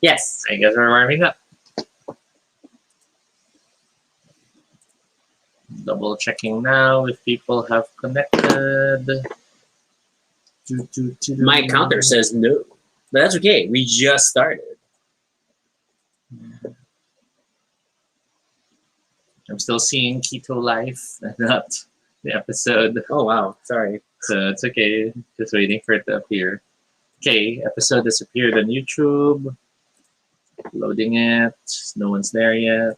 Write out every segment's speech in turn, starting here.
Yes. I guess we're warming up. Double checking now if people have connected. My counter says no. But that's okay. We just started. I'm still seeing Keto Life, not the episode. Oh, wow. Sorry. So it's okay. Just waiting for it to appear. Okay, episode has appeared on YouTube. Loading it. No one's there yet.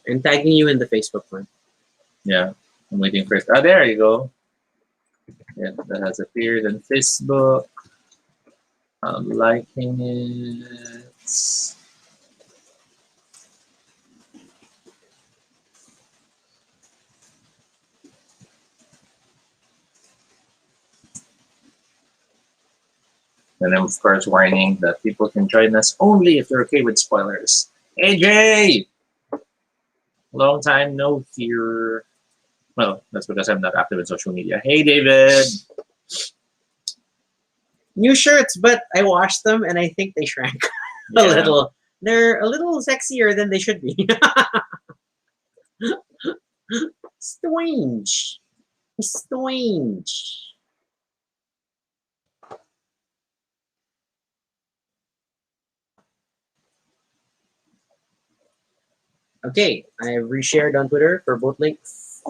I'm tagging you in the Facebook one. Yeah, I'm waiting for it. Oh, there you go. Yeah, that has appeared on Facebook. I'm liking it. And I'm, of course, warning that people can join us only if they're okay with spoilers. AJ! Long time no hear. Well, that's because I'm not active in social media. Hey, David! New shirts, but I washed them and I think they shrank a little. They're a little sexier than they should be. Strange. Strange. Okay, I reshared on Twitter for both links.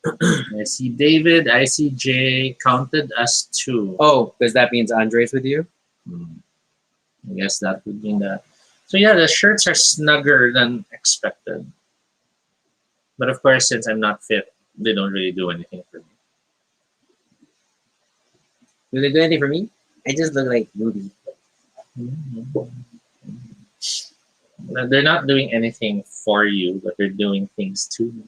I see David, I see Jay, counted as 2. Oh, because that means Andre's with you? I guess that would mean that. So yeah, the shirts are snugger than expected. But of course, since I'm not fit, they don't really do anything for me. Do they do anything for me? I just look like Rudy. They're not doing anything for you, but they're doing things to you.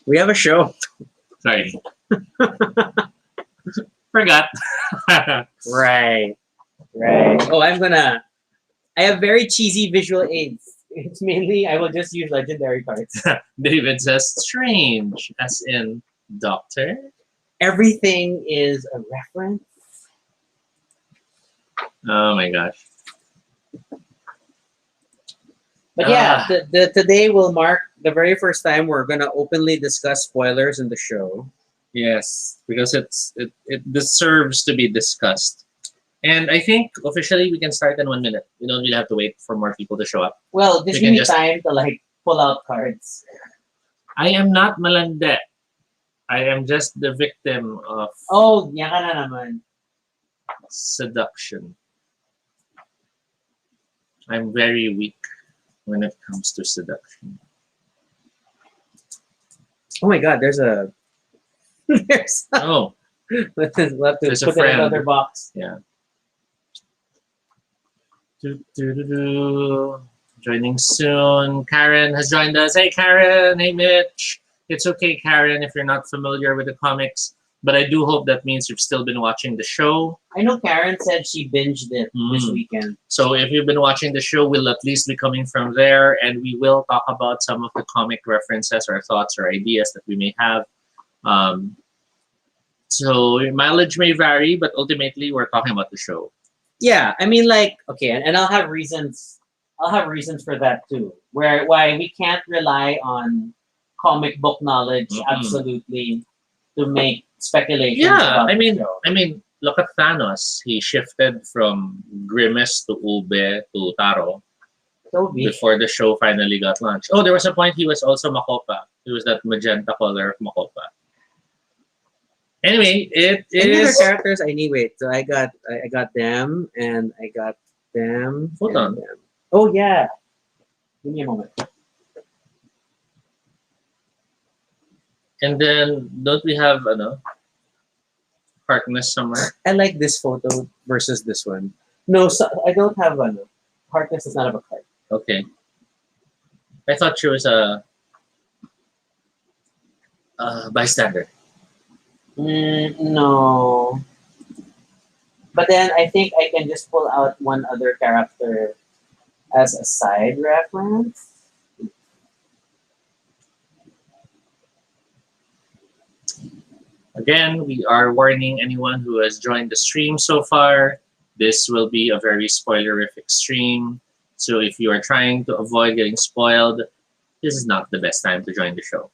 We have a show. Sorry. Forgot. Right. Oh, I have very cheesy visual aids. It's mainly, I will just use legendary cards. David says strange, as in doctor. Everything is a reference. Oh my gosh. But yeah, today will mark the very first time we're going to openly discuss spoilers in the show. Yes, because it deserves to be discussed. And I think officially we can start in 1 minute. We don't really have to wait for more people to show up. Well, just We give can me just- time to pull out cards. I am not malande. I am just the victim of Oh, yan ka na naman. seduction. I'm very weak when it comes to seduction. Oh my God, there's a Oh, let's have to There's a put it in friend. another box. yeah. Joining soon. Karen has joined us. Hey, Karen. Hey, Mitch. It's okay, Karen, if you're not familiar with the comics, but I do hope that means you've still been watching the show. I know Karen said she binged it this weekend. So if you've been watching the show, we'll at least be coming from there, and we will talk about some of the comic references or thoughts or ideas that we may have. So mileage may vary, but ultimately we're talking about the show. Yeah, I mean, okay, and I'll have reasons. I'll have reasons for that too. Why we can't rely on comic book knowledge absolutely to make speculations. Yeah, about I the show. mean, look at Thanos. He shifted from Grimace to Ube to Taro Toby. before the show finally got launched. Oh, there was a point he was also Makopa. He was that magenta color of Makopa. Anyway, it Any other is. characters I need? Wait, so I got them and I got them. Hold and on. them. Oh yeah. Give me a moment. And then don't we have Harkness somewhere? I like this photo versus this one. No, so, I don't have one. Harkness does not have a card. Okay. I thought she was a bystander. No. But then I think I can just pull out one other character as a side reference. Again, we are warning anyone who has joined the stream so far. This will be a very spoilerific stream. So if you are trying to avoid getting spoiled, this is not the best time to join the show.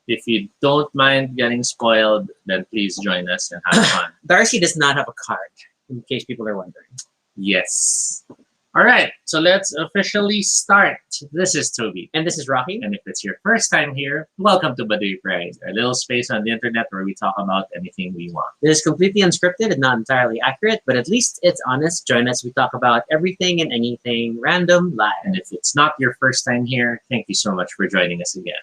If you don't mind getting spoiled, then please join us and have fun. Darcy does not have a card, in case people are wondering. Yes. All right, so let's officially start. This is Toby. And this is Rocky. And if it's your first time here, welcome to Baduy Pride, a little space on the internet where we talk about anything we want. It is completely unscripted and not entirely accurate, but at least it's honest. Join us. We talk about everything and anything random live. And if it's not your first time here, thank you so much for joining us again.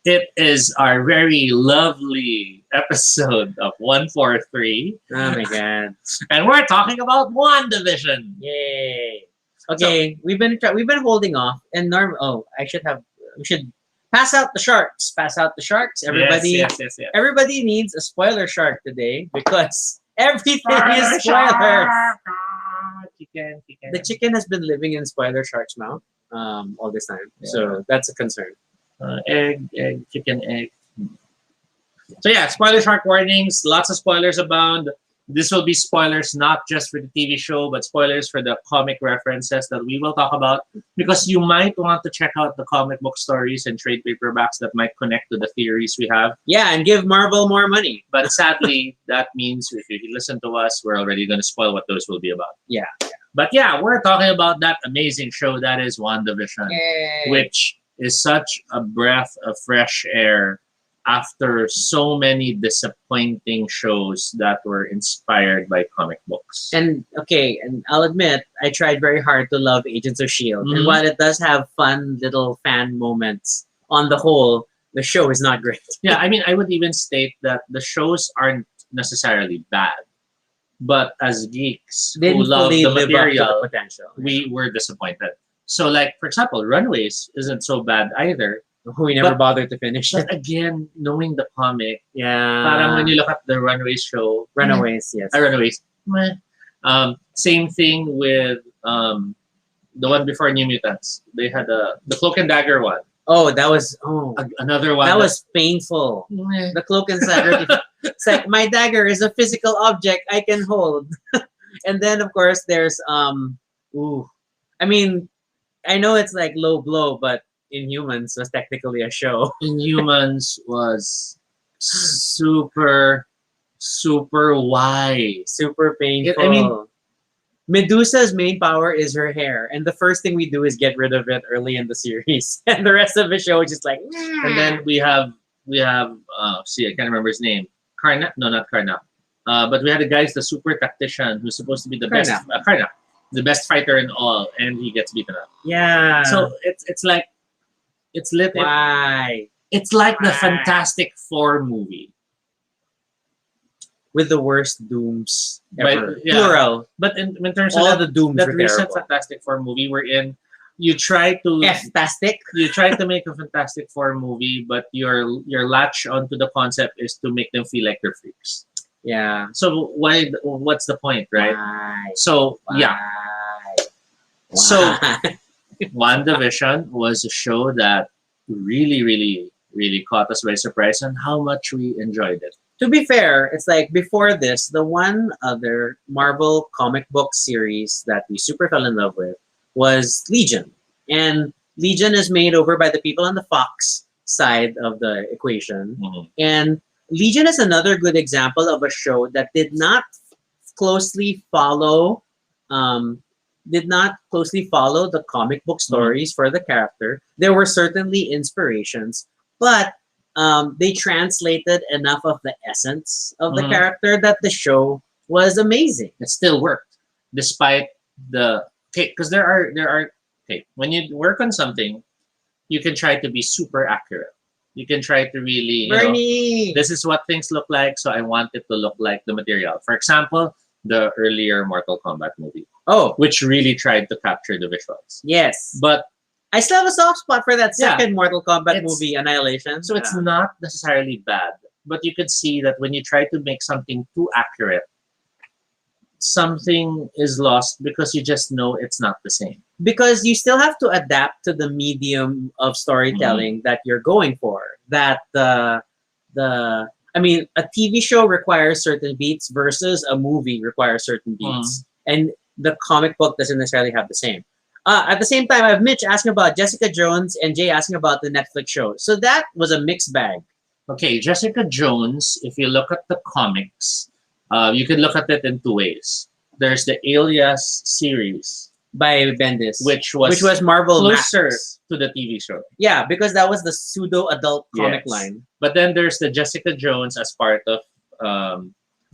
It is our very lovely episode of 143. Oh my god. And we're talking about WandaVision. Yay. Okay, we've been holding off, and we should pass out the sharks. Pass out the sharks. Everybody, Yes. everybody needs a spoiler shark today because everything is spoilers. Chicken. The chicken has been living in spoiler shark's mouth all this time, so that's a concern. Egg, chicken, egg. So yeah, spoiler shark warnings. Lots of spoilers abound. This will be spoilers not just for the TV show, but spoilers for the comic references that we will talk about. Because you might want to check out the comic book stories and trade paperbacks that might connect to the theories we have. Yeah, and give Marvel more money. But sadly, that means if you listen to us, we're already going to spoil what those will be about. Yeah. But yeah, we're talking about that amazing show that is WandaVision, which is such a breath of fresh air after so many disappointing shows that were inspired by comic books. And I'll admit, I tried very hard to love Agents of S.H.I.E.L.D. And while it does have fun little fan moments, on the whole, the show is not great. Yeah, I mean, I would even state that the shows aren't necessarily bad. But as geeks who love the material, the potential. We were disappointed. So like, for example, Runaways isn't so bad either. We never bothered to finish it. But again, knowing the comic, yeah. parang when you look at the Runaways show, Runaways, yes. Runaways, meh. Same thing with the one before New Mutants. They had the Cloak and Dagger one. Oh, that was another one. That was painful. Meh. The Cloak and Dagger. It's like my dagger is a physical object I can hold. And then of course there's I mean, I know it's like low blow, but Inhumans was technically a show. Inhumans was super wide. Super painful. I mean, Medusa's main power is her hair, and the first thing we do is get rid of it early in the series, and the rest of the show is just like. And then we have I can't remember his name. Karnak? No, not Karnak. But we had a guy, the super tactician, who's supposed to be the best. Karnak, the best fighter in all, and he gets beaten up. Yeah. So it's like. It's lit. Why? It's like the Fantastic Four movie. With the worst dooms ever. But, yeah. Plural. But in terms all of the dooms that were recent terrible. Fantastic Four movie we're in, you try to F-tastic. You try to make a Fantastic Four movie, but your latch onto the concept is to make them feel like they're freaks. Yeah. So what's the point, right? Why? So yeah. Why? So WandaVision was a show that really caught us by surprise on how much we enjoyed it. To be fair, it's like before this, the one other Marvel comic book series that we super fell in love with was Legion. And Legion is made over by the people on the Fox side of the equation. Mm-hmm. And Legion is another good example of a show that did not closely follow the comic book stories for the character. There were certainly inspirations, but they translated enough of the essence of the character that the show was amazing. It still worked, despite because there are when you work on something, you can try to be super accurate. You can try to really, this is what things look like, so I want it to look like the material. For example, the earlier Mortal Kombat movie. Oh, which really tried to capture the visuals. Yes. But I still have a soft spot for that second Mortal Kombat movie, Annihilation. So it's not necessarily bad, but you could see that when you try to make something too accurate, something is lost because you just know it's not the same. Because you still have to adapt to the medium of storytelling that you're going for. That the I mean, a TV show requires certain beats versus a movie requires certain beats, and the comic book doesn't necessarily have the same. At the same time, I have Mitch asking about Jessica Jones and Jay asking about the Netflix show. So that was a mixed bag. Okay, Jessica Jones, if you look at the comics, you can look at it in two ways. There's the Alias series, By Bendis, which which was Marvel closer Max. to the TV show. Yeah, because that was the pseudo-adult comic Yes. line. But then there's the Jessica Jones as part of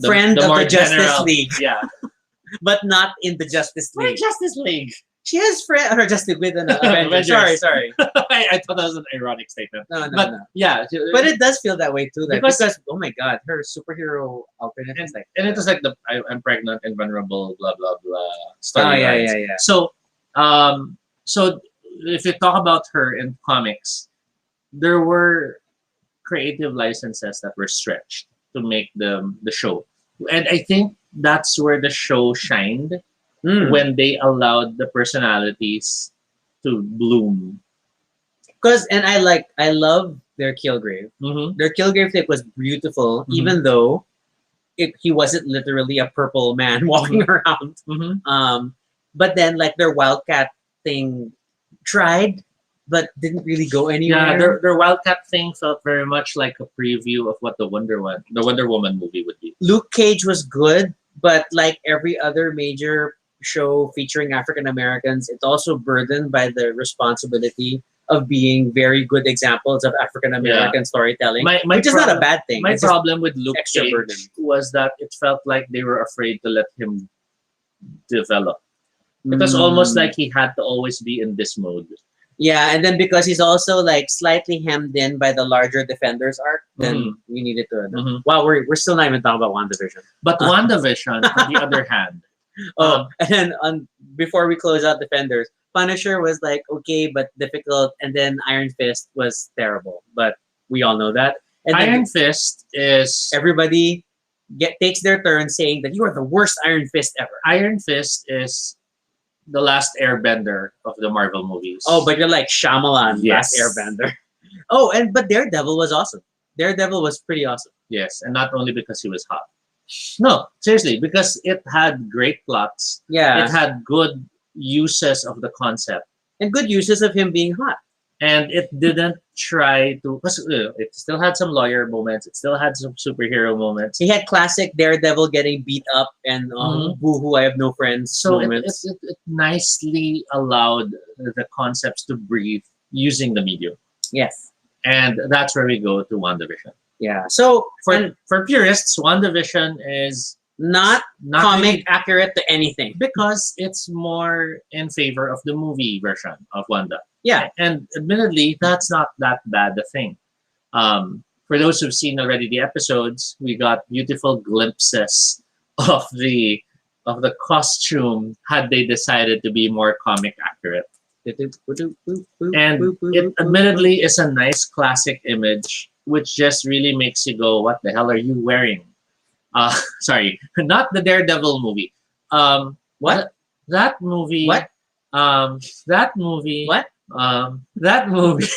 Friend of more the Justice general- League, Yeah, but not in the Justice We're League. Justice League. She has friend or Justice with an Avenger. Avengers. Sorry. I thought that was an ironic statement. No, But no. yeah, But it does feel that way too. Like, Because- because oh my god, her superhero alternate is like and it was like I'm pregnant and vulnerable, blah blah blah oh story. yeah. So, so if you talk about her in comics, there were creative licenses that were stretched to make the show, and I think that's where the show shined when they allowed the personalities to bloom. Because and I love their Killgrave. Mm-hmm. Their Killgrave take was beautiful, Mhm. even though he wasn't literally a purple man walking around. Mm-hmm. But then like their Wildcat thing tried, but didn't really go anywhere. Yeah, their Wildcat thing felt very much like a preview of what the Wonder Woman movie would be. Luke Cage was good, but like every other major show featuring African Americans, it's also burdened by the responsibility of being very good examples of African American storytelling, My which is not a problem- bad thing. My It's just problem with Luke extra Cage burden. was that it felt like they were afraid to let him develop. It was Mm. almost like he had to always be in this mode. Yeah, and then because he's also like slightly hemmed in by the larger Defenders arc, then we needed to. Mhm. Wow, we're still not even talking about WandaVision. But WandaVision, on the other hand, And then before we close out Defenders, Punisher was like okay but difficult, and then Iron Fist was terrible. But we all know that. And then Iron Fist is everybody takes their turn saying that you are the worst Iron Fist ever. Iron Fist is the last Airbender of the Marvel movies. Oh, but you're like Shyamalan, Yes. last Airbender. Oh, but Daredevil was awesome. Daredevil was pretty awesome. yes, and not only because he was hot. No, seriously, because it had great plots. Yeah, It had good uses of the concept. and good uses of him being hot. And it didn't try to. It still had some lawyer moments. It still had some superhero moments. He had classic Daredevil getting beat up and Mhm. boo-hoo, I have no friends So moments. it nicely allowed the concepts to breathe using the medium. Yes. And that's where we go to WandaVision. Yeah. So For purists, WandaVision is not not comic really- accurate to anything. because it's more in favor of the movie version of Wanda. Yeah. And admittedly, that's not that bad a thing. For those who've seen already the episodes, we got beautiful glimpses of the costume had they decided to be more comic accurate. And it admittedly is a nice classic image, which just really makes you go, "What the hell are you wearing?" Sorry, not the Daredevil movie. What? That movie? What? That movie? What? That movie.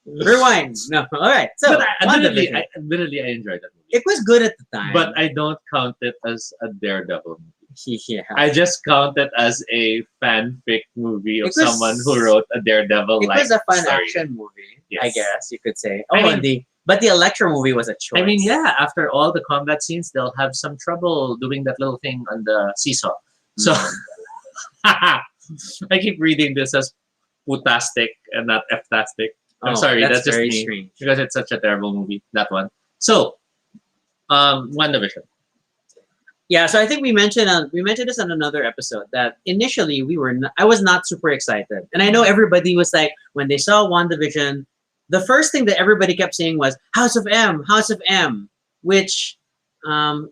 Rewind. No. All right. So But WandaVision. admittedly, I enjoyed that movie. It was good at the time. But I don't count it as a Daredevil movie. yeah. I just count it as a fanfic movie of It was- someone who wrote a Daredevil It like was a fun story. action movie, I Yes. guess you could say. I Oh, mean- but the Electro movie was a choice. I mean, yeah, after all the combat scenes, they'll have some trouble doing that little thing on the seesaw. So I keep reading this as putastic and not eftastic. I'm sorry, that's just very me. strange. Because it's such a terrible movie, that one. So, WandaVision. Yeah, so I think we mentioned this on another episode that initially I was not super excited, and I know everybody was like when they saw WandaVision, the first thing that everybody kept saying was House of M, which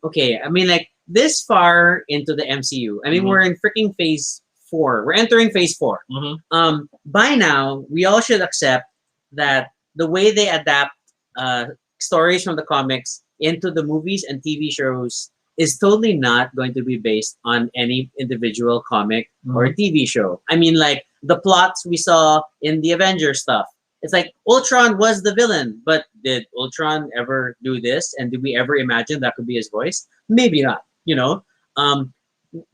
okay, I mean like this far into the MCU, I mean Mhm. we're in freaking phase 4. We're entering phase 4. Mhm. By now we all should accept that the way they adapt stories from the comics into the movies and TV shows is totally not going to be based on any individual comic or TV show. I mean, like the plots we saw in the Avengers stuff It's like Ultron was the villain, but did Ultron ever do this? And did we ever imagine that could be his voice? Maybe not. Um,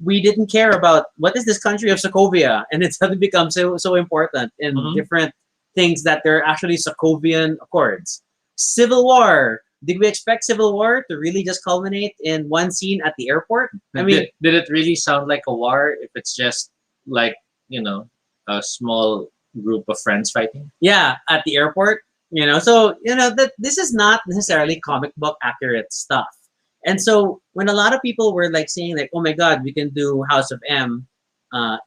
we didn't care about what is this country of Sokovia, and it suddenly becomes so important in Mhm. different things that they're actually Sokovian accords. Civil War. Did we expect Civil War to really just culminate in one scene at the airport? I mean, did it really sound like a war if it's just like, you know, a small group of friends fighting? yeah, at the airport. So that this is not necessarily comic book accurate stuff. And so when a lot of people were like saying like, "Oh my God, we can do House of M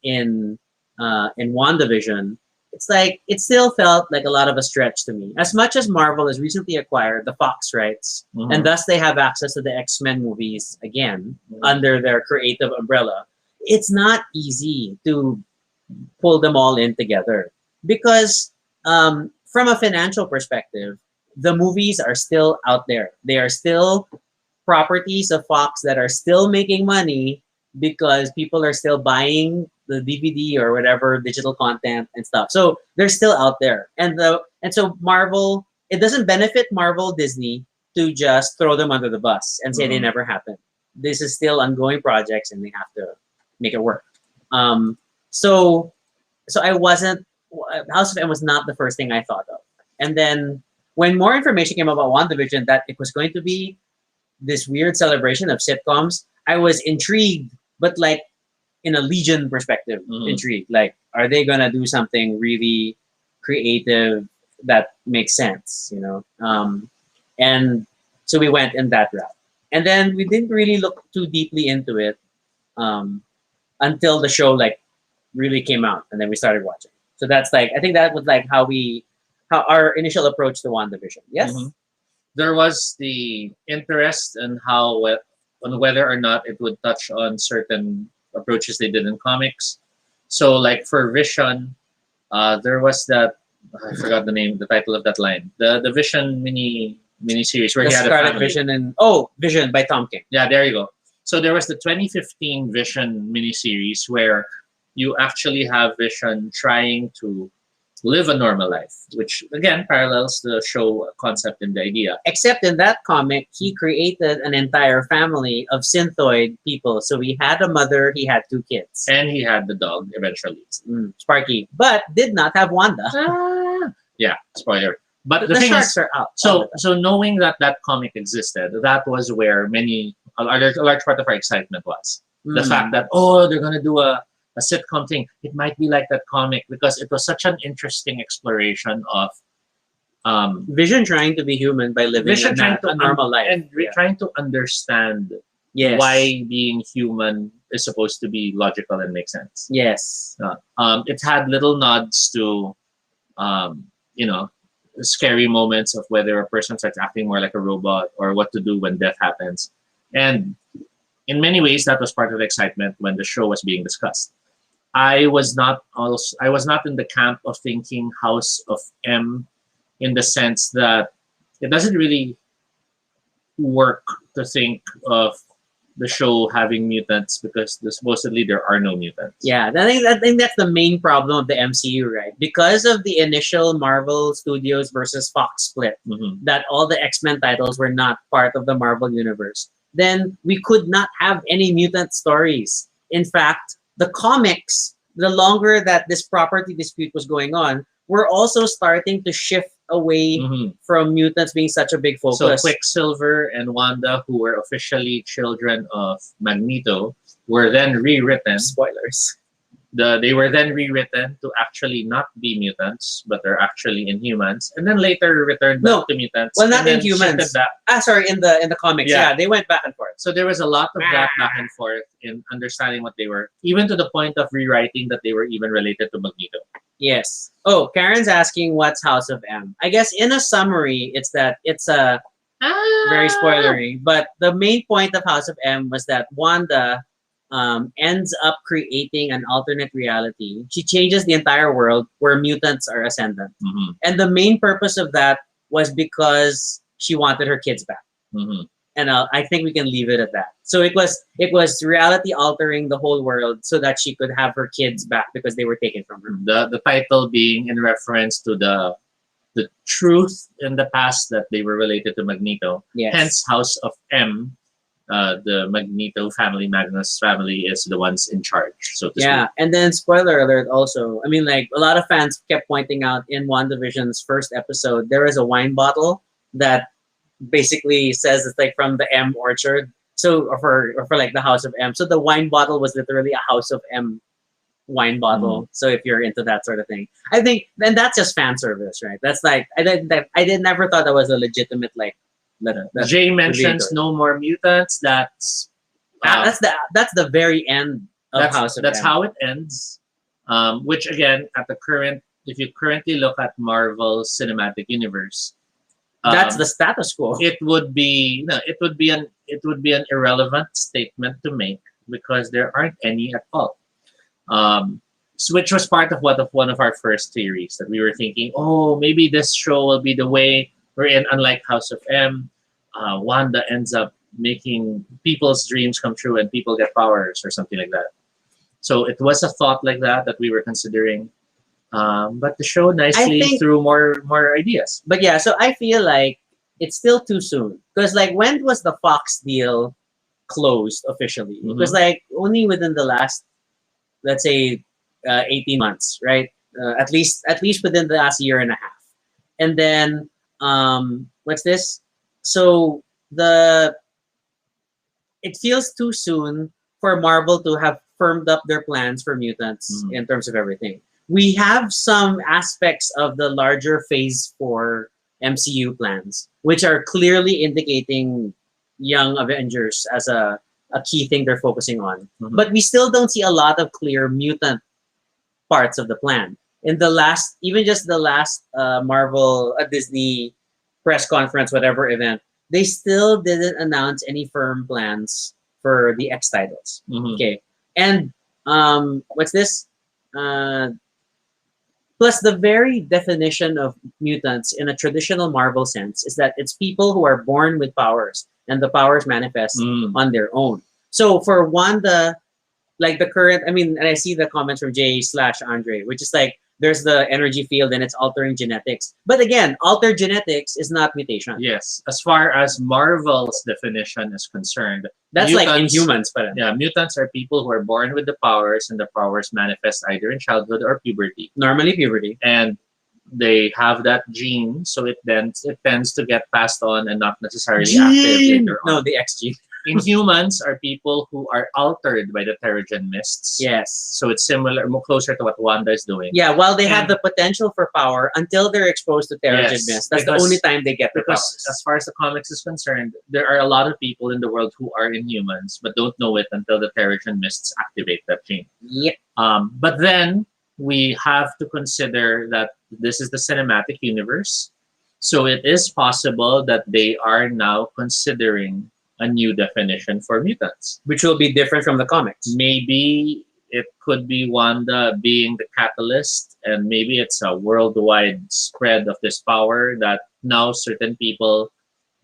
in WandaVision," it's like it still felt like a lot of a stretch to me. As much as Marvel has recently acquired the Fox rights, and Mhm. thus they have access to the X-Men movies again Mhm. under their creative umbrella, it's not easy to pull them all in together because from a financial perspective, the movies are still out there. They are still properties of Fox that are still making money because people are still buying the DVD or whatever digital content and stuff. So they're still out there. And so Marvel, it doesn't benefit Marvel Disney to just throw them under the bus and say they Mhm. never happened. This is still ongoing projects and they have to make it work. Um, so I wasn't House of M was not the first thing I thought of. And then when more information came about WandaVision that it was going to be this weird celebration of sitcoms, I was intrigued, but like in a Legion perspective, Mhm. intrigued. Like, are they gonna do something really creative that makes sense? And so we went in that route, and then we didn't really look too deeply into it um, until the show like really came out, and then we started watching. So that's like I think that was like how our initial approach to WandaVision. Yes. Mhm. There was the interest in on whether or not it would touch on certain approaches they did in comics. So, like for Vision, there was that I forgot the title of that line. The Vision mini series where The he had a Scarlet family. Vision and Vision by Tom King. Yeah, there you go. So there was the 2015 Vision miniseries where you actually have Vision trying to live a normal life, which again parallels the show concept and the idea. Except in that comic, he created an entire family of synthoid people. So he had a mother, he had two kids, And he had the dog eventually. Sparky, but did not have Wanda. Yeah, spoiler. But the The thing sharks is, are out. so knowing that that comic existed, that was where a large part of our excitement was. The fact that they're gonna do a sitcom thing. It might be like that comic because it was such an interesting exploration of Vision trying to be human by living Vision trying to a normal life and trying to understand Yes. why being human is supposed to be logical and make sense. Yes. It had little nods to um, you know, scary moments of whether a person starts acting more like a robot or what to do when death happens. And in many ways, that was part of the excitement when the show was being discussed. I was not in the camp of thinking House of M in the sense that it doesn't really work to think of the show having mutants because supposedly there are no mutants. Yeah, I think that's the main problem of the MCU, right? Because of the initial Marvel Studios versus Fox split, that all the X-Men titles were not part of the Marvel universe, then we could not have any mutant stories. In fact, the comics, the longer that this property dispute was going on, were also starting to shift away from mutants being such a big focus. So Quicksilver and Wanda, who were officially children of Magneto, were then rewritten. Spoilers. They were then rewritten to actually not be mutants, but they're actually Inhumans, and then later returned back to mutants. Well, not and then Inhumans. shifted back. Sorry, in the comics. Yeah, they went back and forth. So there was a lot of that back and forth in understanding what they were, even to the point of rewriting that they were even related to Magneto. Yes. Oh, Karen's asking what's House of M. I guess in a summary, it's that it's a very spoilery, but the main point of House of M was that Wanda ends up creating an alternate reality. She changes the entire world where mutants are ascendant. And the main purpose of that was because she wanted her kids back. And I think we can leave it at that. So it was reality altering the whole world so that she could have her kids back because they were taken from her. The title being in reference to the the truth in the past that they were related to Magneto. Yes. Hence, House of M, the Magneto family, Magnus family, is the ones in charge. So to Yeah, speak. and then spoiler alert also. I mean, like a lot of fans kept pointing out in WandaVision's first episode, there is a wine bottle that basically says it's like from the M orchard. So or for like the House of M. So the wine bottle was literally a House of M wine bottle. So if you're into that sort of thing, I think then that's just fan service, right? That's like I did never thought that was a legitimate like Jay mentions no more mutants. that's the very end of House of that's M. how it ends. Which again, if you currently look at Marvel's cinematic universe, That's the status quo. it would be an irrelevant statement to make because there aren't any at all. Which was part of one of our first theories that we were thinking, oh, maybe this show will be the way we're in. Unlike House of M, Wanda ends up making people's dreams come true and people get powers or something like that. So it was a thought like that we were considering. But the show nicely threw more ideas. But yeah, so I feel like it's still too soon because like when was the Fox deal closed officially? It was like only within the last, let's say, 18 months, right? At least within the last year and a half. And then what's this? So it feels too soon for Marvel to have firmed up their plans for mutants in terms of everything. We have some aspects of the larger Phase 4 MCU plans, which are clearly indicating Young Avengers as a key thing they're focusing on. But we still don't see a lot of clear mutant parts of the plan. In the last, even just the last Marvel, Disney press conference, whatever event, they still didn't announce any firm plans for the X titles. Okay. And what's this? Plus, the very definition of mutants in a traditional Marvel sense is that it's people who are born with powers and the powers manifest on their own. So for Wanda, like the current, I mean, and I see the comments from Jay/Andre, which is like, there's the energy field and it's altering genetics. But again, altered genetics is not mutation. Yes, as far as Marvel's definition is concerned, that's like Inhumans. But yeah, mutants are people who are born with the powers and the powers manifest either in childhood or puberty. Normally puberty. And they have that gene, so it tends to get passed on and not necessarily active later on. No, the X gene. Inhumans are people who are altered by the Terrigen mists. Yes. So it's similar, more closer to what Wanda is doing. Yeah, while they have the potential for power until they're exposed to Terrigen mist. That's the only time they get the powers. As far as the comics is concerned, there are a lot of people in the world who are Inhumans but don't know it until the Terrigen mists activate that gene. Yep. But then we have to consider that this is the cinematic universe. So it is possible that they are now considering a new definition for mutants, which will be different from the comics. Maybe it could be Wanda being the catalyst, and maybe it's a worldwide spread of this power that now certain people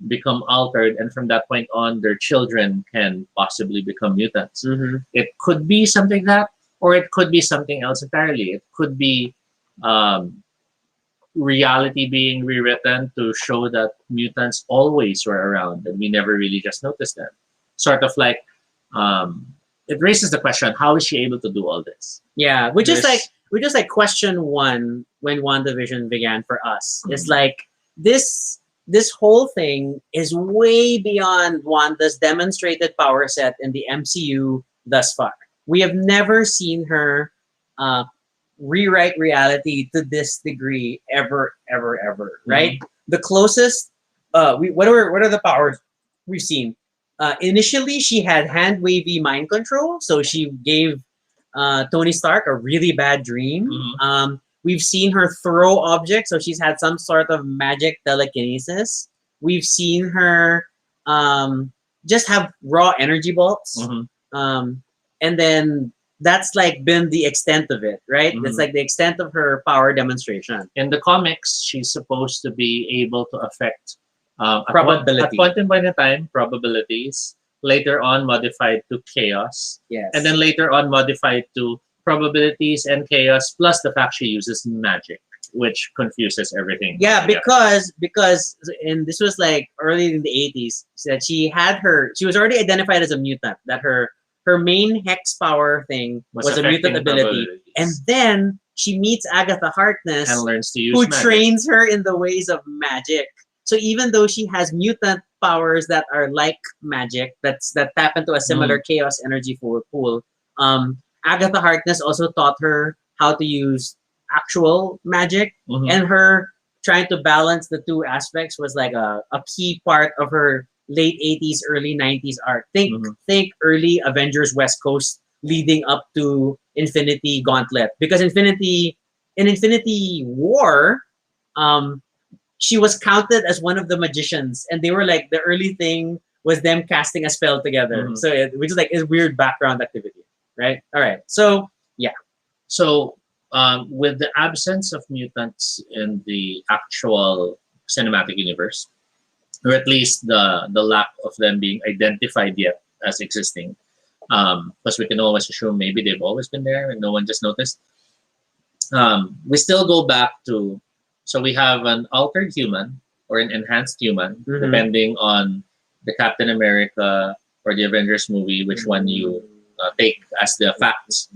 become altered, and from that point on, their children can possibly become mutants. It could be something like that, or it could be something else entirely. It could be reality being rewritten to show that mutants always were around and we never really just noticed them. Sort of like, it raises the question, how is she able to do all this? Yeah, which is like question one when WandaVision began for us. It's like this whole thing is way beyond Wanda's demonstrated power set in the MCU thus far. We have never seen her rewrite reality to this degree ever, right? The closest what are the powers we've seen? Initially she had hand wavy mind control, so she gave Tony Stark a really bad dream. We've seen her throw objects, so she's had some sort of magic telekinesis. We've seen her just have raw energy bolts. And then that's like been the extent of it, right? That's like the extent of her power demonstration. In the comics, she's supposed to be able to affect probability. At point in time, probabilities. Later on, modified to chaos. Yes. And then later on, modified to probabilities and chaos, plus the fact she uses magic. which confuses everything. Yeah, altogether. because and this was like early in the 80s, that she was already identified as a mutant, that her main hex power thing was a mutant affecting ability, abilities and then she meets Agatha Harkness, and learns to use who magic. trains her in the ways of magic. So even though she has mutant powers that are like magic, that tap into a similar chaos energy pool, Agatha Harkness also taught her how to use actual magic, Mhm. and her trying to balance the two aspects was like a key part of her late 80s, early 90s arc. Think early Avengers West Coast leading up to Infinity Gauntlet, because Infinity War, um, she was counted as one of the magicians, and they were like, the early thing was them casting a spell together. Mhm. So which is like a weird background activity, right? All right, so yeah. So, with the absence of mutants in the actual cinematic universe, or at least the lack of them being identified yet as existing, because we can always assume maybe they've always been there and no one just noticed. We still go back to, so we have an altered human or an enhanced human, depending on the Captain America or the Avengers movie, which one you take as the facts,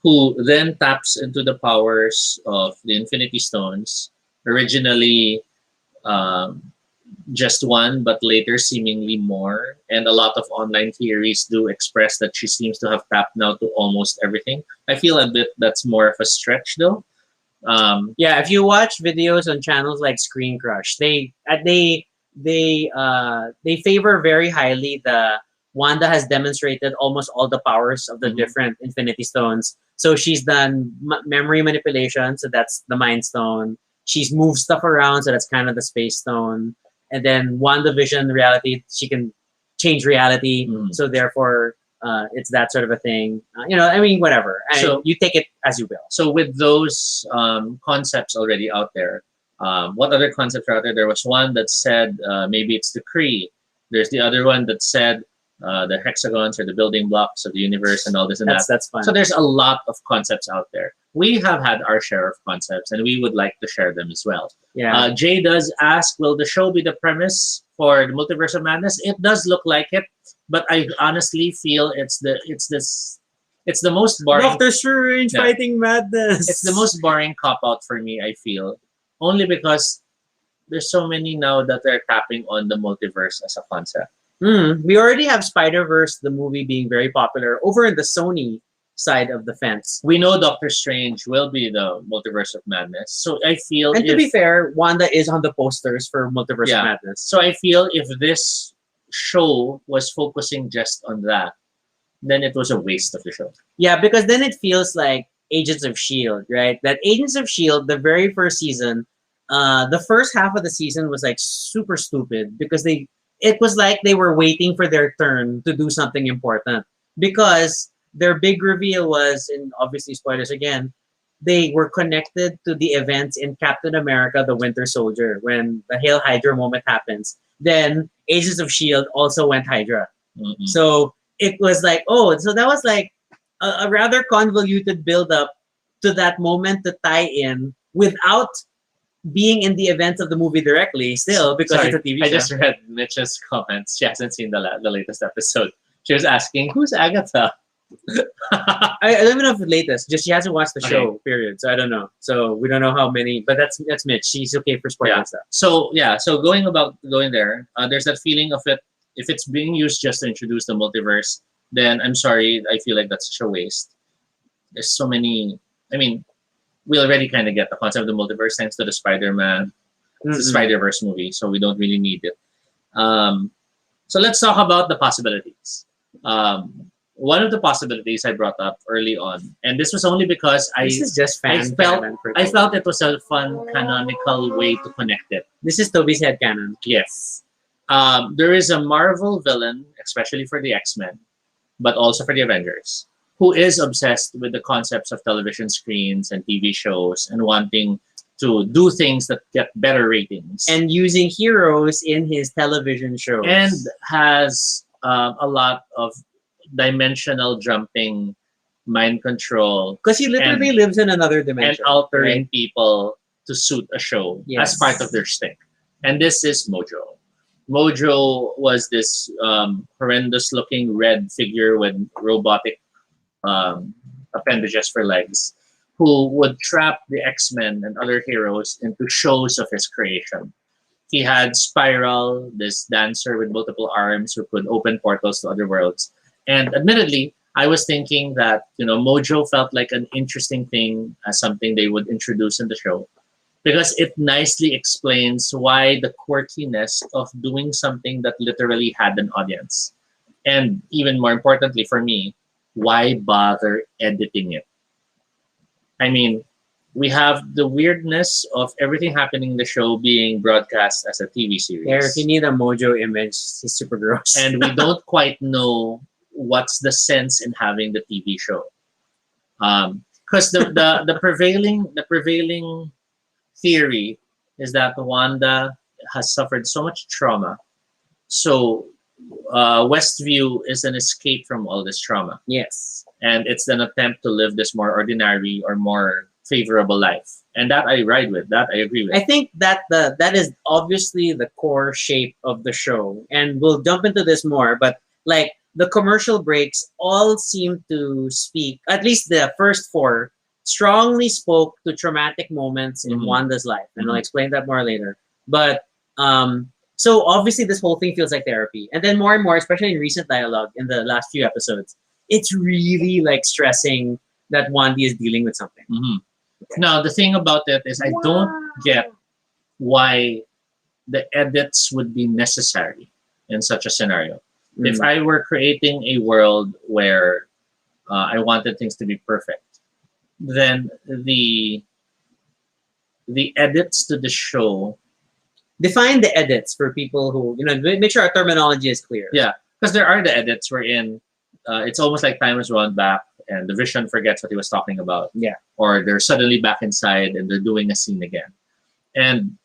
who then taps into the powers of the Infinity Stones, originally um, just one, but later seemingly more. And a lot of online theories do express that she seems to have tapped now to almost everything. I feel a bit that's more of a stretch, though. Yeah, if you watch videos on channels like Screen Crush, they favor very highly the Wanda has demonstrated almost all the powers of the different Infinity Stones. So she's done memory manipulation, so that's the Mind Stone. She's moved stuff around, so that's kind of the Space Stone. And then WandaVision reality, she can change reality, so therefore it's that sort of a thing. I mean, whatever. So you take it as you will. So with those concepts already out there, what other concepts are out there? There was one that said maybe it's the Kree. There's the other one that said the hexagons or the building blocks of the universe and all this and that. That's fun. So there's a lot of concepts out there. We have had our share of concepts, and we would like to share them as well. Yeah. Jay does ask, will the show be the premise for the Multiverse of Madness? It does look like it, but I honestly feel it's the most boring. Doctor Strange fighting madness. It's the most boring cop out for me, I feel. Only because there's so many now that are tapping on the multiverse as a concept. We already have Spider-Verse, the movie, being very popular over in the Sony side of the fence. We know Doctor Strange will be the Multiverse of Madness. So I feel, and to be fair, Wanda is on the posters for Multiverse of Madness. So I feel if this show was focusing just on that, then it was a waste of the show. Yeah, because then it feels like Agents of S.H.I.E.L.D., right? That Agents of S.H.I.E.L.D., the very first season, the first half of the season was like super stupid because it was like they were waiting for their turn to do something important. Because their big reveal was, and obviously spoilers again, they were connected to the events in Captain America, the Winter Soldier, when the Hail Hydra moment happens. Then Agents of S.H.I.E.L.D. also went Hydra. So it was like, so that was like a rather convoluted build-up to that moment to tie in without being in the events of the movie directly, still, because it's a TV show. I just read Mitch's comments. She hasn't seen the latest episode. She was asking, who's Agatha? I don't even know if the latest. Just she hasn't watched the show, period. So I don't know. So we don't know how many, but that's Mitch. She's okay for spoiling stuff. So going there, there's that feeling of it. If it's being used just to introduce the multiverse, then I'm sorry, I feel like that's such a waste. There's so many. I mean, we already kind of get the concept of the multiverse thanks to the Spider-Man, the Spider-Verse movie, so we don't really need it. So let's talk about the possibilities. One of the possibilities I brought up early on, and this was only because I felt it was a fun canonical way to connect it. This is Toby's headcanon. Yes. There is a Marvel villain, especially for the X-Men, but also for the Avengers, who is obsessed with the concepts of television screens and TV shows and wanting to do things that get better ratings. And using heroes in his television shows. And has a lot of dimensional jumping mind control, Because he literally lives in another and dimension. altering right? people to suit a show as Yes. part of their shtick. And this is Mojo. Mojo was this horrendous looking red figure with robotic um, appendages for legs who would trap the X-Men and other heroes into shows of his creation. He had Spiral, this dancer with multiple arms who could open portals to other worlds. And admittedly, I was thinking that, Mojo felt like an interesting thing as something they would introduce in the show because it nicely explains why the quirkiness of doing something that literally had an audience. And even more importantly for me, why bother editing it? I mean, we have the weirdness of everything happening in the show being broadcast as a TV There, if you series. need a Mojo image, he's super gross. And we don't quite know what's the sense in having the TV show. Because the prevailing theory is that Wanda has suffered so much trauma. So Westview is an escape from all this trauma. yes. And it's an attempt to live this more ordinary or more favorable life. And that I ride with. That I agree with. I think that that is obviously the core shape of the show, and we'll jump into this more. But like the commercial breaks all seem to speak. At least the first four strongly spoke to traumatic moments in Mhm. Wanda's life, and I'll Mhm. explain that more later. But so obviously this whole thing feels like therapy, and then more and more, especially in recent dialogue in the last few episodes, it's really like stressing that Wanda is dealing with something. Mhm. Now, the thing about it is, I don't get why the edits would be necessary in such a scenario. If Mm. I were creating a world where I wanted things to be perfect, then the edits to the show, Define the edits for people who make sure our terminology is clear. yeah, because there are the edits wherein it's almost like time is wound back and the Vision forgets what he was talking about. Yeah. Or they're suddenly back inside and they're doing a scene again. And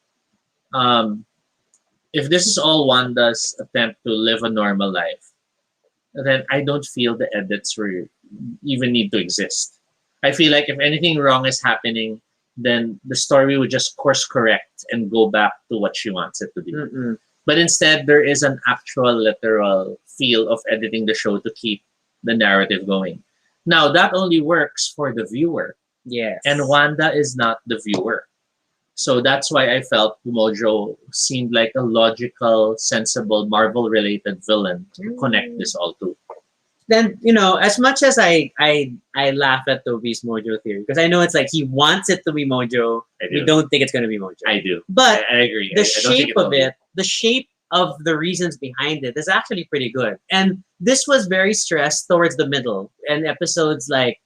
if this is all Wanda's attempt to live a normal life, then I don't feel the edits even need to exist. I feel like if anything wrong is happening, then the story would just course correct and go back to what she wants it to be. Mm-mm. But instead, there is an actual literal feel of editing the show to keep the narrative going. Now, that only works for the viewer, Yes. and Wanda is not the viewer. So that's why I felt Mojo seemed like a logical, sensible, Marvel-related villain to connect this all to. Then as much as I laugh at Toby's Mojo theory because I know it's like he wants it to be Mojo, I we do. don't think it's going to be Mojo. I do. But I agree. the I don't think shape will of be. it, the shape of the reasons behind it is actually pretty good. And this was very stressed towards the middle and episodes like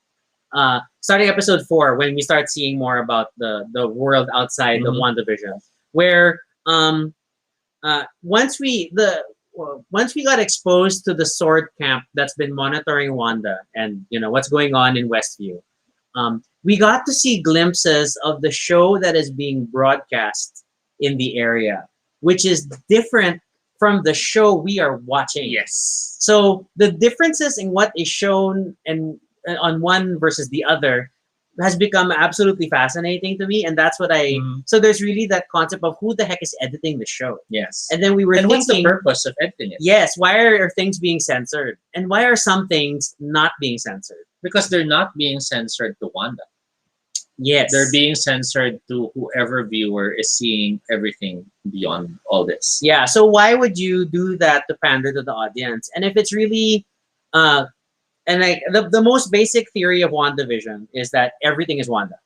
starting episode 4 when we start seeing more about the world outside of Mhm. WandaVision, where once we got exposed to the sword camp that's been monitoring Wanda and what's going on in Westview, we got to see glimpses of the show that is being broadcast in the area, which is different from the show we are watching. Yes. So the differences in what is shown and on one versus the other has become absolutely fascinating to me, and that's what I. Mhm. So there's really that concept of who the heck is editing the show, Yes. and then we were And what's the thinking, purpose of editing it? yes, why are things being censored, and why are some things not being censored? Because they're not being censored to Wanda. Yes, They're being censored to whoever viewer is seeing everything beyond all this. Yeah, so why would you do that to pander to the audience? And if it's really, and like the most basic theory of WandaVision is that everything is Wanda,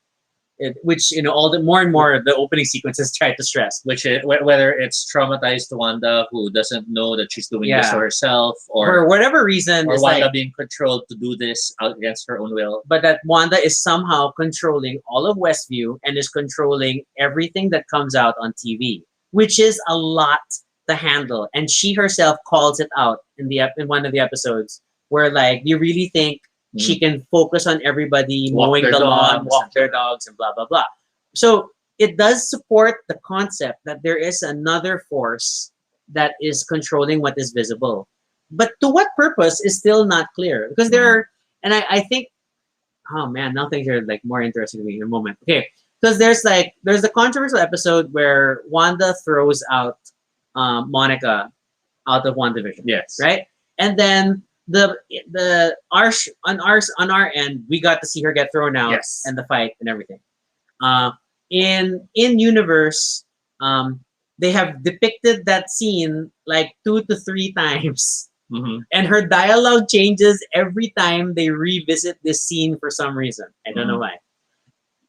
which all the more and more the opening sequences try to stress. Which is, whether it's traumatized Wanda who doesn't know that she's doing this Yeah. to herself, For or whatever reason, it's Wanda like, being controlled to do this out against her own will. but that Wanda is somehow controlling all of Westview and is controlling everything that comes out on TV, which is a lot to handle. And she herself calls it out in one of the episodes where like you really think she can focus on everybody Walk mowing their the lawn, dogs. walk their dogs, and blah blah blah. So it does support the concept that there is another force that is controlling what is visible. But to what purpose is still not clear. Because there are, and I think oh man, now things are like more interesting to me in a moment. Okay, because there's the controversial episode where Wanda throws out Monica out of WandaVision, Yes. right? And then on our end, we got to see her get thrown out Yes. and the fight and everything. Uh, in universe, they have depicted that scene like 2 to 3 times, Mm-hmm. and her dialogue changes every time they revisit this scene for some reason. I don't know why.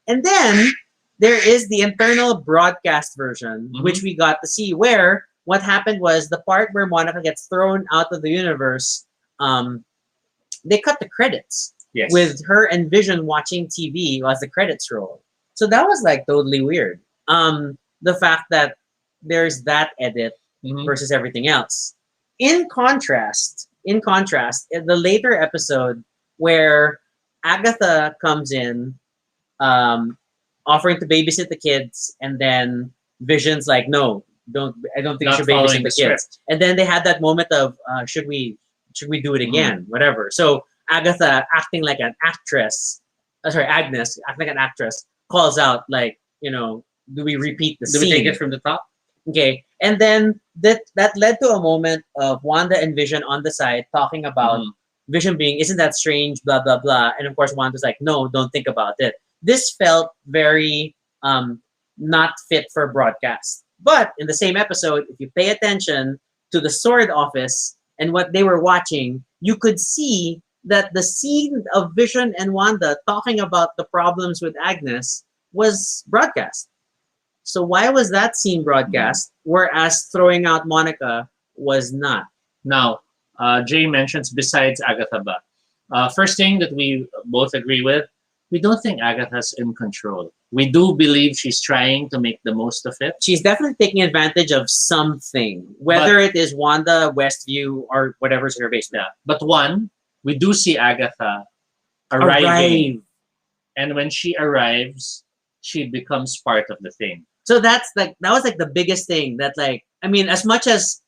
And then there is the internal broadcast version, which we got to see, where what happened was the part where Monica gets thrown out of the universe. They cut the credits Yes. with her and Vision watching TV as the credits roll. So that was like totally weird. The fact that there's that edit versus everything else. In contrast, in the later episode where Agatha comes in, offering to babysit the kids, and then Vision's like, no, don't. I don't think you Not should babysit following the the kids. script. And then they had that moment of, should we do it again? Whatever. So Agatha, acting like an actress, sorry, Agnes, acting like an actress, calls out like, do we repeat the Do scene? we take it from the top? Okay, and then that led to a moment of Wanda and Vision on the side talking about Vision being, isn't that strange, blah blah blah, and of course Wanda's like, no, don't think about it. This felt very not fit for broadcast. But in the same episode, if you pay attention to the Sword Office and what they were watching, you could see that the scene of Vision and Wanda talking about the problems with Agnes was broadcast. So why was that scene broadcast, whereas throwing out Monica was not? Now, Jay mentions besides Agatha ba. First thing that we both agree with, we don't think Agatha's in control. We do believe she's trying to make the most of it. She's definitely taking advantage of something, whether it is Wanda, Westview, or whatever's her base. Yeah. But one, we do see Agatha arriving. And when she arrives, she becomes part of the thing. So that was like the biggest thing that, like, I mean, as much as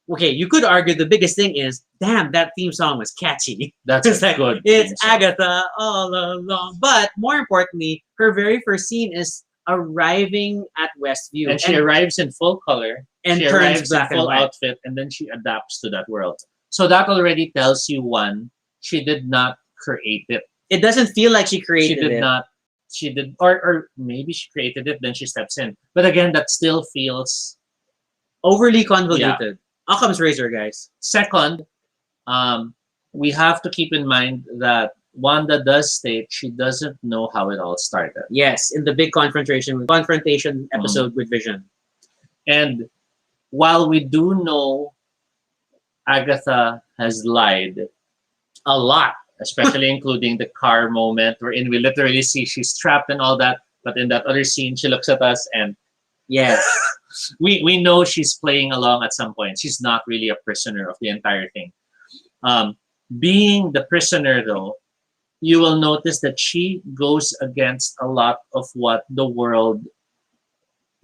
you could argue the biggest thing is, damn, that theme song was catchy. That's It's like, good. it's Agatha all along. But more importantly, her very first scene is arriving at Westview. And she arrives in full color. And she turns arrives in black and full white. outfit, and then she adapts to that world. So that already tells you, one, she did not create it. It doesn't feel like she created She did it. not. She did, or maybe she created it, then she steps in. But again, that still feels Overly convoluted. Occam's razor, guys. Second, we have to keep in mind that Wanda does state she doesn't know how it all started. Yes, in the big confrontation episode with Vision. And while we do know Agatha has lied a lot, especially including the car moment wherein we literally see she's trapped and all that, but in that other scene, she looks at us and yes, we know she's playing along at some point. She's not really a prisoner of the entire thing. Being the prisoner, though, you will notice that she goes against a lot of what the world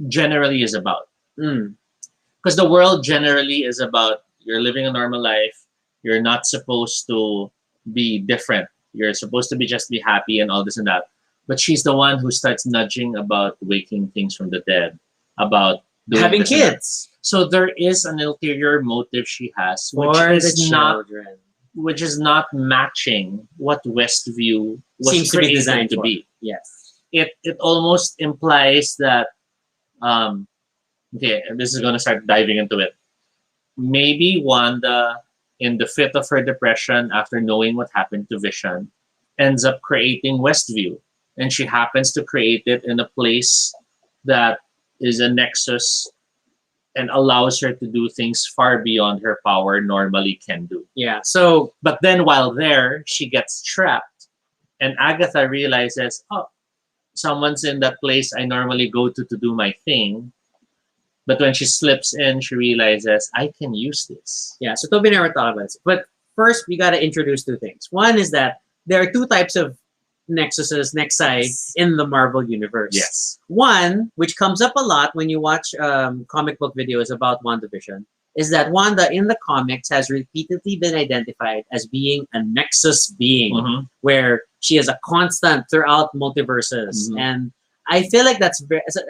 generally is about. Because the world generally is about, you're living a normal life, you're not supposed to be different, you're supposed to be happy and all this and that. But she's the one who starts nudging about waking things from the dead, about doing having this and that. kids So there is an ulterior motive she has, for which the is not children. which is not matching what Westview was Seems to be created designed to for. be. Yes. It almost implies that okay, this is gonna start diving into it. Maybe Wanda, in the fit of her depression after knowing what happened to Vision, ends up creating Westview. And she happens to create it in a place that is a nexus and allows her to do things far beyond her power normally can do. Yeah. So, But then while there, she gets trapped. And Agatha realizes, oh, someone's in that place I normally go to do my thing. But when she slips in, she realizes, I can use this. yeah. So Toby never thought about this. But first, we got to introduce two things. One is that there are two types of nexi in the Marvel universe. Yes. One, which comes up a lot when you watch comic book videos about WandaVision, is that Wanda in the comics has repeatedly been identified as being a Nexus being, where she is a constant throughout multiverses, and I feel like that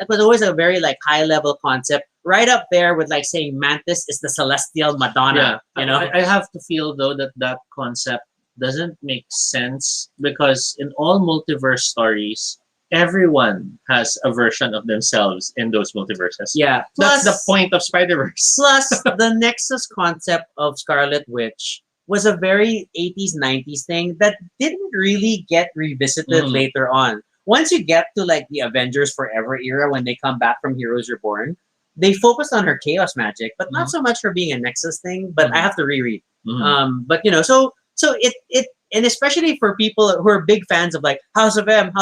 was always a very like high level concept, right up there with like saying Mantis is the celestial Madonna. Yeah, You know, I have to feel though that that concept doesn't make sense because in all multiverse stories, everyone has a version of themselves in those multiverses. yeah. That's the point of Spider-Verse. Plus, the Nexus concept of Scarlet Witch was a very 80s, 90s thing that didn't really get revisited later on. Once you get to like the Avengers Forever era, when they come back from Heroes Reborn, they focused on her chaos magic, but not so much her being a Nexus thing. But I have to reread. But you know, so it and especially for people who are big fans of like House of M,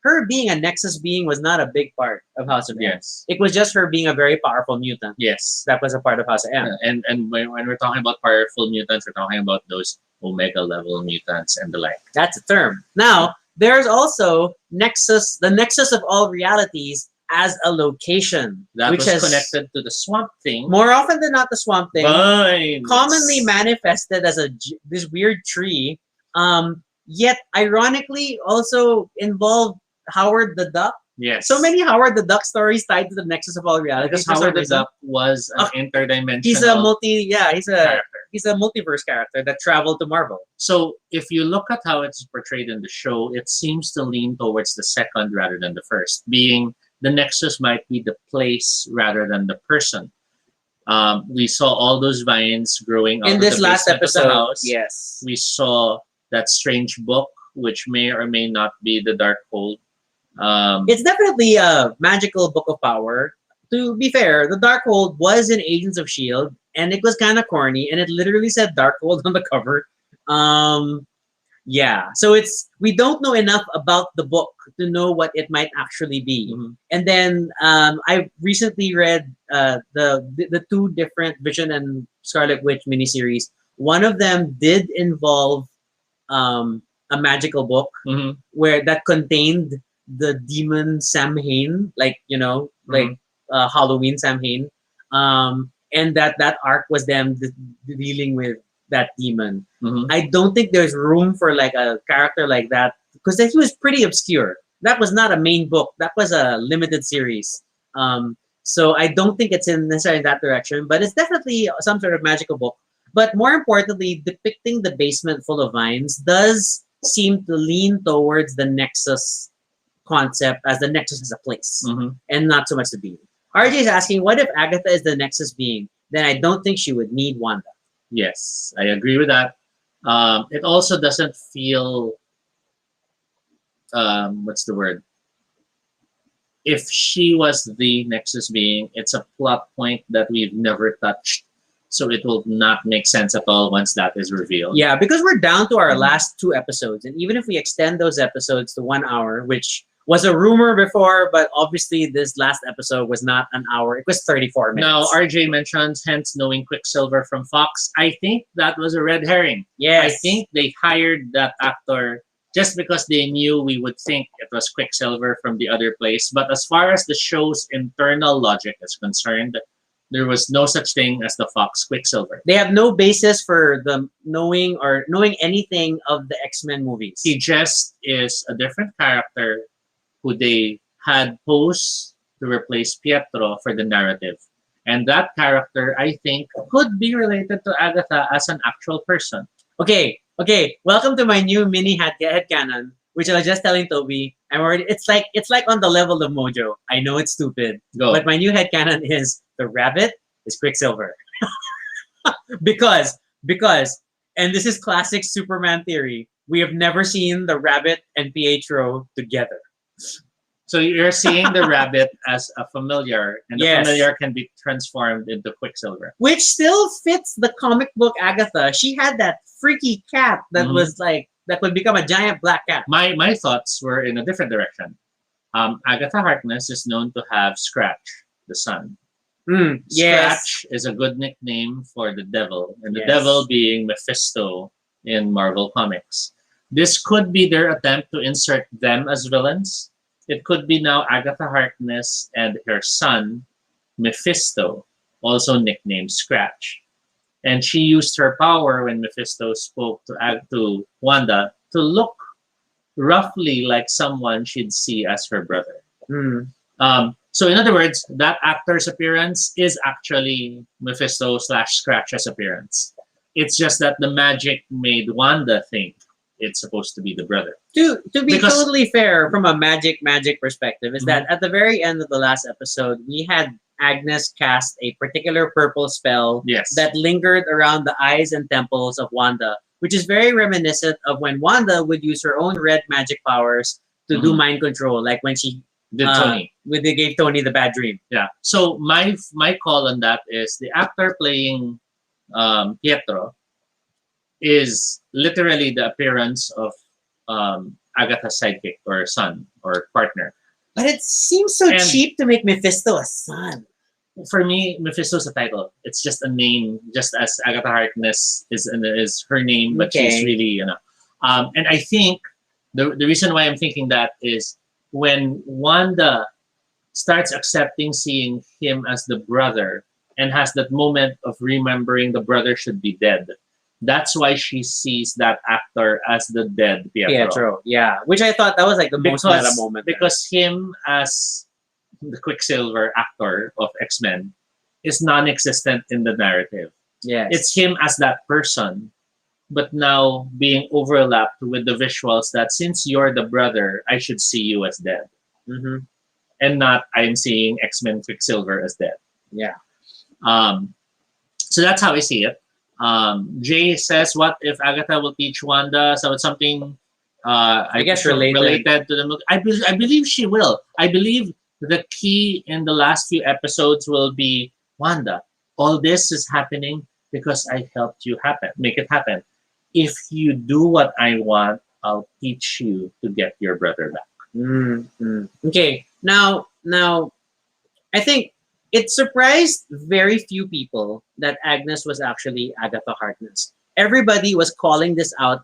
her being a Nexus being was not a big part of House of M. Yes. It was just her being a very powerful mutant. Yes. That was a part of House of M. And when we're talking about powerful mutants, we're talking about those Omega level mutants and the like. That's a term. Now, there's also Nexus, the Nexus of all realities as a location. That which was has connected to the Swamp Thing. more often than not the Swamp Thing. Vines. Commonly manifested as this weird tree, yet ironically also involved Howard the Duck. Yes. So many Howard the Duck stories tied to the Nexus of all realities. Because Howard the Duck was an interdimensional He's a character. he's a multiverse character that traveled to Marvel. So if you look at how it's portrayed in the show, it seems to lean towards the second rather than the first, being the Nexus might be the place rather than the person. We saw all those vines growing out In of this the last basement of the episode, house. yes. We saw that strange book, which may or may not be the Darkhold. It's definitely a magical book of power. To be fair, the Darkhold was in Agents of S.H.I.E.L.D., and it was kind of corny, and it literally said Darkhold on the cover. Yeah, so we don't know enough about the book to know what it might actually be. And then I recently read the two different Vision and Scarlet Witch miniseries. One of them did involve a magical book where that contained the demon Samhain, like Halloween Samhain, and that arc was them dealing with that demon. I don't think there's room for like a character like that because he was pretty obscure. That was not a main book. That was a limited series. So I don't think it's in necessarily that direction, but it's definitely some sort of magical book. But more importantly, depicting the basement full of vines does seem to lean towards the Nexus concept as the Nexus is a place and not so much the being. RJ is asking, what if Agatha is the Nexus being? Then I don't think she would need Wanda. Yes, I agree with that. It also doesn't feel, what's the word? If she was the Nexus being, it's a plot point that we've never touched. So it will not make sense at all once that is revealed. Yeah, because we're down to our last two episodes. And even if we extend those episodes to 1 hour, which was a rumor before, but obviously this last episode was not an hour. It was 34 minutes. Now, RJ mentions, hence knowing Quicksilver from Fox. I think that was a red herring. Yes. I think they hired that actor just because they knew we would think it was Quicksilver from the other place. But as far as the show's internal logic is concerned, there was no such thing as the Fox Quicksilver. They have no basis for them knowing anything of the X-Men movies. He just is a different character who they had posed to replace Pietro for the narrative. And that character, I think, could be related to Agatha as an actual person. Okay. Welcome to my new mini headcanon, which I was just telling Toby. It's like on the level of Mojo. I know it's stupid. Go. But my new headcanon is the rabbit is Quicksilver. because, and this is classic Superman theory, we have never seen the rabbit and Pietro together. So you're seeing the rabbit as a familiar, and the familiar can be transformed into Quicksilver. Which still fits the comic book Agatha. She had that freaky cat that was like, that would become a giant black cat. My thoughts were in a different direction. Agatha Harkness is known to have Scratch, the son. Scratch is a good nickname for the devil, and the devil being Mephisto in Marvel Comics. This could be their attempt to insert them as villains. It could be now Agatha Harkness and her son, Mephisto, also nicknamed Scratch. And she used her power when Mephisto spoke to Wanda to look roughly like someone she'd see as her brother. So in other words, that actor's appearance is actually Mephisto slash Scratch's appearance. It's just that the magic made Wanda think it's supposed to be the brother. To be Because- totally fair from a magic perspective, is that at the very end of the last episode, we had Agnes cast a particular purple spell Yes. that lingered around the eyes and temples of Wanda, which is very reminiscent of when Wanda would use her own red magic powers to do mind control, like when she Did Tony. when they gave Tony the bad dream. Yeah. So my call on that is the actor playing Pietro is literally the appearance of Agatha's sidekick or son or partner. But it seems so And- cheap to make Mephisto a son. For me, Mephisto's a title. It's just a name, just as Agatha Harkness is her name, but she's Okay. really, and I think the reason why I'm thinking that is when Wanda starts accepting seeing him as the brother and has that moment of remembering the brother should be dead. That's why she sees that actor as the dead Pietro. Yeah. Which I thought that was like the most meta moment. there. Because him as the Quicksilver actor of X-Men is non-existent in the narrative. Yes. It's him as that person, but now being overlapped with the visuals that since you're the brother, I should see you as dead. Mhm. And not I'm seeing X-Men Quicksilver as dead. Yeah. So that's how I see it. Jay says, what if Agatha will teach Wanda? So it's something I guess guess related. to the movie. I believe she will. I believe the key in the last few episodes will be Wanda. All this is happening because I helped you make it happen. If you do what I want, I'll teach you to get your brother back. Okay. Now, I think it surprised very few people that Agnes was actually Agatha Harkness. Everybody was calling this out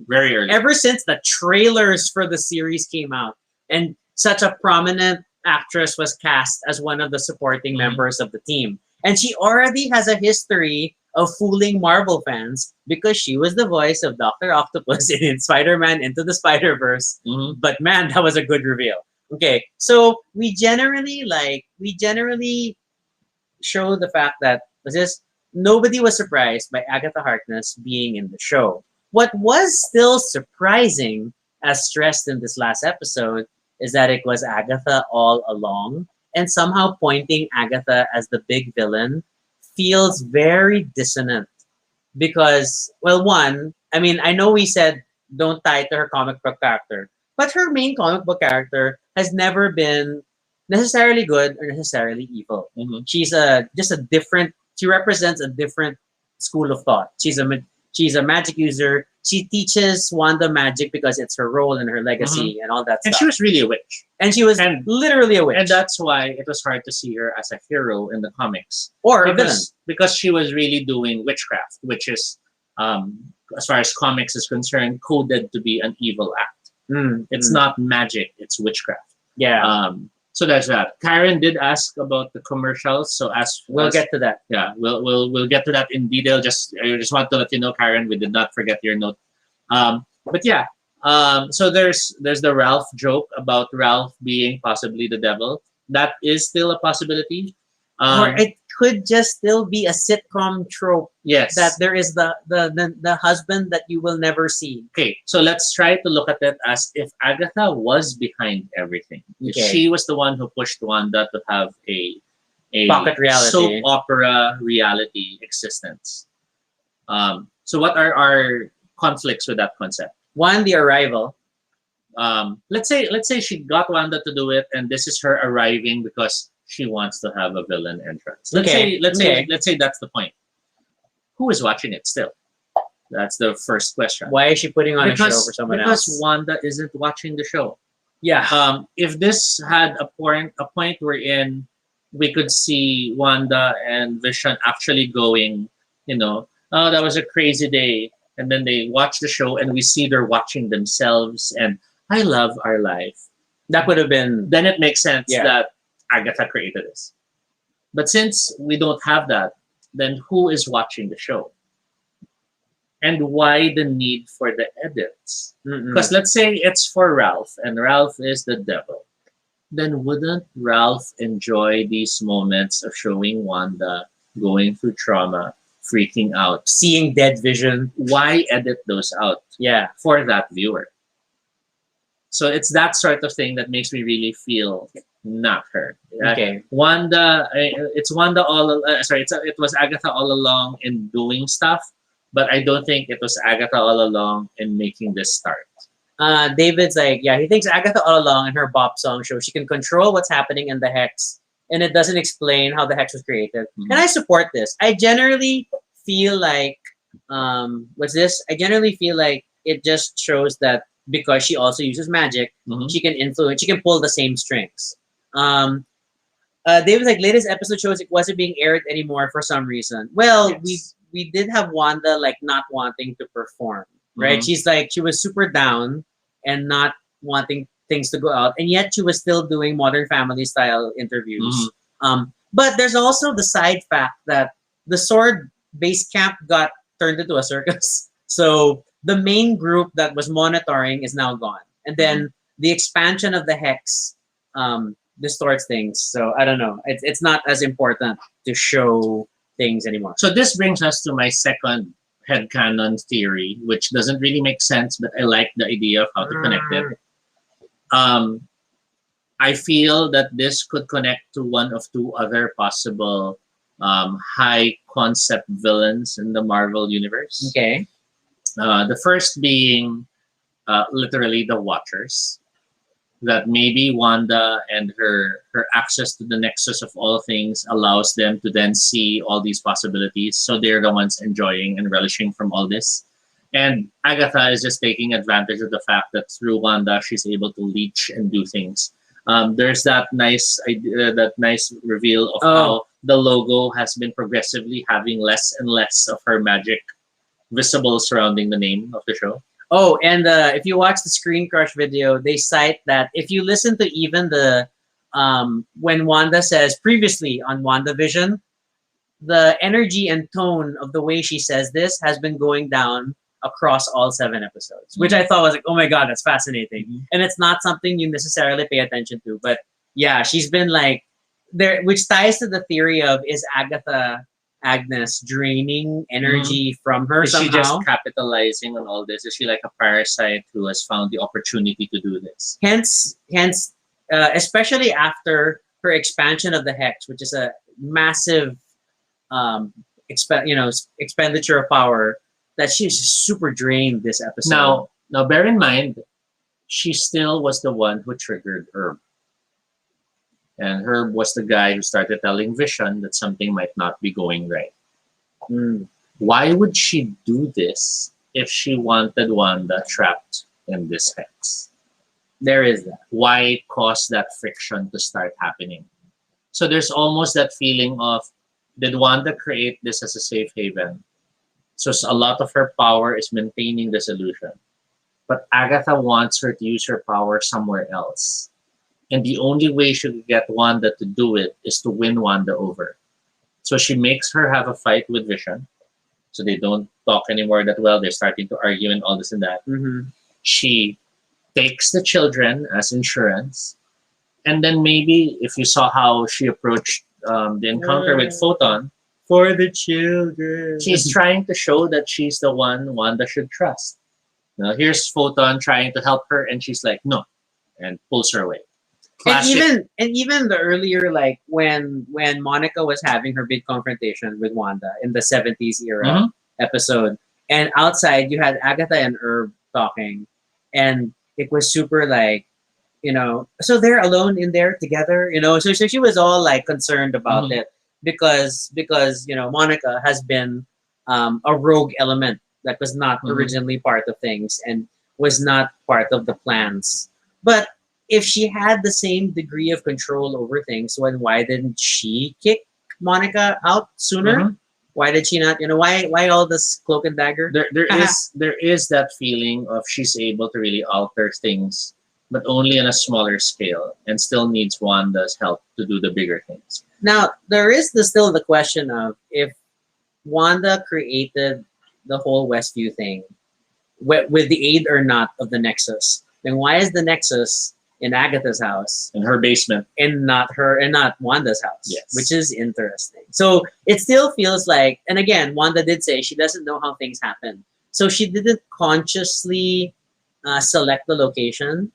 Very early. ever since the trailers for the series came out, and such a prominent actress was cast as one of the supporting members of the team. And she already has a history of fooling Marvel fans because she was the voice of Dr. Octopus in Spider-Man Into the Spider-Verse. Mhm. But man, that was a good reveal. Okay, so we generally show the fact that nobody was surprised by Agatha Harkness being in the show. What was still surprising, as stressed in this last episode, is that it was Agatha all along, and somehow pointing Agatha as the big villain feels very dissonant. Because, well, one, I mean, I know we said don't tie it to her comic book character, but her main comic book character has never been necessarily good or necessarily evil. Mhm. She's just a different. She represents a different school of thought. She's a magic user. She teaches Wanda magic because it's her role and her legacy and all that And stuff. she was really a witch. And she was and- literally a witch, And that's why it was hard to see her as a hero in the comics. or a villain. Because she was really doing witchcraft, which is, as far as comics is concerned, coded to be an evil act. It's not magic, it's witchcraft. Yeah, So there's that. Karen did ask about the commercials, so we'll get to that. yeah, we'll get to that in detail. I just want to let you know, Karen, we did not forget your note. But yeah, so there's the Ralph joke about Ralph being possibly the devil. That is still a possibility. Or it could just still be a sitcom trope Yes. that there is the husband that you will never see. Okay, so let's try to look at it as if Agatha was behind everything. If Okay. she was the one who pushed Wanda to have a Pocket reality. soap opera reality existence. So what are our conflicts with that concept? One, the arrival. Let's say she got Wanda to do it, and this is her arriving because she wants to have a villain entrance. Let's Okay, say that's the point. Who is watching it still? That's the first question. Why is she putting on a show for someone because else? Wanda isn't watching the show. Yeah. If this had a point wherein we could see Wanda and Vision actually going, oh, that was a crazy day, and then they watch the show and we see they're watching themselves and I love our life. That would have been. Then it makes sense Yeah. that Agatha created this. But since we don't have that, then who is watching the show? And why the need for the edits? Because let's say it's for Ralph, and Ralph is the devil. Then wouldn't Ralph enjoy these moments of showing Wanda going through trauma, freaking out? Seeing dead vision. Why edit those out Yeah. for that viewer? So it's that sort of thing that makes me really feel not her. Okay. Wanda, it's Wanda all. Sorry, it was Agatha all along in doing stuff, but I don't think it was Agatha all along in making this start. David's like, yeah, he thinks Agatha all along in her Bop song show, she can control what's happening in the hex, and it doesn't explain how the hex was created. And I support this. I generally feel like, what's this? I generally feel like it just shows that because she also uses magic, she can influence, she can pull the same strings. David's like, latest episode shows it wasn't being aired anymore for some reason. Well, Yes. we did have Wanda like not wanting to perform, right? She's like, she was super down and not wanting things to go out, and yet she was still doing Modern Family style interviews. But there's also the side fact that the Sword base camp got turned into a circus. So the main group that was monitoring is now gone, and then the expansion of the hex distorts things. So I don't know. It's not as important to show things anymore. So this brings us to my second headcanon theory, which doesn't really make sense, but I like the idea of how to connect it. I feel that this could connect to one of two other possible high concept villains in the Marvel universe. Okay. The first being literally the Watchers. That maybe Wanda and her access to the nexus of all things allows them to then see all these possibilities. So they're the ones enjoying and relishing from all this. And Agatha is just taking advantage of the fact that through Wanda, she's able to leech and do things. There's that nice idea, that nice reveal of how the logo has been progressively having less and less of her magic visible surrounding the name of the show. Oh, and if you watch the Screen Crush video, they cite that if you listen to even the when Wanda says previously on WandaVision, the energy and tone of the way she says this has been going down across all 7 episodes, which I thought was like, oh my god, that's fascinating. And it's not something you necessarily pay attention to, but yeah, she's been like there, which ties to the theory of is Agnes draining energy from her Is somehow? she just capitalizing on all this? Is she like a parasite who has found the opportunity to do this? Hence, especially after her expansion of the hex, which is a massive, expenditure of power, that she's super drained this episode. Now, bear in mind, she still was the one who triggered Herb. And Herb was the guy who started telling Vision that something might not be going right. Why would she do this if she wanted Wanda trapped in this hex? There is that. Why cause that friction to start happening? So there's almost that feeling of, did Wanda create this as a safe haven? So a lot of her power is maintaining this illusion. But Agatha wants her to use her power somewhere else. And the only way she could get Wanda to do it is to win Wanda over. So she makes her have a fight with Vision. So they don't talk anymore that well. They're starting to argue and all this and that. She takes the children as insurance. And then maybe if you saw how she approached the encounter with Photon, for the children, she's trying to show that she's the one Wanda should trust. Now here's Photon trying to help her, and she's like, no, and pulls her away. Classic. And even the earlier, like when Monica was having her big confrontation with Wanda in the 70s era episode, and outside you had Agatha and Herb talking, and it was super like, so they're alone in there together, so she was all like concerned about it because Monica has been a rogue element that was not originally part of things and was not part of the plans. But if she had the same degree of control over things, why didn't she kick Monica out sooner? Why did she not? Why all this cloak and dagger? There is that feeling of she's able to really alter things, but only on a smaller scale, and still needs Wanda's help to do the bigger things. Now there is still the question of if Wanda created the whole Westview thing with the aid or not of the Nexus, then why is the Nexus in Agatha's house In her basement. and not Wanda's house? Yes. Which is interesting. So it still feels like, and again, Wanda did say she doesn't know how things happen, so she didn't consciously select the location.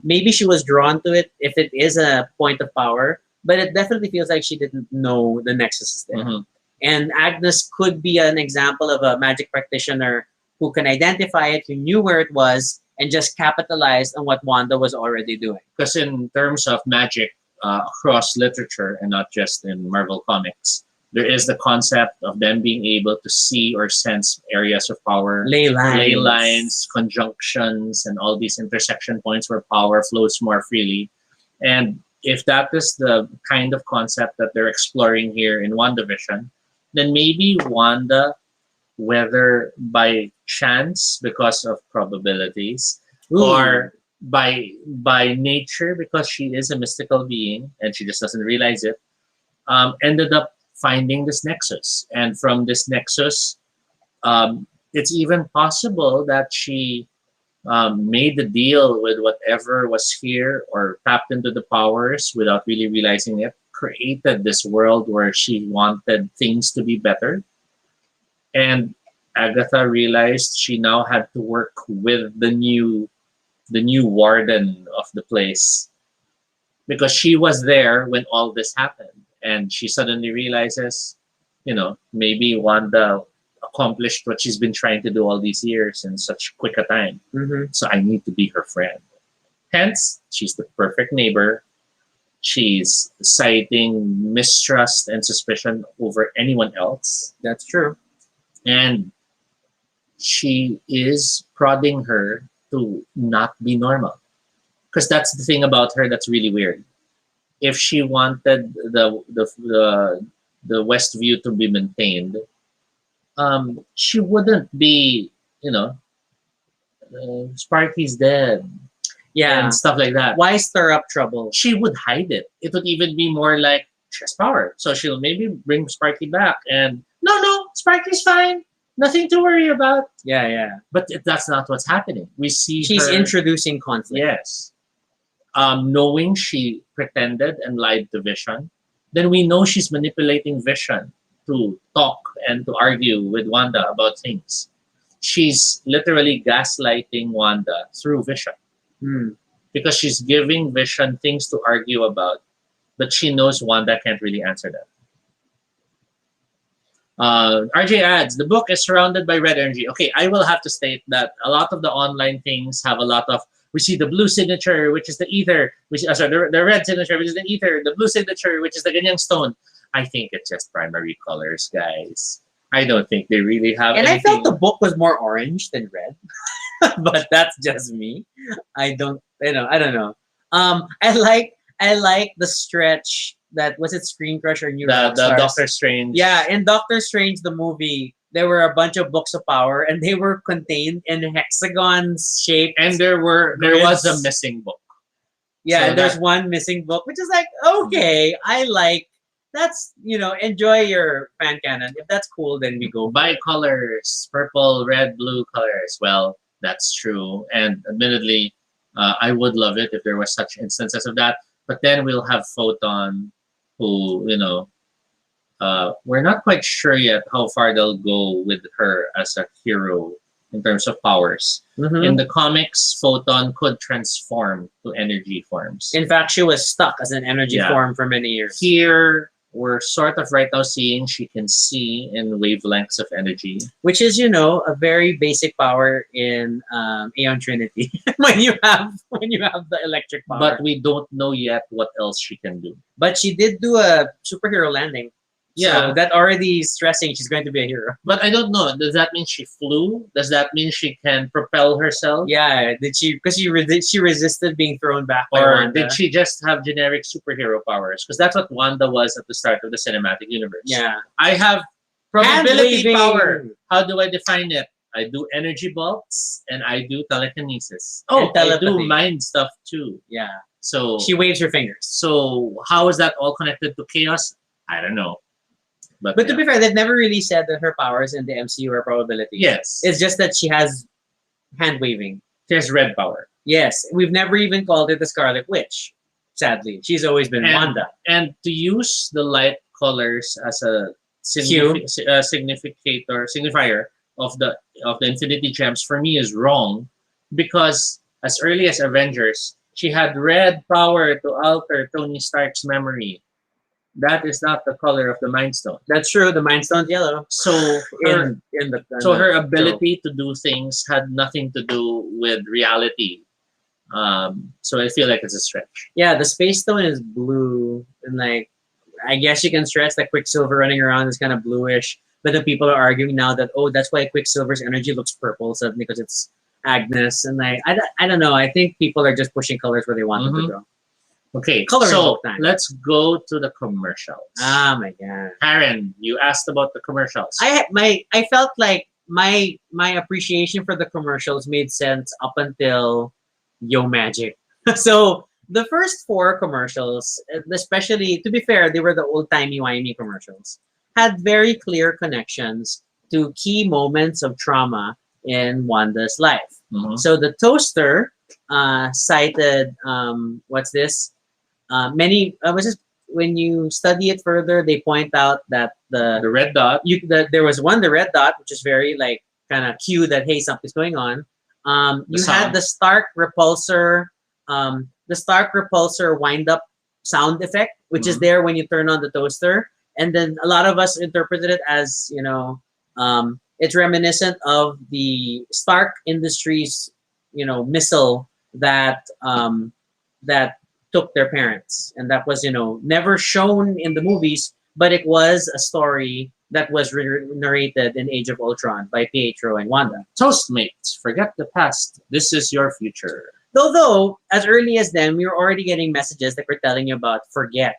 Maybe she was drawn to it if it is a point of power, but it definitely feels like she didn't know the Nexus is there. Mm-hmm. And Agnes could be an example of a magic practitioner who can identify it, who knew where it was, and just capitalized on what Wanda was already doing. Because in terms of magic across literature and not just in Marvel Comics, there is the concept of them being able to see or sense areas of power, ley lines, conjunctions, and all these intersection points where power flows more freely. And if that is the kind of concept that they're exploring here in WandaVision, then maybe Wanda, whether by chance because of probabilities, or by nature because she is a mystical being and she just doesn't realize it, ended up finding this nexus. And from this nexus, it's even possible that she made the deal with whatever was here or tapped into the powers without really realizing it, created this world where she wanted things to be better. And Agatha realized she now had to work with the new warden of the place because she was there when all this happened. And she suddenly realizes, maybe Wanda accomplished what she's been trying to do all these years in such quick a time. Mm-hmm. So I need to be her friend. Hence, she's the perfect neighbor. She's citing mistrust and suspicion over anyone else. That's true. And she is prodding her to not be normal. Because that's the thing about her that's really weird. If she wanted the Westview to be maintained, she wouldn't be, Sparky's dead. Yeah. And stuff like that. Why stir up trouble? She would hide it. It would even be more like she has power. So she'll maybe bring Sparky back and no, Sparky's fine. Nothing to worry about. Yeah. But that's not what's happening. We see she's her, introducing conflict. Yes. Knowing she pretended and lied to Vision, then we know she's manipulating Vision to talk and to argue with Wanda about things. She's literally gaslighting Wanda through Vision. Because she's giving Vision things to argue about, but she knows Wanda can't really answer them. RJ adds, the book is surrounded by red energy. Okay, I will have to state that a lot of the online things have a lot of, we see the blue signature, which is the ether, the red signature, which is the ether, the blue signature, which is the ganyang stone. I think it's just primary colors, guys. I don't think they really have And anything. I felt the book was more orange than red. But that's just me. I don't know. I like the stretch that was it Screen Crush or New the Rockstars? Doctor Strange. Yeah, in Doctor Strange the movie, there were a bunch of books of power and they were contained in hexagons shaped. And there was a missing book. Yeah, So there's one missing book, which is like, okay, I like that's enjoy your fan canon. If that's cool, then we go by colors, purple, red, blue colors. Well, that's true. And admittedly, I would love it if there was such instances of that. But then we'll have Photon, who, we're not quite sure yet how far they'll go with her as a hero in terms of powers. Mm-hmm. In the comics, Photon could transform to energy forms. In fact, she was stuck as an energy form for many years. Here, we're sort of right now seeing she can see in wavelengths of energy. Which is, a very basic power in Aeon Trinity when you have the electric power. But we don't know yet what else she can do. But she did do a superhero landing. Yeah. So that already is stressing she's going to be a hero. But I don't know. Does that mean she flew? Does that mean she can propel herself? Yeah. Did she? Because she resisted being thrown back. Or did she just have generic superhero powers? Because that's what Wanda was at the start of the cinematic universe. Yeah. I have probability Hand-waving power. How do I define it? I do energy bolts and I do telekinesis. And I do telepathy. mind stuff too. Yeah. So She waves her fingers. so how is that all connected to chaos? I don't know. But, But to yeah. be fair, they've never really said that her powers in the MCU are probabilities. Yes. It's just that she has hand waving. She has red power. Yes, we've never even called it the Scarlet Witch. Sadly, she's always been Wanda. And to use the light colors as a signifier of the Infinity Gems for me is wrong, because as early as Avengers, she had red power to alter Tony Stark's memory. That is not the color of the Mind Stone. That's true. The Mind Stone's yellow. So her, In the her ability to do things had nothing to do with reality. So I feel like it's a stretch. Yeah, the Space Stone is blue, and like I guess you can stress that Quicksilver running around is kind of bluish. But the people are arguing now that that's why Quicksilver's energy looks purple suddenly because it's Agnes, and like I don't know. I think people are just pushing colors where they want them to go. Okay, Coloring so book time. let's go to the commercials. Oh my god, Karen, you asked about the commercials. I felt like my appreciation for the commercials made sense up until Yo Magic. So the first four commercials, especially to be fair, they were the old timey wimey commercials, had very clear connections to key moments of trauma in Wanda's life. So the toaster cited what's this? Many was this when you study it further, they point out that the red dot. There was the red dot, which is very like kind of cue that hey something's going on. You had the Stark repulsor, wind up sound effect, which is there when you turn on the toaster, and then a lot of us interpreted it as it's reminiscent of the Stark Industries missile that that took their parents, and that was never shown in the movies, but it was a story that was narrated in Age of Ultron by Pietro and Wanda. Toastmates, forget the past. This is your future. Though as early as then, we were already getting messages that were telling you about forget,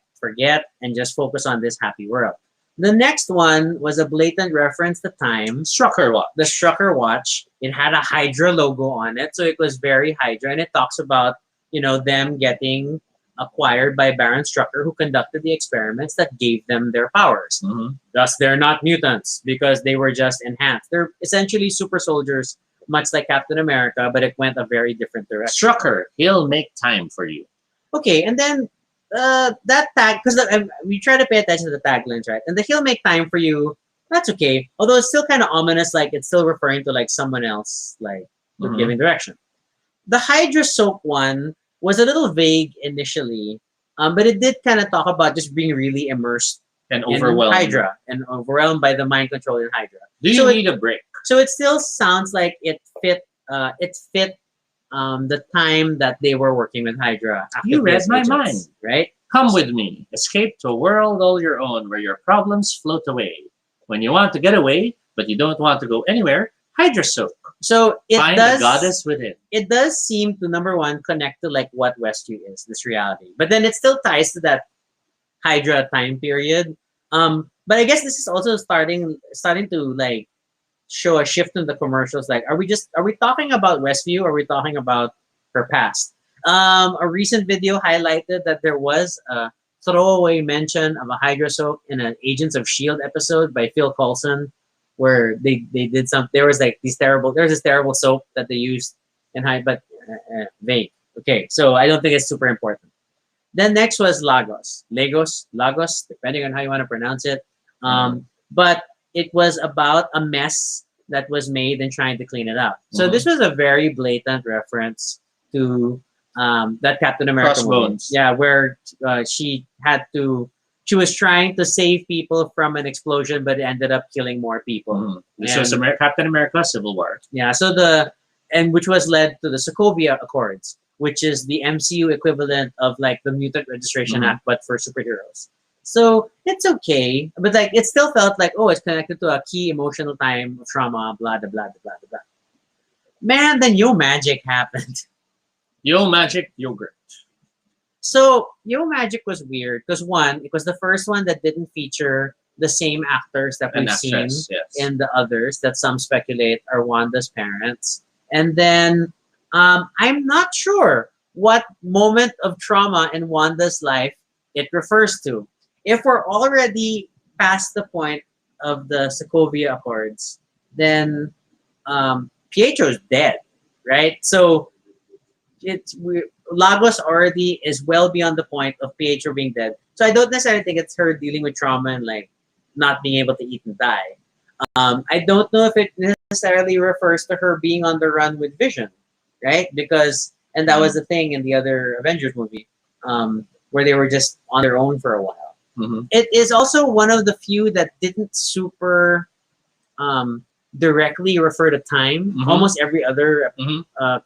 and just focus on this happy world. The next one was a blatant reference to time. Strucker watch. The Strucker watch. It had a Hydra logo on it, so it was very Hydra, and it talks about them getting acquired by Baron Strucker, who conducted the experiments that gave them their powers. Thus, they're not mutants because they were just enhanced. They're essentially super soldiers, much like Captain America, but it went a very different direction. Strucker, he'll make time for you. Okay, and then that tag, because we try to pay attention to the taglines, right? And the he'll make time for you, that's okay. Although it's still kind of ominous, like it's still referring to like someone else, like giving direction. The Hydra soap one was a little vague initially, but it did kind of talk about just being really immersed and overwhelmed in Hydra and overwhelmed by the mind control in Hydra. Do you need a break? So it still sounds like it fit. The time that they were working with Hydra. You read my mind, right? Come with me. Escape to a world all your own where your problems float away. When you want to get away, but you don't want to go anywhere, Hydra soap. So it Find does, the goddess within. It does seem to, number one, connect to like what Westview is, this reality. But then it still ties to that Hydra time period. But I guess this is also starting to like show a shift in the commercials. Like, are we talking about Westview or are we talking about her past? A recent video highlighted that there was a throwaway mention of a Hydra soap in an Agents of S.H.I.E.L.D. episode by Phil Coulson, where they did some. There's this terrible soap that they used in but vague. Okay, so I don't think it's super important. Then next was Lagos, depending on how you want to pronounce it. But it was about a mess that was made and trying to clean it up. So this was a very blatant reference to that Captain America movie. Yeah, where she was trying to save people from an explosion, but it ended up killing more people. This was Captain America Civil War. Yeah, so which was led to the Sokovia Accords, which is the MCU equivalent of like the Mutant Registration Act, but for superheroes. So it's okay, but like it still felt like, oh, it's connected to a key emotional time of trauma, blah blah blah blah blah. Man, then Yo Magic happened. Yo Magic yogurt. So Yo Magic was weird because one, it was the first one that didn't feature the same actors that we've seen in the others that some speculate are Wanda's parents. And then I'm not sure what moment of trauma in Wanda's life it refers to. If we're already past the point of the Sokovia Accords, then Pietro's dead, right? So Lagos already is well beyond the point of Pietro being dead. So I don't necessarily think it's her dealing with trauma and like not being able to eat and die. I don't know if it necessarily refers to her being on the run with Vision, right? Because and that was the thing in the other Avengers movie, where they were just on their own for a while. It is also one of the few that didn't super directly refer to time. Almost every other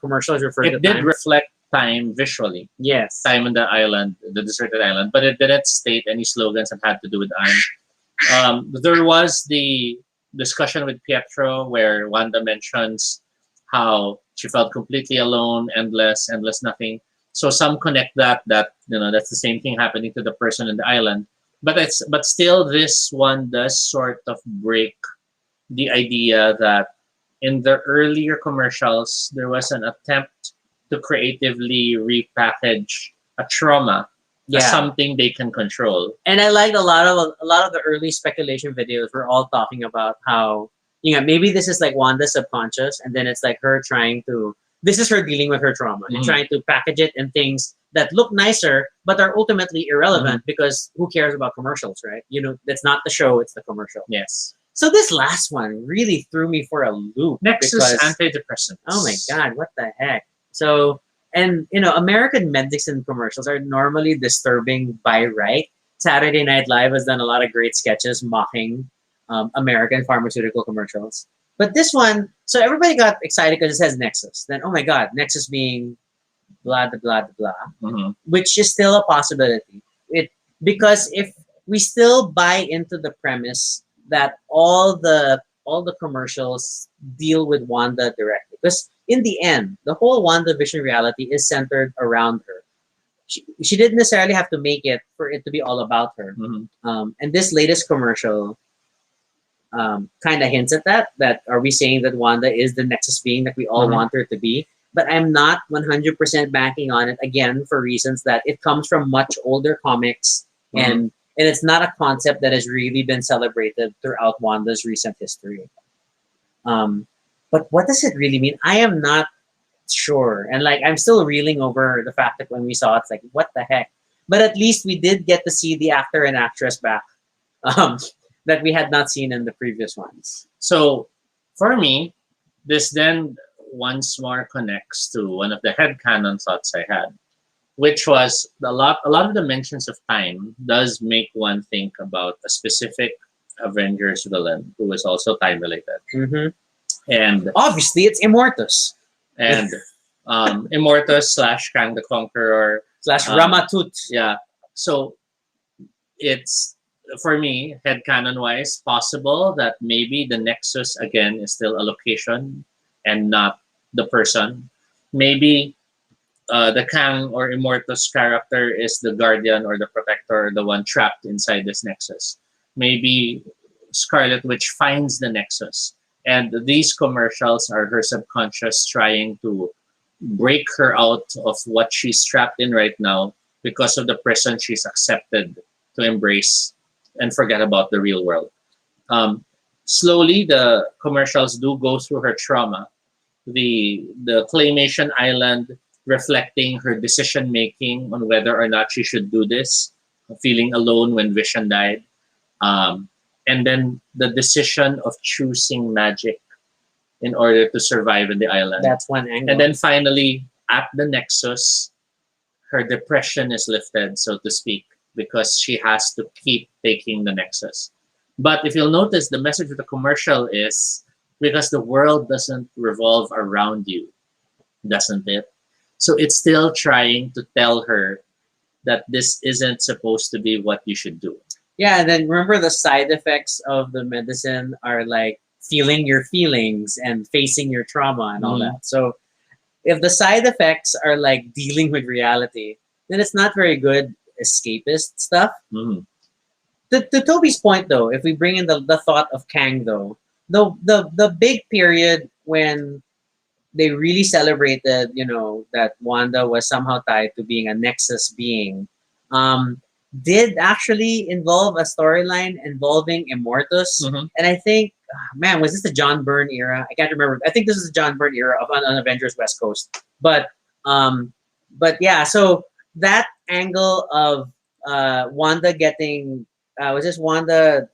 commercial is referred to It did time. reflect time visually. Yes. Time on the island, the deserted island, but it didn't state any slogans that had to do with time. There was the discussion with Pietro where Wanda mentions how she felt completely alone, endless nothing. So some connect that that's the same thing happening to the person in the island. But still this one does sort of break the idea that in the earlier commercials there was an attempt to creatively repackage a trauma as something they can control. And I liked a lot of the early speculation videos were all talking about how maybe this is like Wanda's subconscious, and then it's like her trying to. This is her dealing with her trauma and trying to package it in things that look nicer but are ultimately irrelevant because who cares about commercials, right? That's not the show; it's the commercial. Yes. So this last one really threw me for a loop. Nexus antidepressants. Oh my god, what the heck? So, and American medicine commercials are normally disturbing by right. Saturday Night Live has done a lot of great sketches mocking American pharmaceutical commercials. But this one, so everybody got excited because it says Nexus. Then, oh my god, Nexus being blah, blah, blah, blah, which is still a possibility. Because if we still buy into the premise that all the commercials deal with Wanda directly, because in the end, the whole WandaVision reality is centered around her. She didn't necessarily have to make it for it to be all about her. And this latest commercial kind of hints at that. That are we saying that Wanda is the Nexus being that we all want her to be? But I'm not 100% banking on it, again, for reasons that it comes from much older comics and it's not a concept that has really been celebrated throughout Wanda's recent history. But what does it really mean? I am not sure. And like, I'm still reeling over the fact that when we saw it, it's like, what the heck? But at least we did get to see the actor and actress back that we had not seen in the previous ones. So for me, this then once more connects to one of the headcanon thoughts I had, which was a lot of the mentions of time does make one think about a specific Avengers villain who is also time related. And obviously it's Immortus. And Immortus / Kang the Conqueror / Ramatut. Yeah. So it's, for me, headcanon wise, possible that maybe the Nexus again is still a location and not the person. Maybe the Kang or Immortus character is the guardian or the protector, the one trapped inside this Nexus. Maybe Scarlet Witch finds the Nexus, and these commercials are her subconscious trying to break her out of what she's trapped in right now because of the prison she's accepted to embrace and forget about the real world. Slowly, the commercials do go through her trauma. The claymation island reflecting her decision making on whether or not she should do this, feeling alone when Vision died, and then the decision of choosing magic in order to survive in the island. That's one angle. And then finally, at the Nexus, her depression is lifted, so to speak, because she has to keep taking the Nexus. But if you'll notice, the message of the commercial is because the world doesn't revolve around you, doesn't it? So it's still trying to tell her that this isn't supposed to be what you should do. Yeah, and then remember the side effects of the medicine are like feeling your feelings and facing your trauma and all that. So if the side effects are like dealing with reality, then it's not very good escapist stuff. To Toby's point, though, if we bring in the thought of Kang, though, the big period when they really celebrated, that Wanda was somehow tied to being a Nexus being. Um, did actually involve a storyline involving Immortus, Mm-hmm. and I think, man, was this the John Byrne era? I can't remember. I think this is the John Byrne era of on Avengers West Coast. Um, but yeah, so that angle of Wanda getting was this Wanda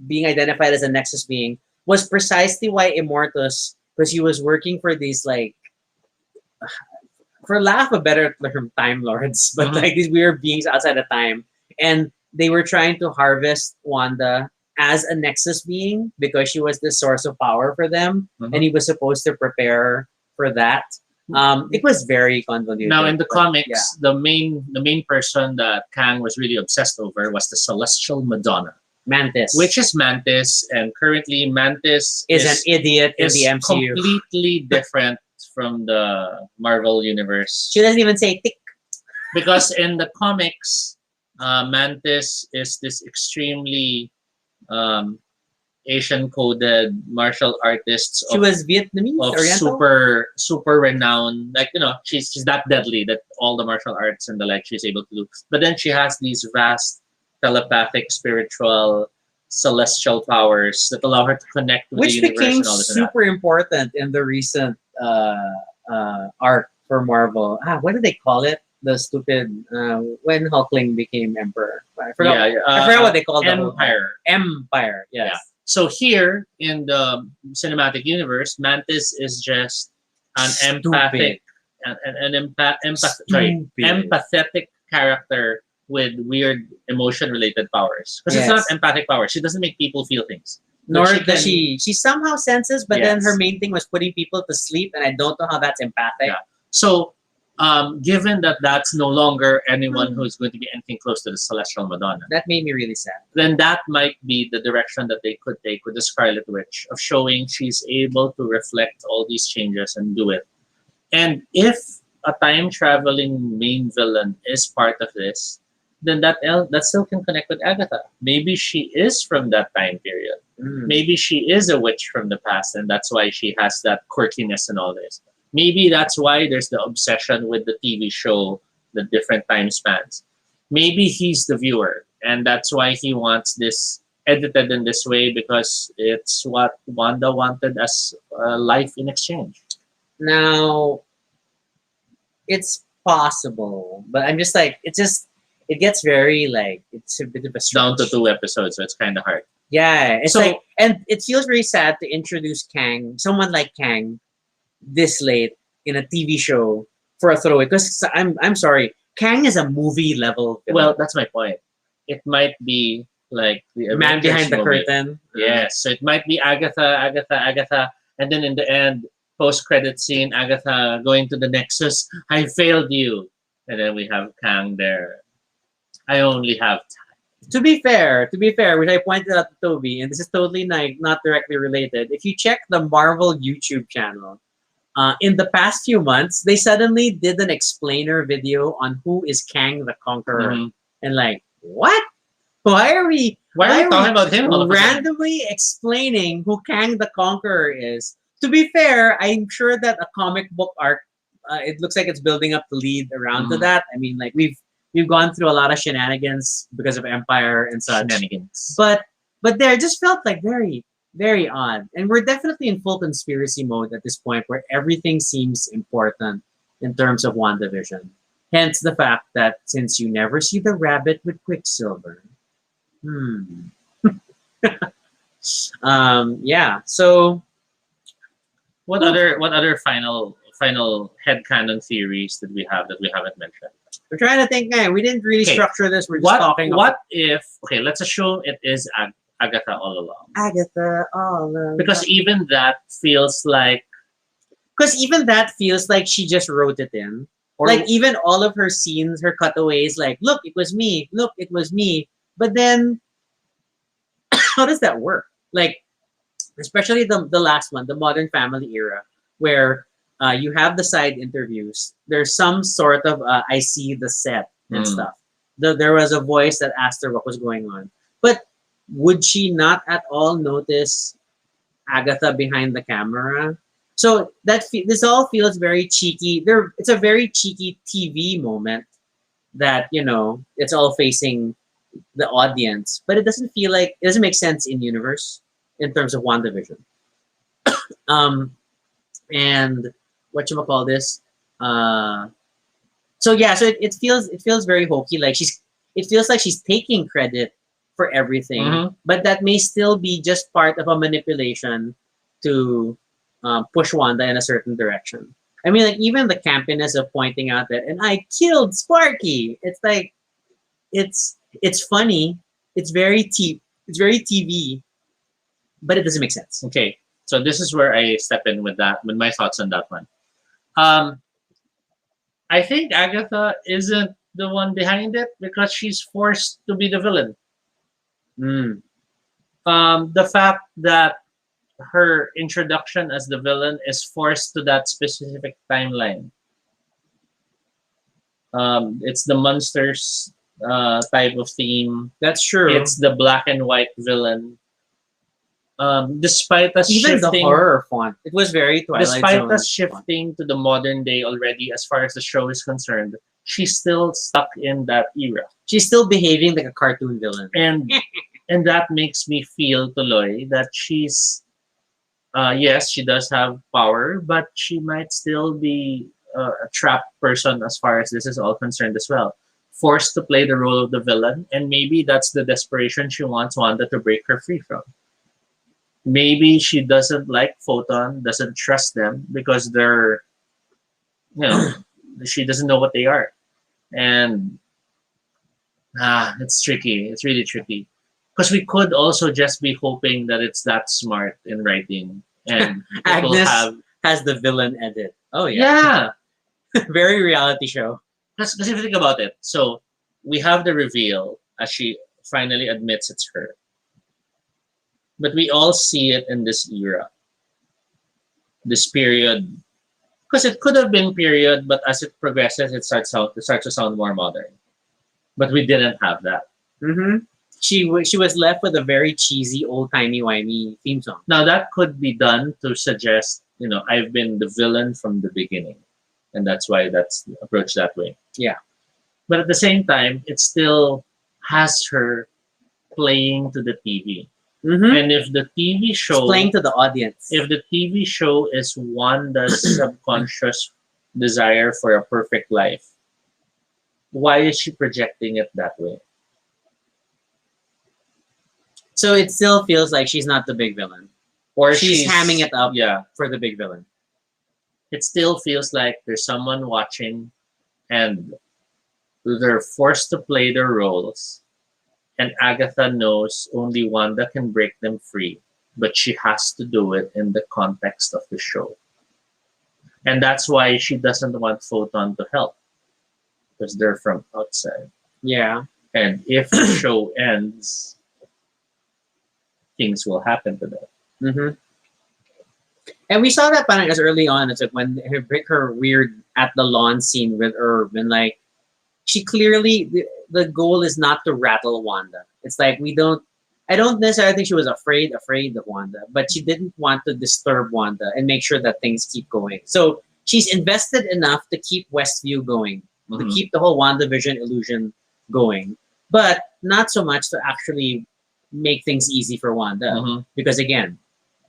being identified as a Nexus being was precisely why Immortus, because he was working for these like, for lack of a better term, Time Lords, but Mhm. like these weird beings outside of time, and they were trying to harvest Wanda as a Nexus being because she was the source of power for them, and Mhm. he was supposed to prepare for that. It was very convoluted. Now in the but comics, yeah, the main person that Kang was really obsessed over was the Celestial Madonna, Mantis, which is Mantis, and currently Mantis is an idiot in the is MCU. completely different from the Marvel universe. She doesn't even say tick. Because in the comics, Mantis is this extremely um, Asian coded martial artist She was Vietnamese, of Oriental. super renowned. Like she's that deadly that all the martial arts and the like she's able to do. But then she has these vast telepathic, spiritual, celestial powers that allow her to connect with the Which universe became and all this and that. super important in the recent arc for Marvel. What did they call it? The stupid when Hulkling became Emperor. I forgot. Yeah, I forgot what they called the whole Empire. Empire. Yes. Yeah. So here in the cinematic universe, Mantis is just an empathic, Stupid. empathetic character with weird emotion-related powers. Because it's Yes. not empathic power. She doesn't make people feel things. But Nor she does can- she somehow senses, but then Yes. her main thing was putting people to sleep, and I don't know how that's empathic. Yeah. So, given that that's no longer anyone who's going to be anything close to the Celestial Madonna, That made me really sad. then that might be the direction that they could take with the Scarlet Witch of showing she's able to reflect all these changes and do it. And if a time traveling main villain is part of this, then that still can connect with Agatha. Maybe she is from that time period. Maybe she is a witch from the past, and that's why she has that quirkiness and all this. Maybe that's why there's the obsession with the TV show, the different time spans. Maybe he's the viewer, and that's why he wants this edited in this way because it's what Wanda wanted as life in exchange. Now, it's possible, but I'm just like, it gets very like, it's a bit of a Down to stretch. 2 episodes, so it's kind of hard. Yeah, it's So- like, and it feels very sad to introduce Kang, someone like Kang, this late in a TV show for a throwaway. Because I'm sorry, Kang is a movie level villain. Well, that's my point. It might be like the Man Avengers behind the movie. curtain. Yes, so it might be Agatha, and then in the end, post-credit scene, Agatha going to the Nexus. I failed you, and then we have Kang there. I only have time. To be fair, which I pointed out to Toby, and this is totally not directly related. If you check the Marvel YouTube channel, in the past few months, they suddenly did an explainer video on who is Kang the Conqueror, Mhm. and like, what? Why are we Why are we talking about him all of a sudden? randomly explaining who Kang the Conqueror is? To be fair, I'm sure that a comic book arc, it looks like it's building up the lead around to Mhm. that. I mean, like we've gone through a lot of shenanigans because of Empire and such. Shenanigans. But there just felt like very, very odd. And we're definitely in full conspiracy mode at this point where everything seems important in terms of WandaVision. Hence the fact that since you never see the rabbit with Quicksilver. Yeah. So What other final headcanon theories did we have that we haven't mentioned? we're trying to think, man, we didn't really Okay, structure this. We're just What talking what if let's assume it is Agatha all along. Agatha all along. Because even that feels like even that feels like she just wrote it in. or Like even all of her scenes, her cutaways, like, look, it was me. Look, it was me. But then how does that work? Like, especially the last one, the Modern Family era, where you have the side interviews. There's some sort of I see the set and stuff. There was a voice that asked her what was going on. But would she not at all notice Agatha behind the camera? So this all feels very cheeky. It's a very cheeky TV moment that it's all facing the audience, but it doesn't feel like it doesn't make sense in universe in terms of WandaVision. Um, and what you call this? Uh, so yeah, so it feels very hokey. Like it feels like she's taking credit for everything, Mhm. but that may still be just part of a manipulation to push Wanda in a certain direction. I mean, like even the campiness of pointing out that, and I killed Sparky. It's like it's funny. It's very TV, but it doesn't make sense. Okay, so this is where I step in with my thoughts on that one. Um, I think Agatha isn't the one behind it because she's forced to be the villain. Mm. The fact that her introduction as the villain is forced to that specific timeline. It's the monsters type of theme. That's true. It's the black and white villain. Despite us Even the shifting, horror font, it was very Twilight despite Zone us font. shifting to the modern day already, as far as the show is concerned, she's still stuck in that era, She's still behaving like a cartoon villain. and that makes me feel, Tuloy, that she's yes, she does have power, but she might still be a trapped person as far as this is all concerned as well. Forced to play the role of the villain, and maybe that's the desperation she wants Wanda to break her free from. Maybe she doesn't like Photon, doesn't trust them because they're, you know, she doesn't know what they are. And it's tricky. It's really tricky. Because we could also just be hoping that it's that smart in writing and it will Agnes have. has the villain edit. Oh yeah, Yeah. very reality show. Because if you think about it, so we have the reveal as she finally admits it's her. But we all see it in this era, this period. Because it could have been period, but as it progresses, it starts to sound more modern. But we didn't have that. Mm-hmm. She was left with a very cheesy, old timey wimey theme song. Now that could be done to suggest, I've been the villain from the beginning, and that's why that's approached that way. Yeah. But at the same time, it still has her playing to the TV. Mm-hmm. And if the TV show, Explain to the audience. if the TV show is Wanda's subconscious desire for a perfect life, why is she projecting it that way? So it still feels like she's not the big villain, Or she's hamming it up Yeah, for the big villain. it still feels like there's someone watching, and they're forced to play their roles. And Agatha knows only Wanda can break them free, but she has to do it in the context of the show. And that's why she doesn't want Photon to help, because they're from outside. Yeah. And if the show ends, things will happen to them. Mm-hmm. And we saw that parang as early on. It's like when her weird at the lawn scene with Irv, and like she clearly the goal is not to rattle Wanda. It's like I don't necessarily think she was afraid of Wanda, but she didn't want to disturb Wanda and make sure that things keep going. So she's invested enough to keep Westview going, to keep the whole WandaVision illusion going, but not so much to actually make things easy for Wanda. Because again,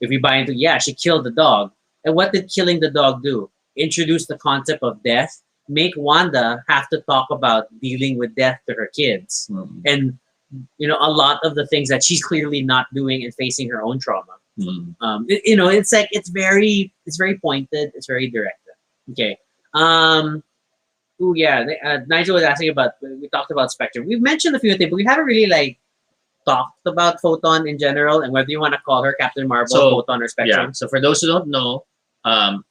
if we buy into, yeah, she killed the dog. And what did killing the dog do? Introduce the concept of death, make Wanda have to talk about dealing with death to her kids. And, a lot of the things that she's clearly not doing and facing her own trauma. It's like, it's very pointed. It's very directed. Okay. Nigel was asking about, we talked about Spectrum. We've mentioned a few things, but we haven't really talked about Photon in general and whether you want to call her Captain Marvel, Photon, or Spectrum. Yeah. So for those who don't know,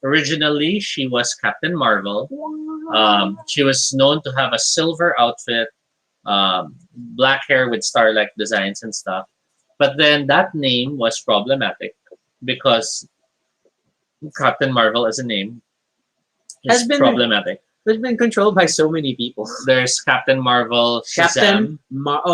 originally she was Captain Marvel. She was known to have a silver outfit, black hair with starlight designs and stuff. But then that name was problematic because Captain Marvel as a name is problematic. It's been controlled by so many people. There's Captain Marvel, Shazam.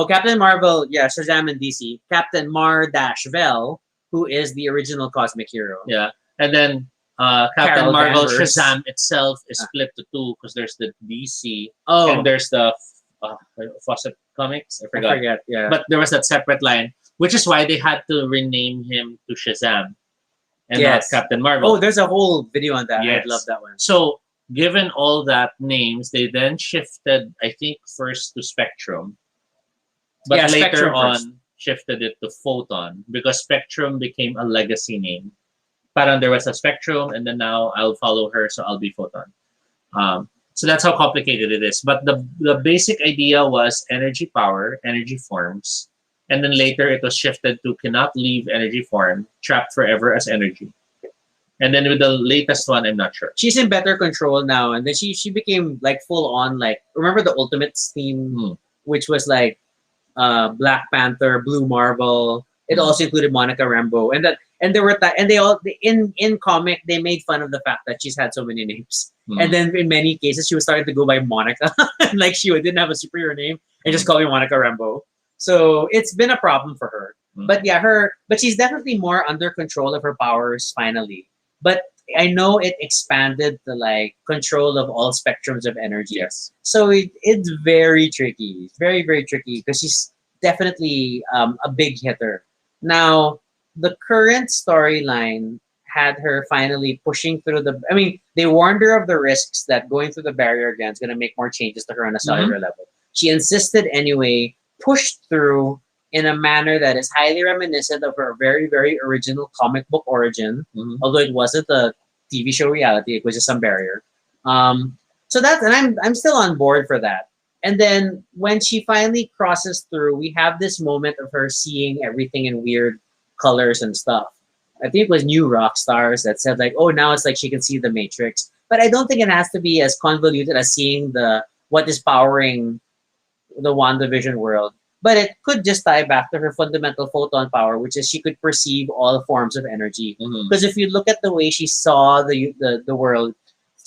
Captain Marvel, yeah, Shazam and DC. Captain Mar-Vel, who is the original cosmic hero. Yeah. And then Captain Carol Marvel, Danvers. Shazam itself is split to two because there's the DC Oh, and there's the Fawcett Comics. I I forgot. forget. Yeah. But there was that separate line, which is why they had to rename him to Shazam and Yes. not Captain Marvel. Oh, there's a whole video on that. Yes. I love that one. So, given all that names, they then shifted, I think, first to Spectrum, but Yeah, later Spectrum on first. shifted it to Photon because Spectrum became a legacy name. Parang there was a Spectrum, and then now I'll follow her, so I'll be Photon. So that's how complicated it is. But the basic idea was energy power, energy forms, and then later it was shifted to cannot leave energy form, trapped forever as energy. And then with the latest one, I'm not sure. She's in better control now, and then she became like full on like remember the Ultimates theme, which was like Black Panther, Blue Marvel. It also included Monica Rambeau, and there were and they all in comic they made fun of the fact that she's had so many names, and then in many cases she was starting to go by Monica, like she didn't have a superhero name and just called me Monica Rambeau. So it's been a problem for her. But yeah, but she's definitely more under control of her powers finally. But I know it expanded the like control of all spectrums of energy. Yes. So it's very tricky. It's very, very tricky because she's definitely a big hitter. Now, the current storyline had her finally pushing through the. I mean, they warned her of the risks that going through the barrier again is going to make more changes to her on a cellular level. She insisted anyway, pushed through in a manner that is highly reminiscent of her very, very original comic book origin, although it wasn't a TV show reality, it was just some barrier. So that's, and I'm still on board for that. And then when she finally crosses through, we have this moment of her seeing everything in weird colors and stuff. I think it was New Rockstars that said like, oh, now it's like she can see the Matrix. But I don't think it has to be as convoluted as seeing what is powering the WandaVision world. But it could just tie back to her fundamental photon power, which is she could perceive all forms of energy. Because if you look at the way she saw the world,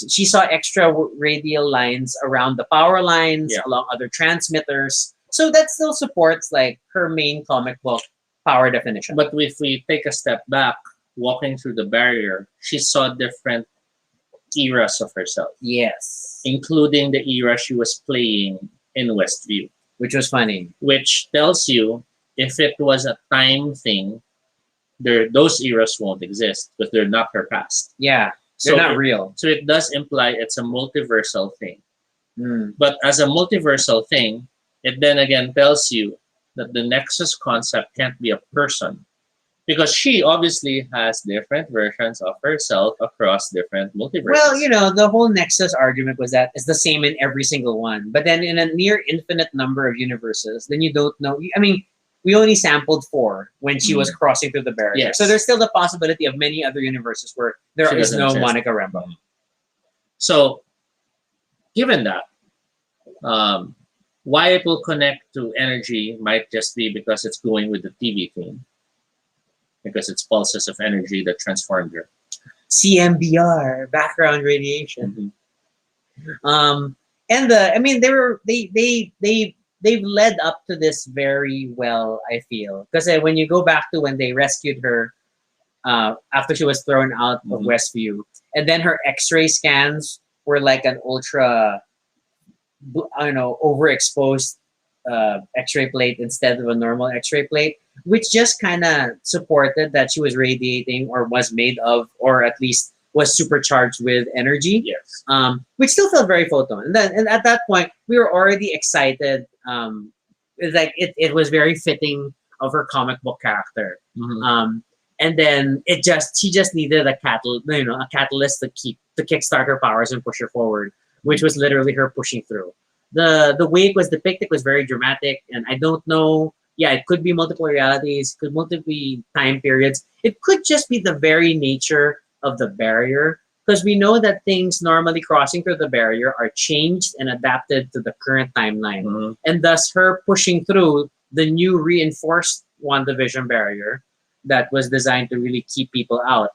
she saw extra radial lines around the power lines, along other transmitters. So that still supports like her main comic book power definition. But if we take a step back, walking through the barrier, she saw different eras of herself. Yes. Including the era she was playing in Westview. Which was funny. Which tells you if it was a time thing, those eras won't exist because they're not her past. Yeah, they're not real. So it does imply it's a multiversal thing. But as a multiversal thing, it then again tells you that the Nexus concept can't be a person. Because she obviously has different versions of herself across different multiverses. Well, the whole Nexus argument was that it's the same in every single one. But then in a near infinite number of universes, then you don't know. I mean, we only sampled 4 when she was crossing through the barrier. Yes. So there's still the possibility of many other universes where there is no exist. Monica Rambeau. So, given that, why it will connect to energy might just be because it's going with the TV theme. Because it's pulses of energy that transformed her. CMBR, background radiation. And they've led up to this very well, I feel. Because when you go back to when they rescued her after she was thrown out of Westview, and then her X-ray scans were like an ultra, overexposed X-ray plate instead of a normal X-ray plate, which just kind of supported that she was radiating or was made of, or at least was supercharged with energy. Yes. Which still felt very photon. And at that point, we were already excited. It's like it was very fitting of her comic book character. And then she just needed a catalyst to kickstart her powers and push her forward, which was literally her pushing through. The way it was depicted was very dramatic, and I don't know. Yeah, it could be multiple realities, could multiple time periods. It could just be the very nature of the barrier, because we know that things normally crossing through the barrier are changed and adapted to the current timeline, and thus her pushing through the new reinforced WandaVision barrier that was designed to really keep people out.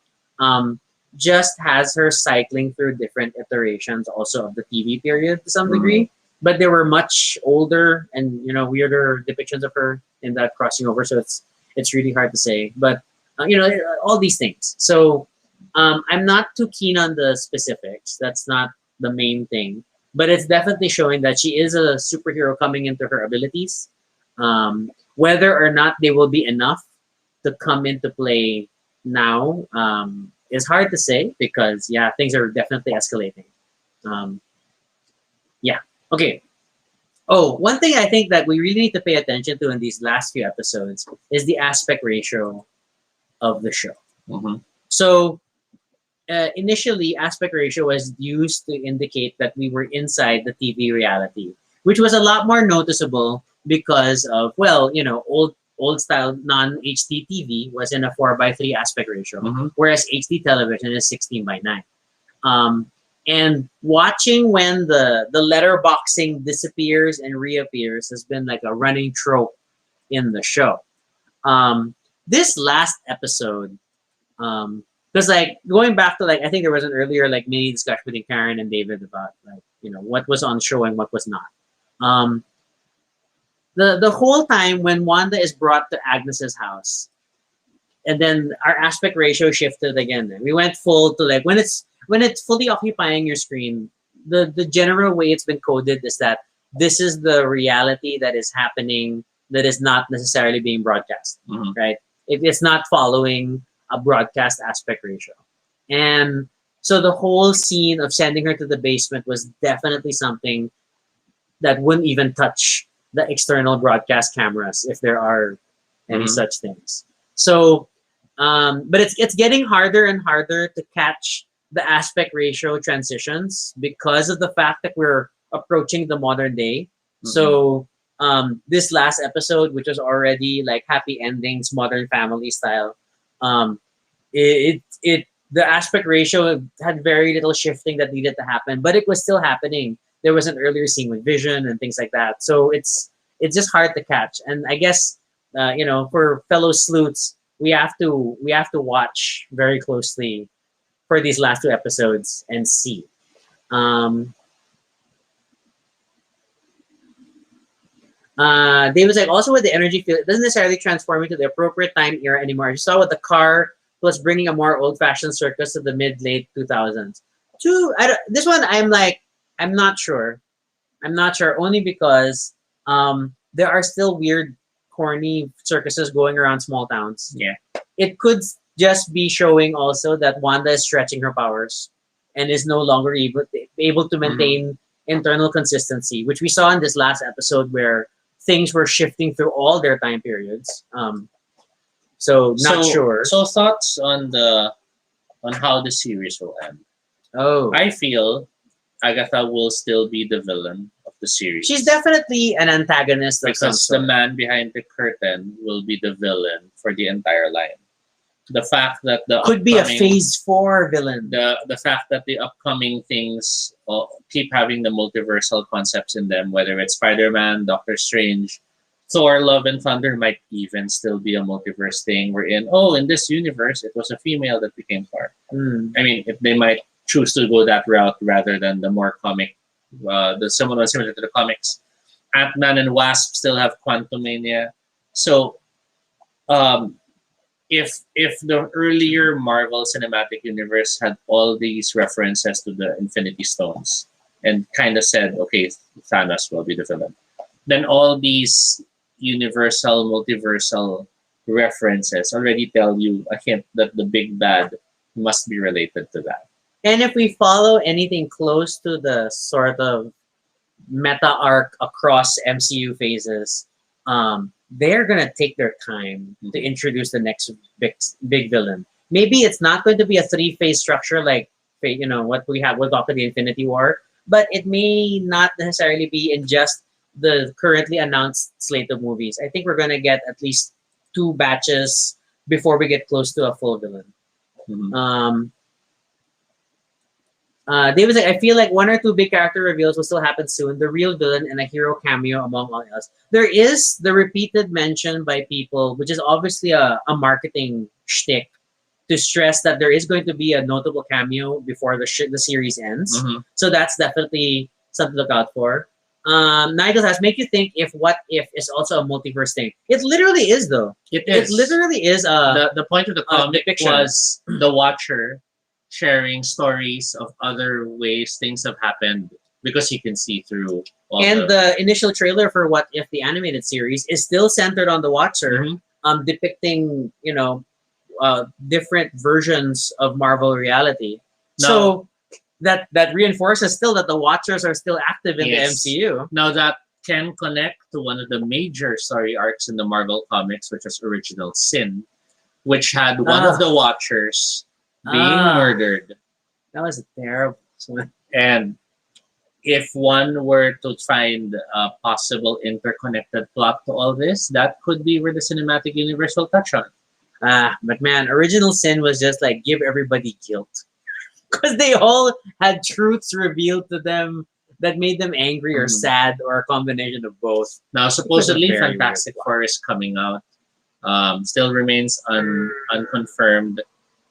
Just has her cycling through different iterations also of the TV period to some degree. But they were much older and weirder depictions of her in that crossing over. So it's really hard to say. But all these things. So I'm not too keen on the specifics. That's not the main thing, but it's definitely showing that she is a superhero coming into her abilities. Whether or not they will be enough to come into play now is hard to say because yeah, things are definitely escalating. Um, yeah. Okay. Oh, one thing I think that we really need to pay attention to in these last few episodes is the aspect ratio of the show. Mm-hmm. So initially, aspect ratio was used to indicate that we were inside the TV reality, which was a lot more noticeable because of well, old style non HD TV was in a 4:3 aspect ratio, Mm-hmm. whereas HD television is 16:9. Um, and watching when the letterboxing disappears and reappears has been like a running trope in the show. Um, this last episode, because like going back to like I think there was an earlier like mini discussion between Karen and David about like what was on show and what was not. Um, the whole time when Wanda is brought to Agnes's house, and then our aspect ratio shifted again. We went full to like when it's fully occupying your screen. The general way it's been coded is that this is the reality that is happening that is not necessarily being broadcast, Mm-hmm. right? It's not following a broadcast aspect ratio, and so the whole scene of sending her to the basement was definitely something that wouldn't even touch the external broadcast cameras if there are any Mhm. such things. So, but it's getting harder and harder to catch the aspect ratio transitions because of the fact that we're approaching the modern day. So, this last episode, which was already like happy endings, modern family style, um, it the aspect ratio had very little shifting that needed to happen, but it was still happening. There was an earlier scene with Vision and things like that, so it's just hard to catch. And I guess for fellow sleuths, we have to watch very closely for these last two episodes and see. Um, David's like, also with the energy field, it doesn't necessarily transform into the appropriate time era anymore. You saw with the car plus bringing a more old-fashioned circus to the mid-late 2000s. This one, I'm not sure. I'm not sure only because there are still weird, corny circuses going around small towns. Yeah. It could just be showing also that Wanda is stretching her powers and is no longer able to maintain internal consistency, which we saw in this last episode where things were shifting through all their time periods. So not sure. So thoughts on how the series will end. Oh, I feel Agatha will still be the villain of the series. she's definitely an antagonist of some because the sort. man behind the curtain will be the villain for the entire line. The fact that the Could be a upcoming- Phase 4 villain. the fact that the upcoming things keep having the multiversal concepts in them, whether it's Spider-Man, Doctor Strange, Thor, Love and Thunder might even still be a multiverse thing. We're in this universe, it was a female that became Thor. Hmm. I mean, if they might choose to go that route rather than the more comic, the similar to the comics. Ant-Man and Wasp still have Quantumania. So, if the earlier Marvel Cinematic Universe had all these references to the Infinity Stones and kind of said, okay, Thanos will be the villain, then all these universal, multiversal references already tell you a hint that the big bad must be related to that. And if we follow anything close to the sort of meta arc across MCU phases, they're gonna take their time to introduce the next big villain. Maybe it's not going to be a 3-phase structure like what we have with Doctor the Infinity War, but it may not necessarily be in just the currently announced slate of movies. I think we're gonna get at least 2 batches before we get close to a full villain. Mhm. David's like, I feel like 1 or 2 big character reveals will still happen soon. The real villain and a hero cameo among all else. There is the repeated mention by people, which is obviously a marketing shtick, to stress that there is going to be a notable cameo before the series ends. Mhm. So that's definitely something to look out for. Nigel has make you think if What If is also a multiverse thing. It literally is though. It It is. literally is The point of the comic depiction. was the Watcher sharing stories of other ways things have happened because he can see through all And the initial trailer for What If the animated series is still centered on the Watcher, Mhm. depicting different versions of Marvel reality. Now, So that reinforces still that the Watchers are still active in Yes. the MCU. now that can connect to one of the major story arcs in the Marvel comics, which was Original Sin, which had one of the Watchers being murdered. That was terrible. And if one were to find a possible interconnected plot to all this, that could be where the cinematic universe will touch on. But man, Original Sin was just like give everybody guilt. Because they all had truths revealed to them that made them angry or Mhm. sad or a combination of both. Now, supposedly, very Fantastic weird. Four is coming out. Still remains unconfirmed.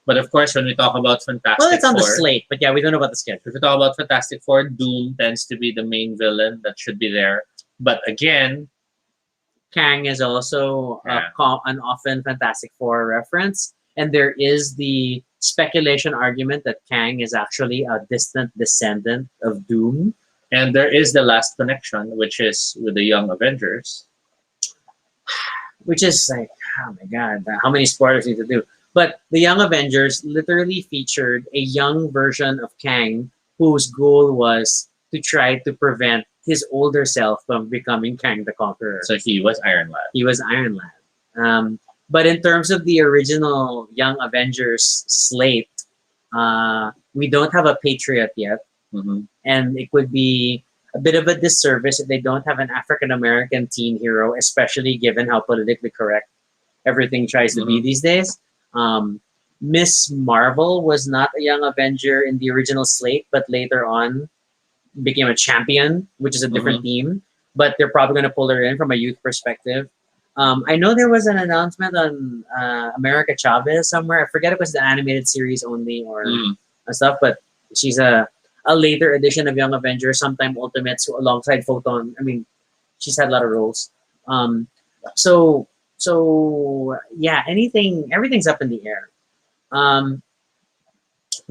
But of course, when we talk about Fantastic Well, it's on the Four, slate, but yeah, we don't know about the schedule. if we talk about Fantastic Four, Doom tends to be the main villain that should be there. But again, Kang is also Yeah. an often Fantastic Four reference, and there is the speculation argument that Kang is actually a distant descendant of Doom. and there is the last connection, which is with the Young Avengers. Which is like, oh my god, how many spoilers need to do? But the Young Avengers literally featured a young version of Kang whose goal was to try to prevent his older self from becoming Kang the Conqueror. So he was Iron Lad. He was Iron Lad. But in terms of the original Young Avengers slate, we don't have a Patriot yet. Mm-hmm. And it would be a bit of a disservice if they don't have an African American teen hero, especially given how politically correct everything tries to be these days. Miss Marvel was not a Young Avenger in the original slate, but later on became a champion, which is a different theme. But they're probably going to pull her in from a youth perspective. I know there was an announcement on America Chavez somewhere. I forget if it was the animated series only or stuff, but she's a later edition of Young Avengers, sometime Ultimates alongside Photon. I mean, she's had a lot of roles. So yeah, everything's up in the air. Do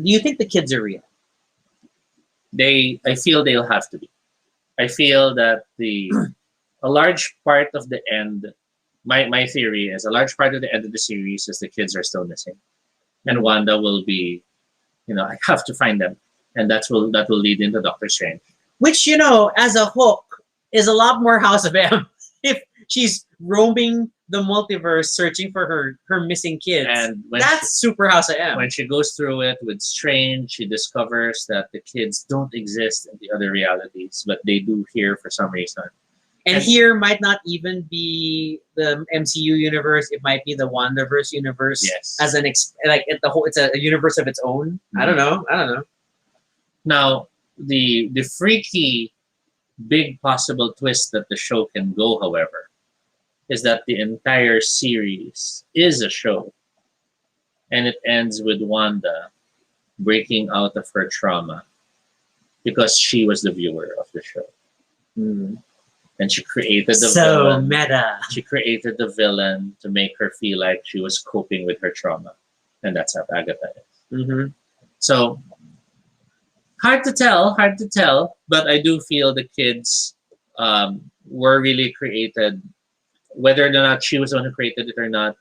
you think the kids are real? I feel they'll have to be. I feel that a large part of the end, my theory is a large part of the end of the series is the kids are still missing, and Wanda will be, I have to find them, and that will lead into Doctor Strange. Which, as a hook, is a lot more House of M. If she's roaming the multiverse searching for her missing kids, And that's super House of M. when she goes through it with Strange, she discovers that the kids don't exist in the other realities, but they do here for some reason. And here might not even be the MCU universe; it might be the WandaVision universe. Yes. As it's a universe of its own. I don't know. Now, the freaky big possible twist that the show can go, however, is that the entire series is a show, and it ends with Wanda breaking out of her trauma because she was the viewer of the show. And she created the villain. Meta. She created the villain to make her feel like she was coping with her trauma, and that's how Agatha is. So hard to tell, but I do feel the kids were really created. Whether or not she was the one who created it or not,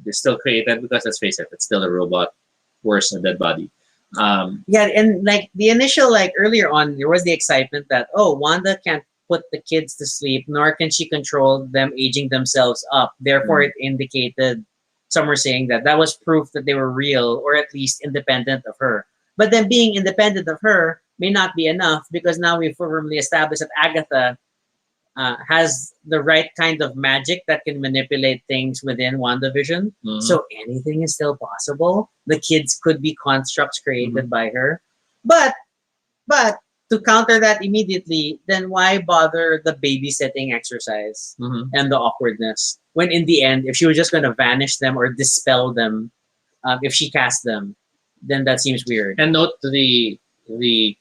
they still created because let's face it, it's still a robot, worse than a dead body. Yeah, and like the initial, earlier on, there was the excitement that Wanda can't put the kids to sleep, nor can she control them aging themselves up. Therefore, it indicated, some were saying that was proof that they were real, or at least independent of her. But then being independent of her may not be enough because now we've firmly established that Agatha has the right kind of magic that can manipulate things within WandaVision. So anything is still possible. The kids could be constructs created by her. But to counter that immediately, then why bother the babysitting exercise and the awkwardness? When in the end, if she was just going to vanish them or dispel them, if she cast them, then that seems weird. And note the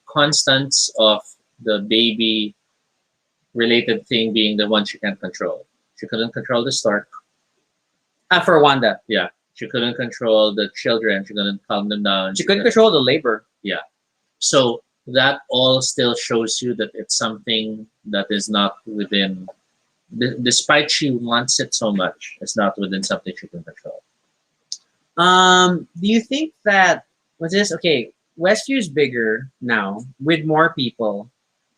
constants of the baby related thing being the one she can't control. She couldn't control the Stark. For Wanda. Yeah. She couldn't control the children. She couldn't calm them down. She couldn't control the labor. Yeah. So that all still shows you that it's something that is not within, despite she wants it so much, it's not within something she can control. Do you think that was this okay? Westview's bigger now with more people,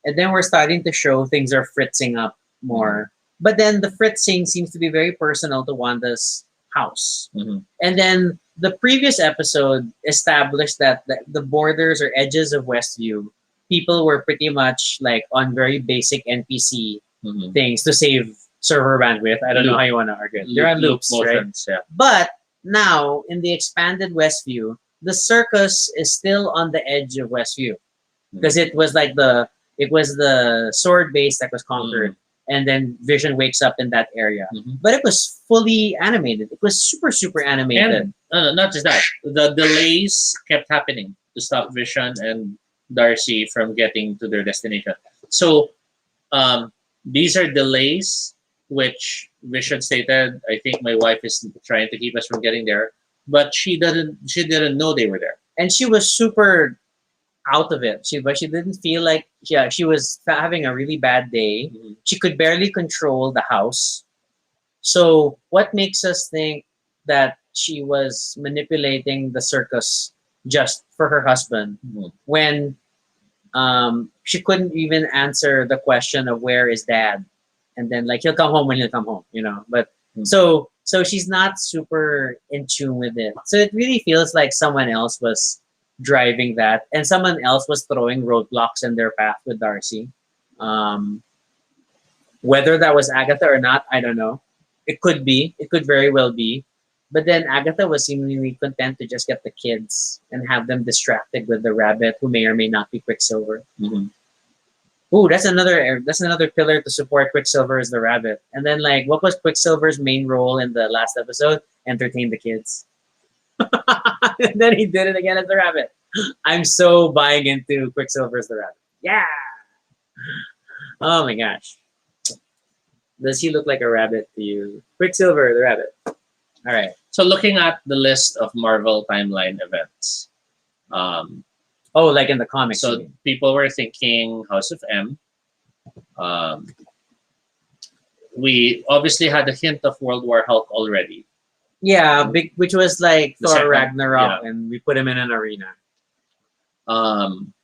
and then we're starting to show things are fritzing up more. But then the fritzing seems to be very personal to Wanda's house. Mm-hmm. And then the previous episode established that the borders or edges of Westview, people were pretty much like on very basic NPC Mm-hmm. things to save server bandwidth. I don't know Loop. how you want to argue it. They're on loops, right? Motions, yeah. But now in the expanded Westview, the circus is still on the edge of Westview because it was like the sword base that was conquered, and then Vision wakes up in that area. But it was fully animated. It was super animated. And not just that, the delays kept happening to stop Vision and Darcy from getting to their destination. So these are delays which Vision stated, I think my wife is trying to keep us from getting there, but she didn't know they were there. And she was super out of it. But she didn't feel like she was having a really bad day. She could barely control the house. So what makes us think that she was manipulating the circus just for her husband when she couldn't even answer the question of where is dad, and then like he'll come home when he'll come home, But so she's not super in tune with it. So it really feels like someone else was driving that, and someone else was throwing roadblocks in their path with Darcy. Whether that was Agatha or not, I don't know. It could be. It could very well be. But then Agatha was seemingly content to just get the kids and have them distracted with the rabbit, who may or may not be Quicksilver. Ooh, that's another pillar to support Quicksilver is the rabbit. And then like, what was Quicksilver's main role in the last episode? Entertain the kids. And then he did it again as the rabbit. I'm so buying into Quicksilver as the rabbit. Yeah. Oh my gosh. Does he look like a rabbit to you? Quicksilver, the rabbit. All right. So looking at the list of Marvel timeline events, oh, like in the comics. So people were thinking House of M. We obviously had a hint of World War Hulk already. Yeah, which was like The Thor second, Ragnarok, yeah. and we put him in an arena.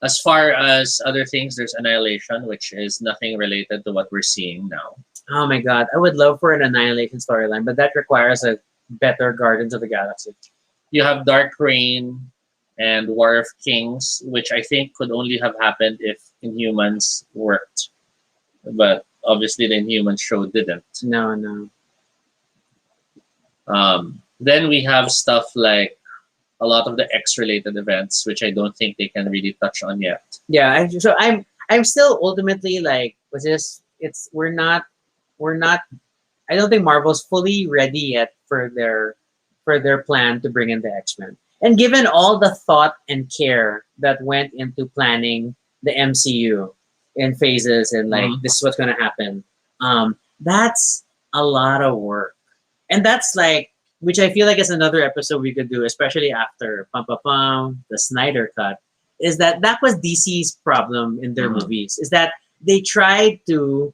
As far as other things, there's Annihilation, which is nothing related to what we're seeing now. Oh my god, I would love for an Annihilation storyline, but that requires a better Guardians of the Galaxy. You have Dark Reign and War of Kings, which I think could only have happened if Inhumans worked. But obviously the Inhumans show didn't. No. Then we have stuff like a lot of the X-related events, which I don't think they can really touch on yet. Yeah, I'm still ultimately like, we're not I don't think Marvel's fully ready yet for their plan to bring in the X-Men. And given all the thought and care that went into planning the MCU in phases and like this is what's gonna happen, that's a lot of work. And that's like, which I feel like is another episode we could do, especially after the Snyder Cut, is that was DC's problem in their movies, is that they tried to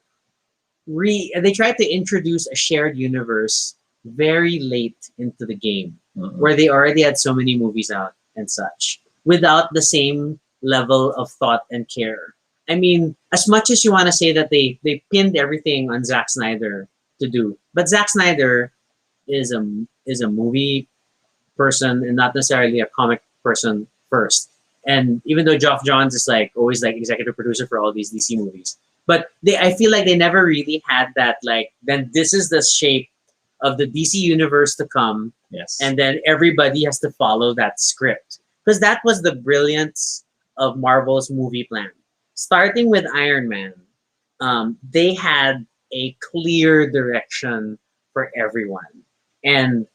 introduce a shared universe very late into the game, where they already had so many movies out and such, without the same level of thought and care. I mean, as much as you want to say that they pinned everything on Zack Snyder to do, but Zack Snyder is a movie person and not necessarily a comic person first. And even though Geoff Johns is like always like executive producer for all these DC movies, but I feel like they never really had that like, then this is the shape of the DC universe to come. Yes. And then everybody has to follow that script. Because that was the brilliance of Marvel's movie plan. Starting with Iron Man, they had a clear direction for everyone. And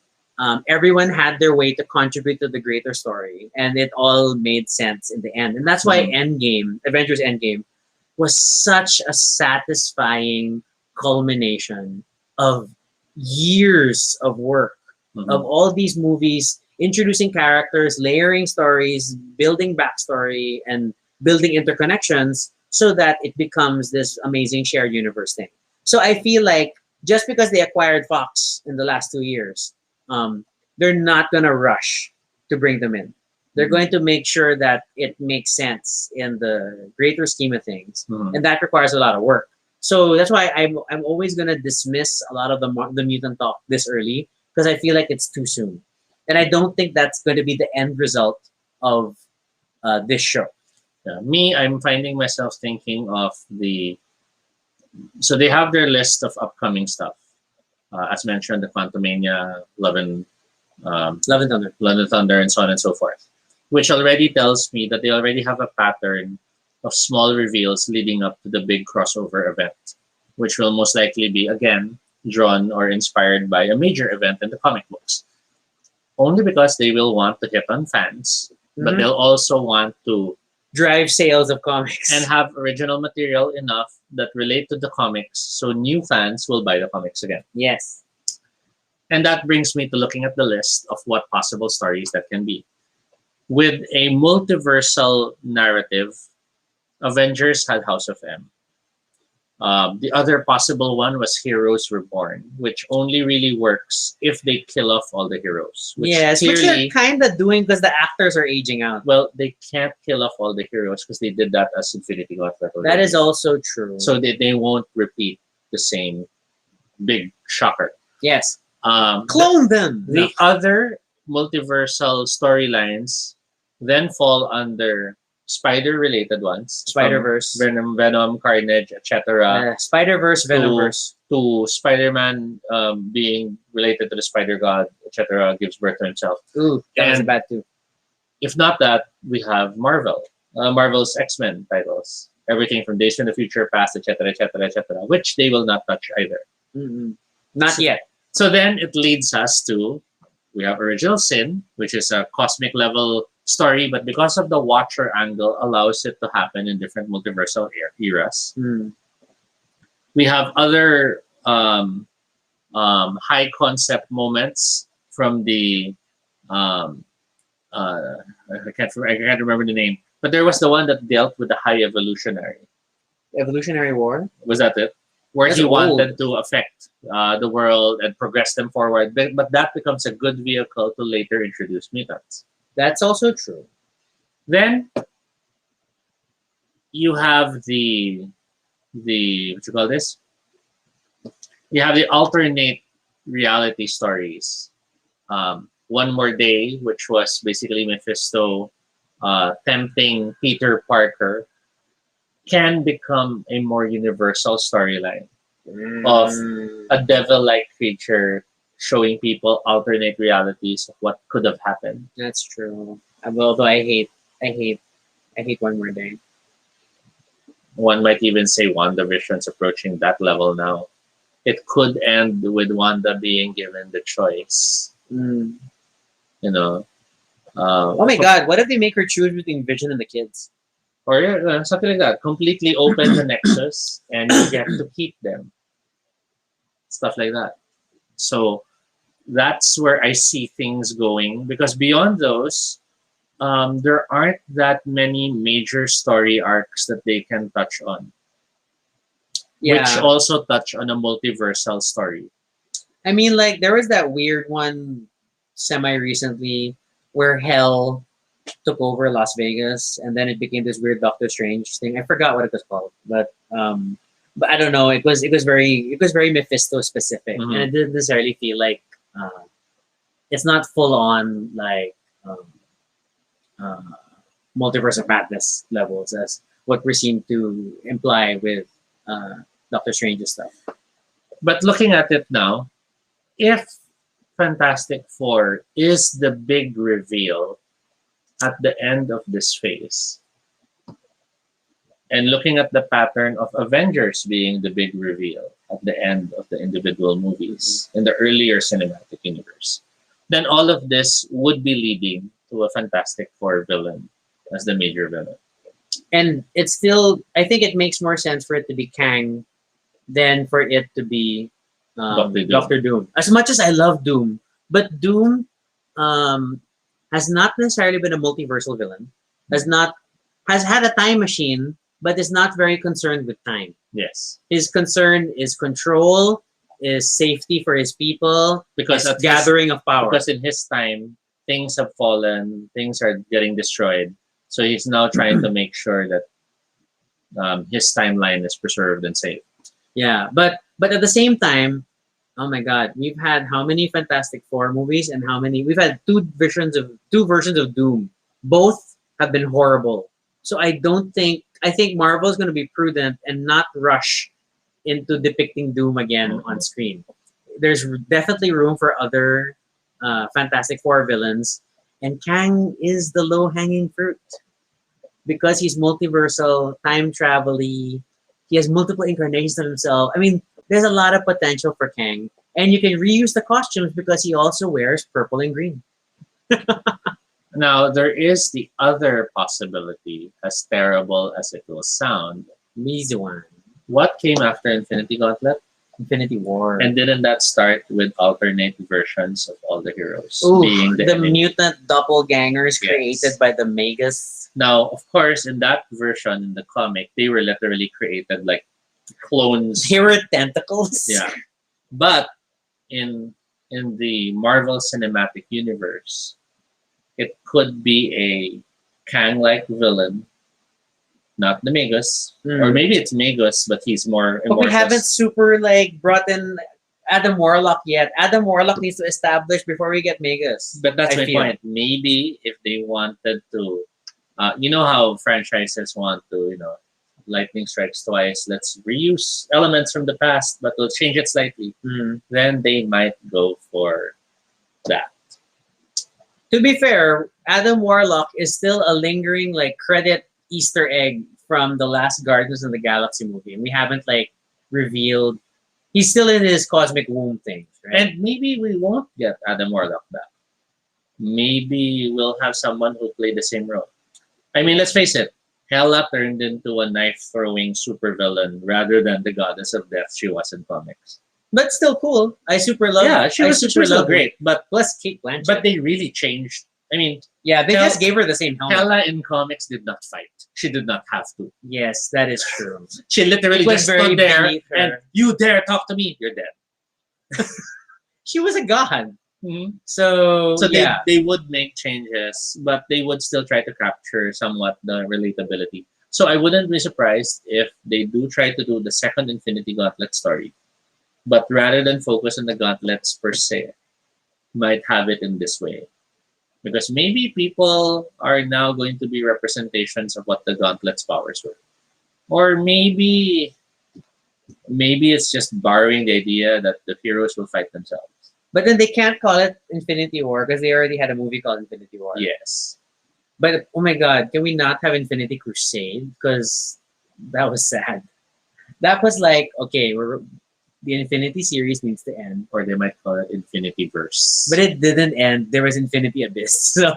everyone had their way to contribute to the greater story. And it all made sense in the end. And that's why Avengers Endgame, was such a satisfying culmination of years of work of all these movies, introducing characters, layering stories, building backstory, and building interconnections so that it becomes this amazing shared universe thing. So I feel like just because they acquired Fox in the last 2 years, they're not gonna rush to bring them in. They're going to make sure that it makes sense in the greater scheme of things, and that requires a lot of work. So that's why I'm always gonna dismiss a lot of the mutant talk this early because I feel like it's too soon, and I don't think that's going to be the end result of this show. Yeah. Me, I'm finding myself thinking of so they have their list of upcoming stuff. As mentioned, the Quantumania, Love and Thunder. Love and Thunder, and so on and so forth, which already tells me that they already have a pattern of small reveals leading up to the big crossover event, which will most likely be, again, drawn or inspired by a major event in the comic books. Only because they will want to hit on fans, but they'll also want to drive sales of comics and have original material enough that relate to the comics so new fans will buy the comics again. Yes. And that brings me to looking at the list of what possible stories that can be. With a multiversal narrative, Avengers had House of M. The other possible one was Heroes Reborn, which only really works if they kill off all the heroes. Which Yes, which clearly, they're kind of doing because the actors are aging out. well, they can't kill off all the heroes because they did that as Infinity Gauntlet That already. is also true. So they won't repeat the same big shocker. yes, The, clone them. the other multiversal storylines then fall under Spider-related ones. Spider-Verse. From Venom, Carnage, etc. Spider-Verse, Venomverse. To Spider-Man being related to the Spider God, etc., gives birth to himself. Ooh, that was And bad too. if not that, we have Marvel's X-Men titles. Everything from Days from the Future, Past, etc., etc., etc., which they will not touch either. Not yet. So then it leads us to, we have Original Sin, which is a cosmic level story, but because of the Watcher angle, allows it to happen in different multiversal eras. We have other high concept moments from the I can't remember the name, but there was the one that dealt with the High Evolutionary. Evolutionary War. Was that it? Where That's he old. wanted to affect the world and progress them forward, but that becomes a good vehicle to later introduce mutants. That's also true. Then you have the what you call this? You have the alternate reality stories. One More Day, which was basically Mephisto tempting Peter Parker, can become a more universal storyline of a devil-like creature showing people alternate realities of what could have happened. That's true. Although I hate One More Day. One might even say WandaVision's approaching that level now. It could end with Wanda being given the choice. You know. Oh my God! What if they make her choose between Vision and the kids? Or something like that. Completely open the Nexus and you get to keep them. Stuff like that. So that's where I see things going, because beyond those, there aren't that many major story arcs that they can touch on. Yeah. Which also touch on a multiversal story. I mean, like, there was that weird one semi-recently where Hell took over Las Vegas, and then it became this weird Doctor Strange thing. I forgot what it was called, but I don't know. It was very Mephisto specific, and it didn't necessarily feel like it's not full on like multiverse of madness levels as what we seem to imply with Doctor Strange's stuff. But looking at it now, if Fantastic Four is the big reveal at the end of this phase, and looking at the pattern of Avengers being the big reveal at the end of the individual movies in the earlier cinematic universe, then all of this would be leading to a Fantastic Four villain as the major villain. And it's still, I think it makes more sense for it to be Kang than for it to be Doctor Doom. Doctor Doom. As much as I love Doom, But Doom has not necessarily been a multiversal villain. Has not has had a time machine, but is not very concerned with time. Yes, His concern is control, is safety for his people, because is at gathering of power. because in his time things have fallen, things are getting destroyed. So he's now trying to make sure that his timeline is preserved and safe. Yeah, but at the same time, oh my God, we've had how many Fantastic Four movies and how many we've had two versions of Doom. Both have been horrible. So I think Marvel is going to be prudent and not rush into depicting Doom again on screen. There's definitely room for other Fantastic Four villains, and Kang is the low hanging fruit because he's multiversal, time travel. He has multiple incarnations of himself. I mean, there's a lot of potential for Kang, and you can reuse the costumes because he also wears purple and green. Now there is the other possibility, as terrible as it will sound. Mizuan, What came after Infinity Gauntlet? Infinity War, And didn't that start with alternate versions of all the heroes ooh, being the the enemy? mutant doppelgangers Yes. created by the Magus. Now, of course, in that version in the comic, they were literally created like clones. They were tentacles. Yeah, but in the Marvel Cinematic Universe, it could be a Kang-like villain, not the Magus, or maybe it's Magus, but he's more But we amorphous. haven't super like brought in Adam Warlock yet. Adam Warlock needs to establish before we get Magus. But that's I my feel. point. Maybe if they wanted to, you know how franchises want to, lightning strikes twice. Let's reuse elements from the past, but we'll change it slightly. Then they might go for that. To be fair, Adam Warlock is still a lingering like credit Easter egg from the last Guardians of the Galaxy movie, and we haven't like revealed. He's still in his cosmic womb thing, right? And maybe we won't get Adam Warlock back. Maybe we'll have someone who played the same role. I mean, let's face it. Hela turned into a knife-throwing supervillain rather than the goddess of death she was in comics. But still cool. I super love. Yeah, she was still great, but Kate Blanchett. but they really changed. I mean, yeah, they Hel- just gave her the same helmet. Hela in comics did not fight. She did not have to. Yes, that is true. She literally It was just very stood there beneath her. and you dare talk to me, you're dead. She was a god. Mhm. So, So yeah. they would make changes, but they would still try to capture somewhat the relatability. So I wouldn't be surprised if they do try to do the second Infinity Gauntlet story, but rather than focus on the gauntlets per se, might have it in this way. Because maybe people are now going to be representations of what the gauntlet's powers were. Or maybe it's just borrowing the idea that the heroes will fight themselves. But then they can't call it Infinity War because they already had a movie called Infinity War. Yes. But oh my god, can we not have Infinity Crusade? Because that was sad. That was like, okay, the Infinity series needs to end. Or they might call it Infinity Verse. But it didn't end. There was Infinity Abyss. So,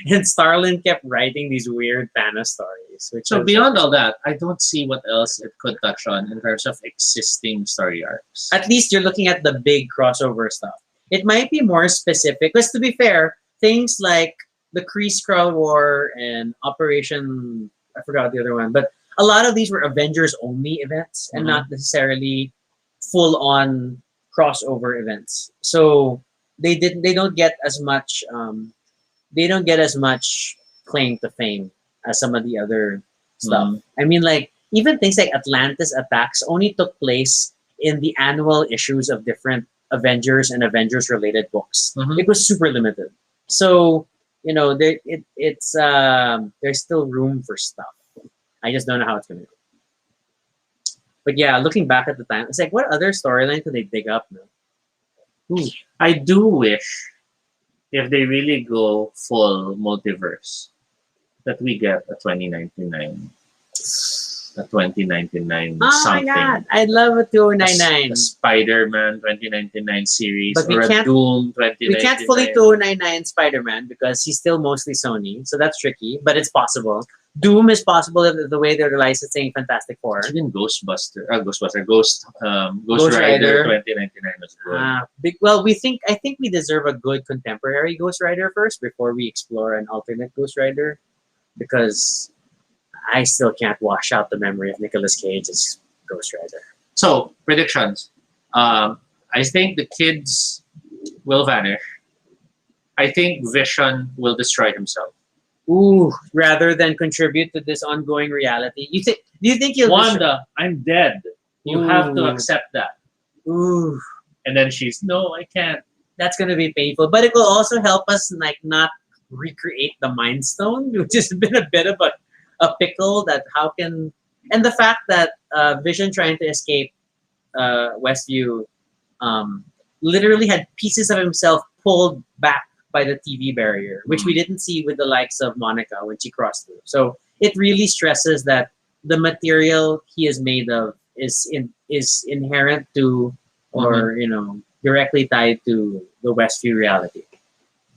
and Starlin kept writing these weird Thanos stories. So beyond all that, I don't see what else it could touch on in terms of existing story arcs. At least you're looking at the big crossover stuff. It might be more specific. Because to be fair, things like the Kree Skrull War and Operation, I forgot the other one, but a lot of these were Avengers only events and not necessarily full on crossover events. So they don't get as much claim to fame as some of the other stuff. I mean, like even things like Atlantis attacks only took place in the annual issues of different Avengers and Avengers related books. It was super limited. So, there's still room for stuff. I just don't know how it's gonna go. But yeah, looking back at the time, it's like, what other storyline could they dig up now? I do wish, if they really go full multiverse, that we get a 2099 Oh something. my god, I'd love a 2099. A Spider-Man 2099 series But we or a can't- Doom 2099. We can't fully 299 Spider-Man because he's still mostly Sony, so that's tricky, but it's possible. Doom is possible the way they're licensing Fantastic Four. Even Ghost Ghost Rider Rider. 2099 was good. Well, I think we deserve a good contemporary Ghost Rider first before we explore an alternate Ghost Rider, because I still can't wash out the memory of Nicolas Cage as Ghost Rider. So, predictions. I think the kids will vanish. I think Vision will destroy himself. Ooh, rather than contribute to this ongoing reality. Do you think he'll Wanda, I'm dead. You have to Ooh. accept that. Ooh, And then she's, no, I can't. that's gonna be painful. But it will also help us like not recreate the Mind Stone, which has been a bit of a pickle. That how can and the fact that Vision trying to escape Westview literally had pieces of himself pulled back by the TV barrier, which we didn't see with the likes of Monica when she crossed through. So it really stresses that the material he is made of is inherent to, or directly tied to the Westview reality.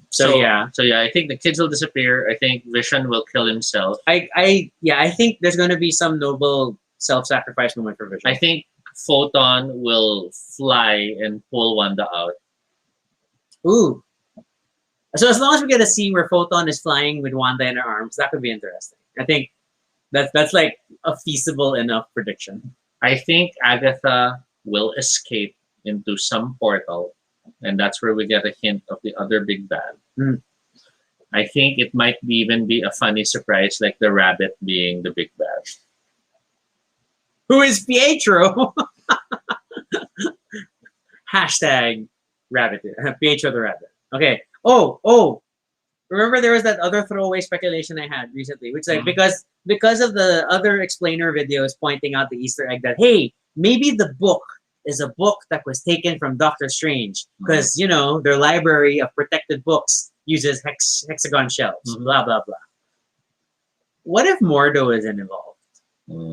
So yeah, I think the kids will disappear. I think Vision will kill himself. I think there's going to be some noble self-sacrifice moment for Vision. I think Photon will fly and pull Wanda out. Ooh. So as long as we get a scene where Photon is flying with Wanda in her arms, that could be interesting. I think that's like a feasible enough prediction. I think Agatha will escape into some portal, and that's where we get a hint of the other big bad. I think it might even be a funny surprise, like the rabbit being the big bad. Who is Pietro? Hashtag rabbit. Pietro the rabbit. Okay. Oh. Remember there was that other throwaway speculation I had recently, which like because of the other explainer videos pointing out the Easter egg that hey, maybe the book is a book that was taken from Doctor Strange because their library of protected books uses hexagon shelves. Blah blah blah. What if Mordo isn't involved?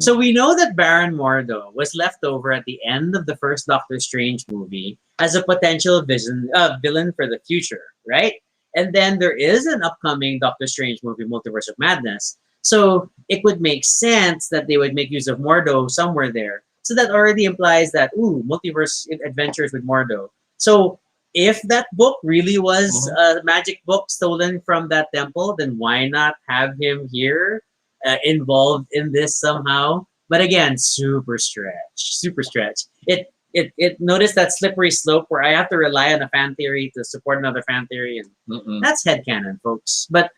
So we know that Baron Mordo was left over at the end of the first Doctor Strange movie as a potential villain for the future, right? And then there is an upcoming Doctor Strange movie, Multiverse of Madness. So it would make sense that they would make use of Mordo somewhere there. So that already implies that, multiverse adventures with Mordo. So if that book really was a magic book stolen from that temple, then why not have him here? Involved in this somehow, but again, super stretch. It notice that slippery slope where I have to rely on a fan theory to support another fan theory, and that's headcanon, folks. But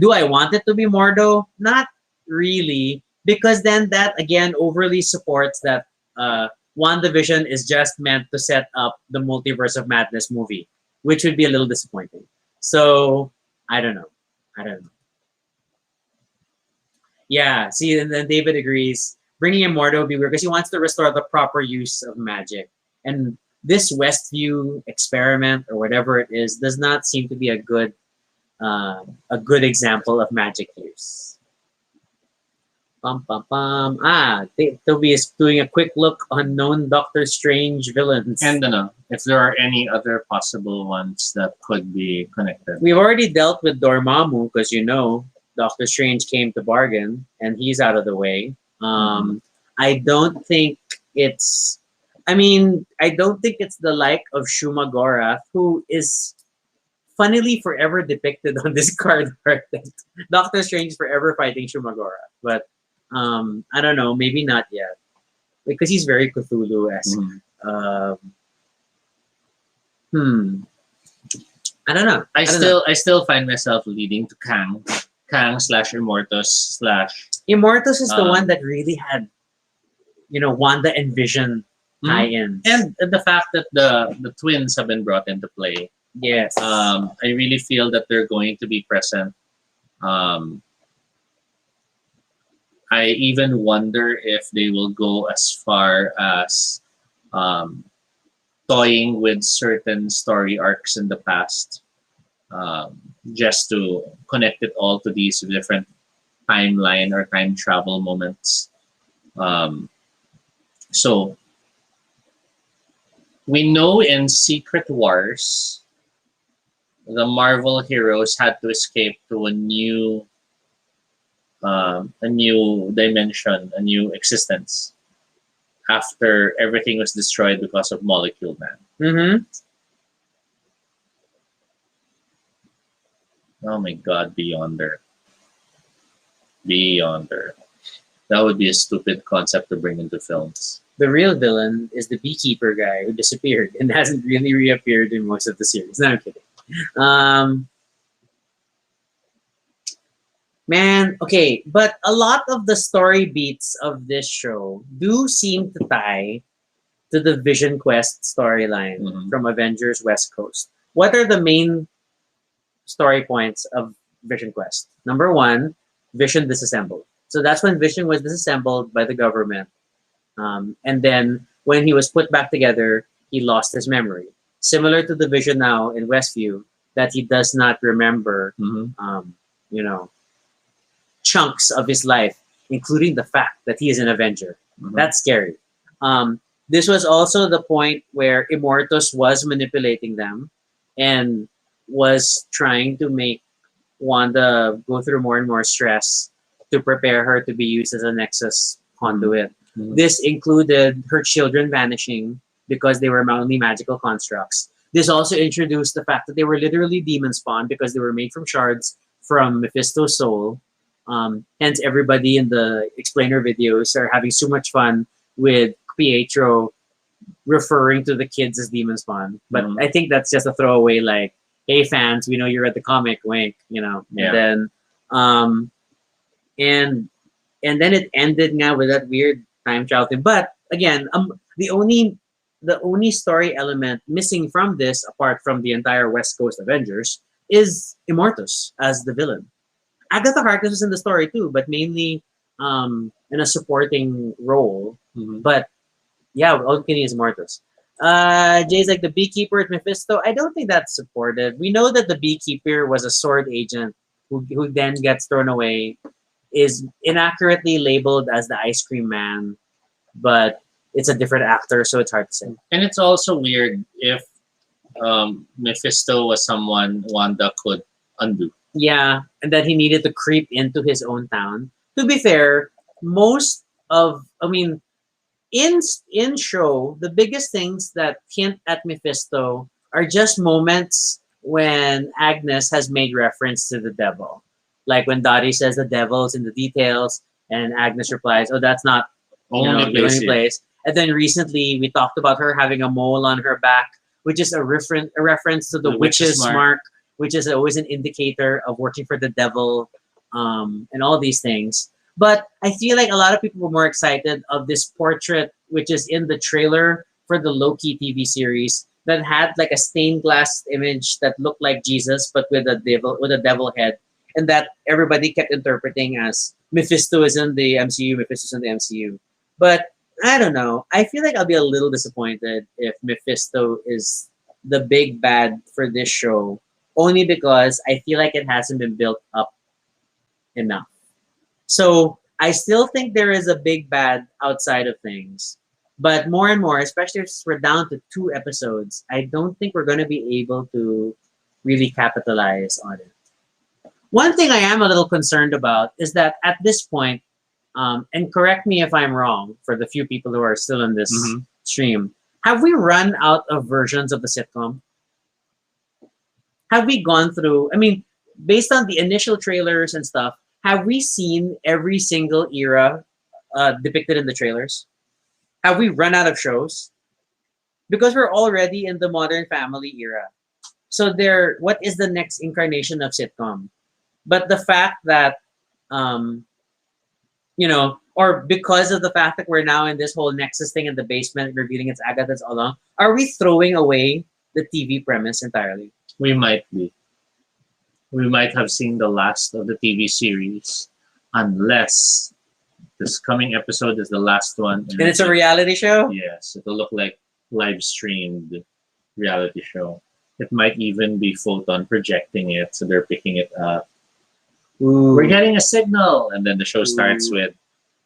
do I want it to be Mordo? Not really, because then that again overly supports that WandaVision is just meant to set up the Multiverse of Madness movie, which would be a little disappointing. So I don't know. Yeah, see, and then David agrees. Bringing in Mordo would be weird because he wants to restore the proper use of magic. And this Westview experiment or whatever it is does not seem to be a good example of magic use. Toby is doing a quick look on known Doctor Strange villains. And if there are any other possible ones that could be connected. We've already dealt with Dormammu because Doctor Strange came to bargain, and he's out of the way. I don't think it's the like of Shuma Gorath, who is funnily forever depicted on this card art. Doctor Strange forever fighting Shuma Gorath, but I don't know, maybe not yet, because he's very Cthulhu-esque. I don't know. I still find myself leading to Kang /Immortus / Immortus is the one that really had, Wanda and Vision tie-ins, and the fact that the twins have been brought into play. Yes. I really feel that they're going to be present. I even wonder if they will go as far as toying with certain story arcs in the past, just to connect it all to these different timeline or time travel moments. So we know in Secret Wars, the Marvel heroes had to escape to a new a new dimension, a new existence after everything was destroyed because of Molecule Man. Mm-hmm. Oh my God, Beyonder. Beyonder. That would be a stupid concept to bring into films. The real villain is the beekeeper guy who disappeared and hasn't really reappeared in most of the series. No, I'm kidding. Um, Man, okay, but a lot of the story beats of this show do seem to tie to the Vision Quest storyline Mhm. from Avengers West Coast. What are the main story points of Vision Quest? Number one, Vision disassembled. So that's when Vision was disassembled by the government. And then when he was put back together, he lost his memory. Similar to the Vision now in Westview, that he does not remember, Mhm. you know, chunks of his life, including the fact that he is an Avenger. Mhm. That's scary. This was also the point where Immortus was manipulating them and was trying to make Wanda go through more and more stress to prepare her to be used as a Nexus conduit. Mhm. This included her children vanishing because they were only magical constructs. This also introduced the fact that they were literally demon spawn because they were made from shards from Mephisto's soul. Hence, everybody in the explainer videos are having so much fun with Pietro referring to the kids as demon spawn. But Mhm. I think that's just a throwaway, like, "Hey fans, we know you read the comic, wink," Yeah. And then, um, and and then it ended now with that weird time travel thing. But again, the only story element missing from this, apart from the entire West Coast Avengers, is Immortus as the villain. Agatha Harkness was in the story too, but mainly in a supporting role. Mhm. But yeah, all you can is Immortus. Jay's like the beekeeper at Mephisto. I don't think that's supported. We know that the beekeeper was a sword agent who then gets thrown away, is inaccurately labeled as the ice cream man, but it's a different actor, so it's hard to say. And it's also weird if Mephisto was someone Wanda could undo. Yeah, and that he needed to creep into his own town. To be fair, most of I mean, in show, the biggest things that hint at Mephisto are just moments when Agnes has made reference to the devil. Like when Dottie says the devil's in the details, and Agnes replies, "Oh, that's not Only the place only here. place." And then recently we talked about her having a mole on her back, which is a reference to the, The witch's witch's mark. mark, which is always an indicator of working for the devil, and all these things. But I feel like a lot of people were more excited of this portrait, which is in the trailer for the Loki TV series, that had like a stained glass image that looked like Jesus, but with a devil head, and that everybody kept interpreting as Mephisto is in the MCU, Mephisto's in the MCU. But I don't know. I feel like I'll be a little disappointed if Mephisto is the big bad for this show, only because I feel like it hasn't been built up enough. So I still think there is a big bad outside of things. But more and more, especially if we're down to 2 episodes, I don't think we're going to be able to really capitalize on it. One thing I am a little concerned about is that at this point, and correct me if I'm wrong for the few people who are still in this Mhm. stream, have we run out of versions of the sitcom? Have we gone through, I mean, based on the initial trailers and stuff, have we seen every single era depicted in the trailers? Have we run out of shows? Because we're already in the Modern Family era. So what is the next incarnation of sitcom? But the fact that, um, or because of the fact that we're now in this whole Nexus thing in the basement, revealing it's Agatha's all along, are we throwing away the TV premise entirely? We might be. We might have seen the last of the TV series, unless this coming episode is the last one. And it's a reality show? Yes, it'll look like live streamed reality show. It might even be Photon projecting it, so they're picking it up. Ooh. We're getting a signal, and then the show starts Ooh. with,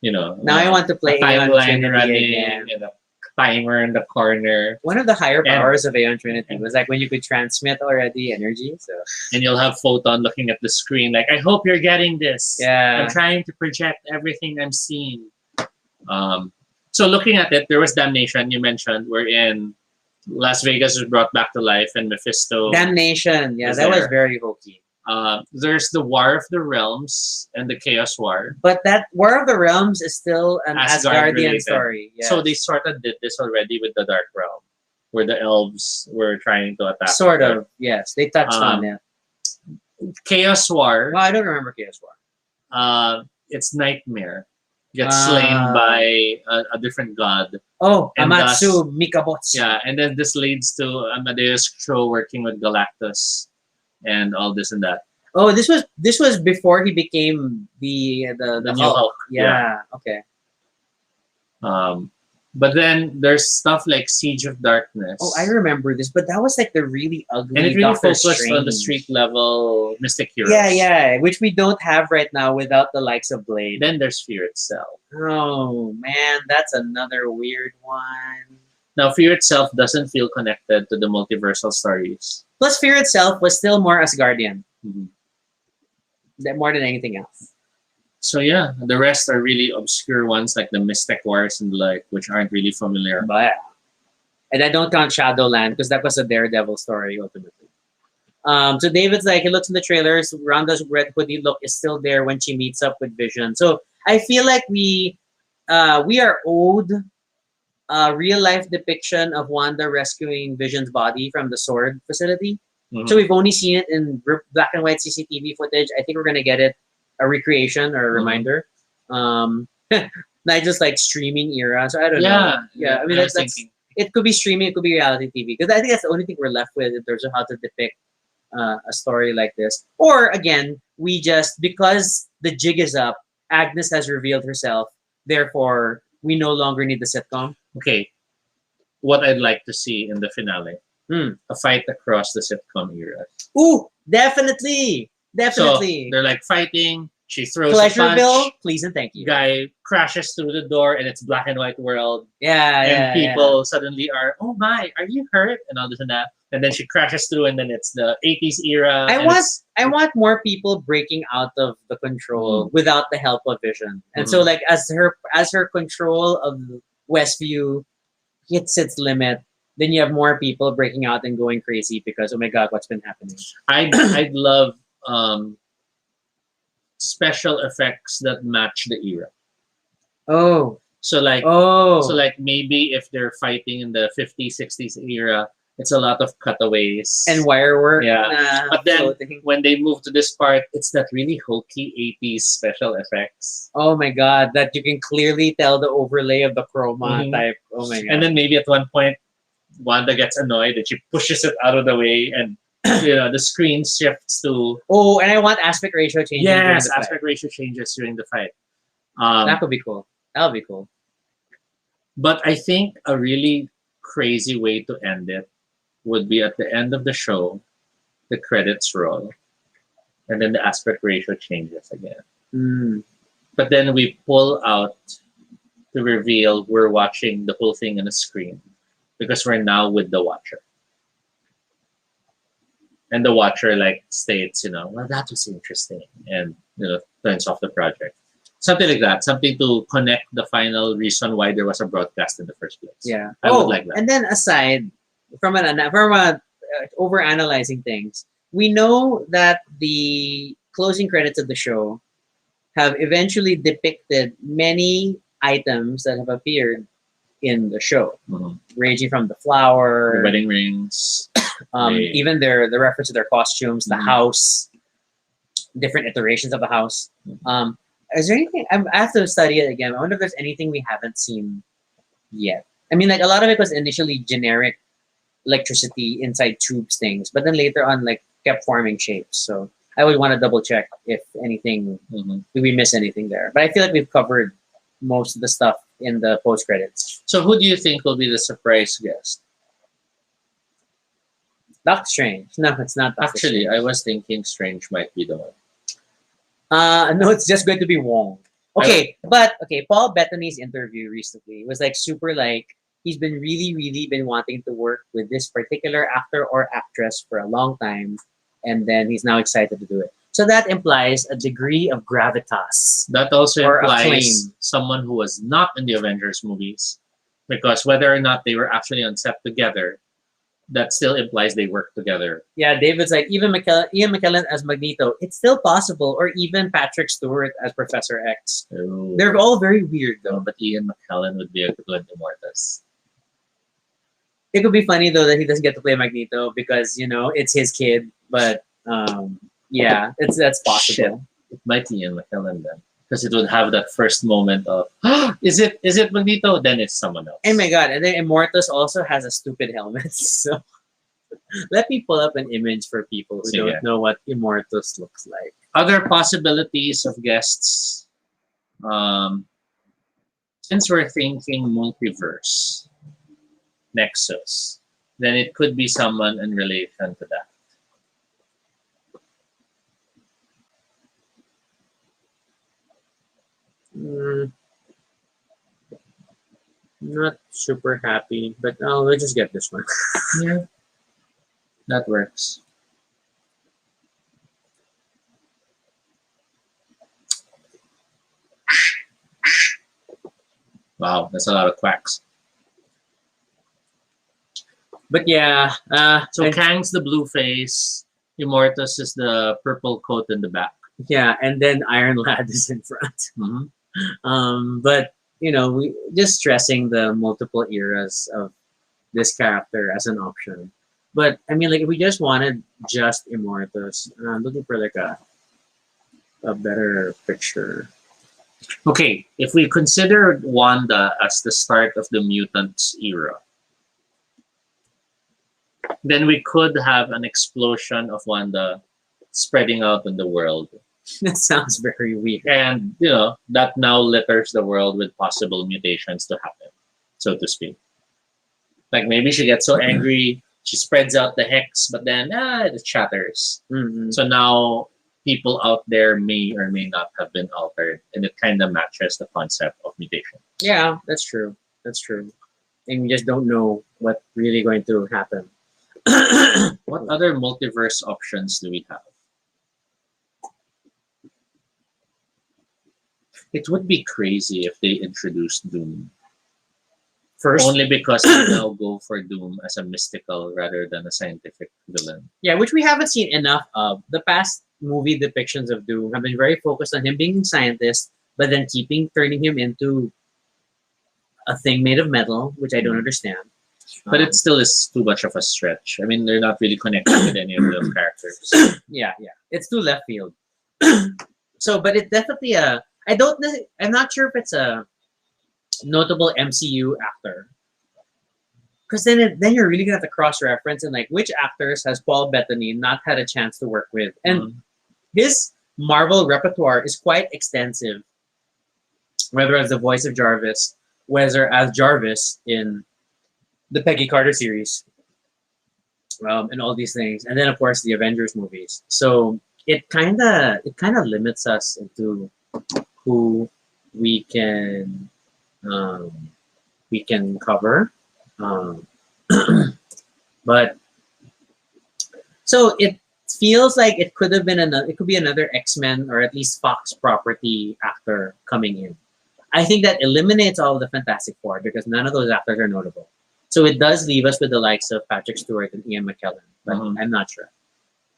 Now I want to play a Aeon timeline Infinity running again. and a timer in the corner. One of the higher And- powers of Aeon Trinity was like when you could transmit already energy. So And you'll have Photon looking at the screen like, I hope you're getting this. yeah, I'm trying to project everything I'm seeing. So looking at it, there was Damnation you mentioned, wherein Las Vegas was brought back to life and Mephisto. Damnation. Yeah, was that was there. very hokey. There's the War of the Realms and the Chaos War. But that War of the Realms is still an Asgard Asgardian related. story. Yeah. So they sort of did this already with the Dark Realm, where the elves were trying to attack. sort them. of, yes. They touched on it. Chaos War. Well, I don't remember Chaos War. It's Nightmare gets slain by a different god. Oh, And Amatsu Mikabots. Yeah, and then this leads to Amadeus Cho working with Galactus, and all this and that. Oh, this was before he became the The new Hulk. Hulk. Yeah. Okay. But then there's stuff like Siege of Darkness. Oh, I remember this, but that was like the really ugly. And it really Doctor focused on the Strange. street level mystic heroes. Yeah, which we don't have right now without the likes of Blade. Then there's Fear itself. Oh man, that's another weird one. Now, Fear itself doesn't feel connected to the multiversal stories. Plus, Fear itself was still more Asgardian Mhm. more than anything else. So yeah, the rest are really obscure ones like the Mystic Wars and like, which aren't really familiar. But and I don't count Shadowland because that was a Daredevil story ultimately. So David's like, he looks in the trailers. Rhonda's red hoodie look is still there when she meets up with Vision. So I feel like we are owed a real life depiction of Wanda rescuing Vision's body from the sword facility. Mhm. So we've only seen it in black and white CCTV footage. I think we're gonna get it a recreation or a reminder. Not just like streaming era. So I don't know. Yeah, I mean was that's thinking. it could be streaming, it could be reality TV. Because I think that's the only thing we're left with in terms of how to depict a story like this. Or again, we just because the jig is up, Agnes has revealed herself. Therefore, we no longer need the sitcom. Okay, what I'd like to see in the finale, a fight across the sitcom era. Ooh, definitely. So Definitely. they're like fighting. She throws a Pleasureville, punch. please and thank you. Guy crashes through the door, and it's black and white world. Yeah, And people suddenly are, oh my, are you hurt? And all this and that. And then she crashes through, and then it's the 80s era. I and want it's- I want more people breaking out of the control without the help of Vision. And so Mhm. like as her control of Westview hits its limit, then you have more people breaking out and going crazy because oh my god, what's been happening? I'd love special effects that match the era. Oh. So like Oh. so like maybe if they're fighting in the 50s, 60s era, it's a lot of cutaways. and wire work. Yeah. But then floating. when they move to this part, it's that really hokey 80s special effects. Oh my god, that you can clearly tell the overlay of the chroma Mhm. type. Oh my god. And then maybe at one point Wanda gets annoyed and she pushes it out of the way and the screen shifts to oh, and I want aspect ratio changing. during yes, the fight. aspect ratio changes during the fight. That could be cool. That would be cool. But I think a really crazy way to end it would be at the end of the show, the credits roll, and then the aspect ratio changes again. Mm. But then we pull out to reveal we're watching the whole thing on a screen because we're now with the watcher. And the watcher like states, well, that was interesting, and turns off the project. Something like that. Something to connect the final reason why there was a broadcast in the first place. Yeah, I would like that. And then aside from over analyzing things, we know that the closing credits of the show have eventually depicted many items that have appeared in the show, Mhm. ranging from the flower, The wedding rings. Right. even the reference to their costumes, the Mhm. house, different iterations of the house. Mhm. Is there anything? I have to study it again. I wonder if there's anything we haven't seen yet. I mean, like a lot of it was initially generic electricity inside tubes things, but then later on, like kept forming shapes. So I would want to double check if anything. Mhm. Did we miss anything there? But I feel like we've covered most of the stuff in the post credits. So who do you think will be the surprise guest? Doctor Strange. No, it's not. Doctor Actually, Strange. I was thinking Strange might be the one. No, it's just going to be Wong. Okay, Paul Bettany's interview recently was like super like he's been really been wanting to work with this particular actor or actress for a long time, and then he's now excited to do it. So that implies a degree of gravitas That also or implies acclaim. someone who was not in the Avengers movies, because whether or not they were actually on set together, that still implies they worked together. Yeah, David's like Ian McKellen as Magneto. It's still possible, or even Patrick Stewart as Professor X. Ooh. They're all very weird No, though. but Ian McKellen would be a good Immortus. It could be funny though that he doesn't get to play Magneto because it's his kid. But yeah, that's possible. It might be Ian McKellen then, because it would have that first moment of, is it Magneto? Then it's someone else. Oh my god! And then Immortus also has a stupid helmet. So let me pull up an image for people who Sige. don't know what Immortus looks like. Other possibilities of guests. Since we're thinking multiverse, Nexus, then it could be someone in relation to that. Mm, not super happy, but let's just get this one. Yeah, that works. Wow, that's a lot of quacks. But yeah, So Kang's the blue face, Immortus is the purple coat in the back. yeah, and then Iron Lad is in front. But we just stressing the multiple eras of this character as an option. But I mean, like, if we just wanted just Immortus, I'm looking for like a better picture. Okay, if we consider Wanda as the start of the mutants era, then we could have an explosion of Wanda spreading out in the world. That sounds very weird. And, that now litters the world with possible mutations to happen, so to speak. Like maybe she gets so angry, she spreads out the hex, but then it shatters. Mhm. So now people out there may or may not have been altered, and it kind of matches the concept of mutation. Yeah, that's true. That's true. And we just don't know what's really going to happen. What other multiverse options do we have? It would be crazy if they introduced Doom. First, Only because they now go for Doom as a mystical rather than a scientific villain. yeah, which we haven't seen enough of. The past movie depictions of Doom have been very focused on him being a scientist, but then turning him into a thing made of metal, which I don't understand. But it still is too much of a stretch. I mean, they're not really connected with any of those characters. Yeah, it's too left field. So, but it's definitely I'm not sure if it's a notable MCU actor, because then you're really gonna have to cross reference and like which actors has Paul Bettany not had a chance to work with, and his Marvel repertoire is quite extensive. Whether as the voice of Jarvis, whether as Jarvis in the Peggy Carter series, and all these things, and then of course the Avengers movies. So it kind of limits us into who we can cover. But so it feels like it could have been it could be another X-Men or at least Fox property actor coming in. I think that eliminates all of the Fantastic Four because none of those actors are notable. So it does leave us with the likes of Patrick Stewart and Ian McKellen, but I'm not sure.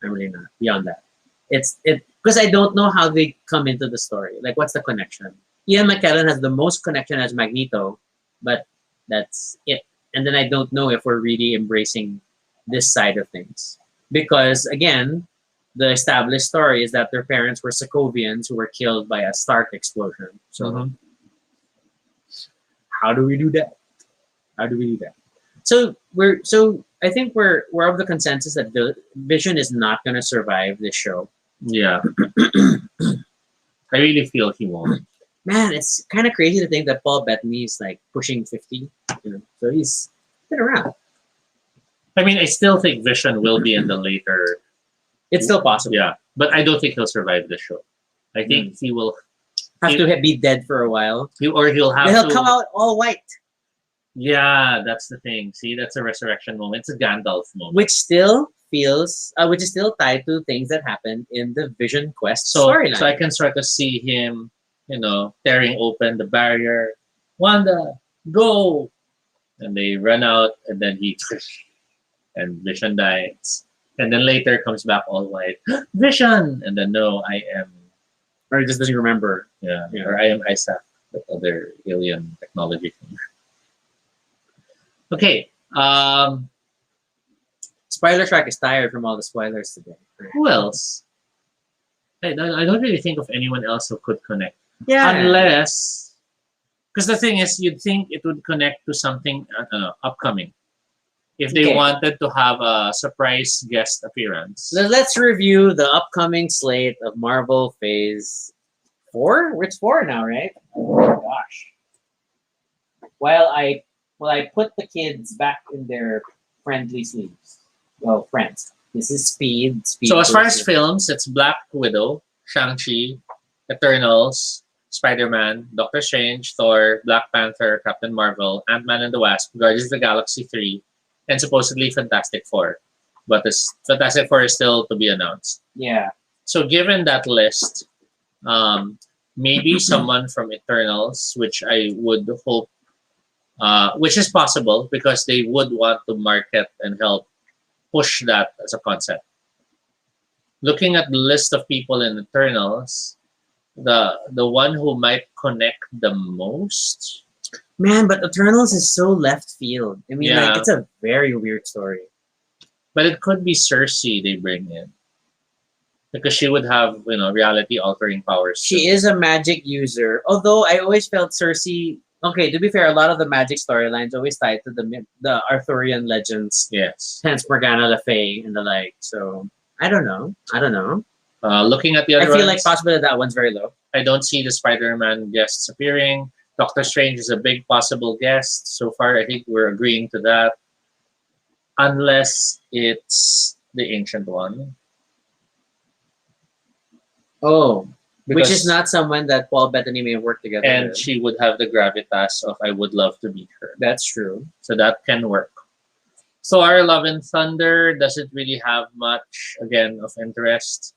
I'm really not. Beyond that, it's because I don't know how they come into the story. Like, what's the connection? Ian McKellen has the most connection as Magneto, but that's it. And then I don't know if we're really embracing this side of things because again, the established story is that their parents were Sokovians who were killed by a Stark explosion. So how do we do that? How do we do that? So I think we're of the consensus that Vision is not going to survive this show. Yeah. I really feel he won't. Man, it's kind of crazy to think that Paul Bettany is like pushing 50. So he's been around. I mean, I still think Vision will be in the later. It's still possible. Yeah, but I don't think he'll survive the show. I think he will have to be dead for a while. He'll have Then he'll to come out all white. Yeah, that's the thing. See, that's a resurrection moment. It's a Gandalf moment. which is still tied to things that happened in the Vision Quest So I storyline. can sort of see him, tearing open the barrier. Wanda, go! And they run out, and then he and Vision dies. And then later comes back all white. Vision! And then no, I am, Or he just doesn't remember. yeah, Yeah. or I am Isaac, that other alien technology thing. Okay. Spoiler Track is tired from all the spoilers today. Who else? I don't really think of anyone else who could connect. Yeah. Unless, because the thing is, you'd think it would connect to something upcoming. If they Okay. wanted to have a surprise guest appearance. Let's review the upcoming slate of Marvel Phase 4. It's 4 now, right? Oh my gosh. While I put the kids back in their friendly sleeves. Well, friends. This is Speed. So as far as films, it's Black Widow, Shang-Chi, Eternals, Spider-Man, Doctor Strange, Thor, Black Panther, Captain Marvel, Ant-Man and the Wasp, Guardians of the Galaxy 3, and supposedly Fantastic Four. But this Fantastic Four is still to be announced. Yeah. So given that list, maybe someone from Eternals, which I would hope, which is possible because they would want to market and help push that as a concept. Looking at the list of people in Eternals, the one who might connect the most. Man, but Eternals is so left field. I mean, Yeah. like, it's a very weird story. But it could be Cersei they bring in. Because she would have, reality altering powers. She is a magic user. Although I always felt Cersei. Okay, to be fair, a lot of the magic storylines always tied to the Arthurian legends. Yes. Hence Morgana Le Fay and the like. So I don't know. Looking at the I other feel ones, like possibility that one's very low. I don't see the Spider-Man guests appearing. Doctor Strange is a big possible guest. So far, I think we're agreeing to that. Unless it's the Ancient One. Oh, which Because- is not someone that Paul Bettany may have worked together And with. she would have the gravitas of I would love to meet her. That's true. So that can work. So our Love and Thunder doesn't really have much, again, of interest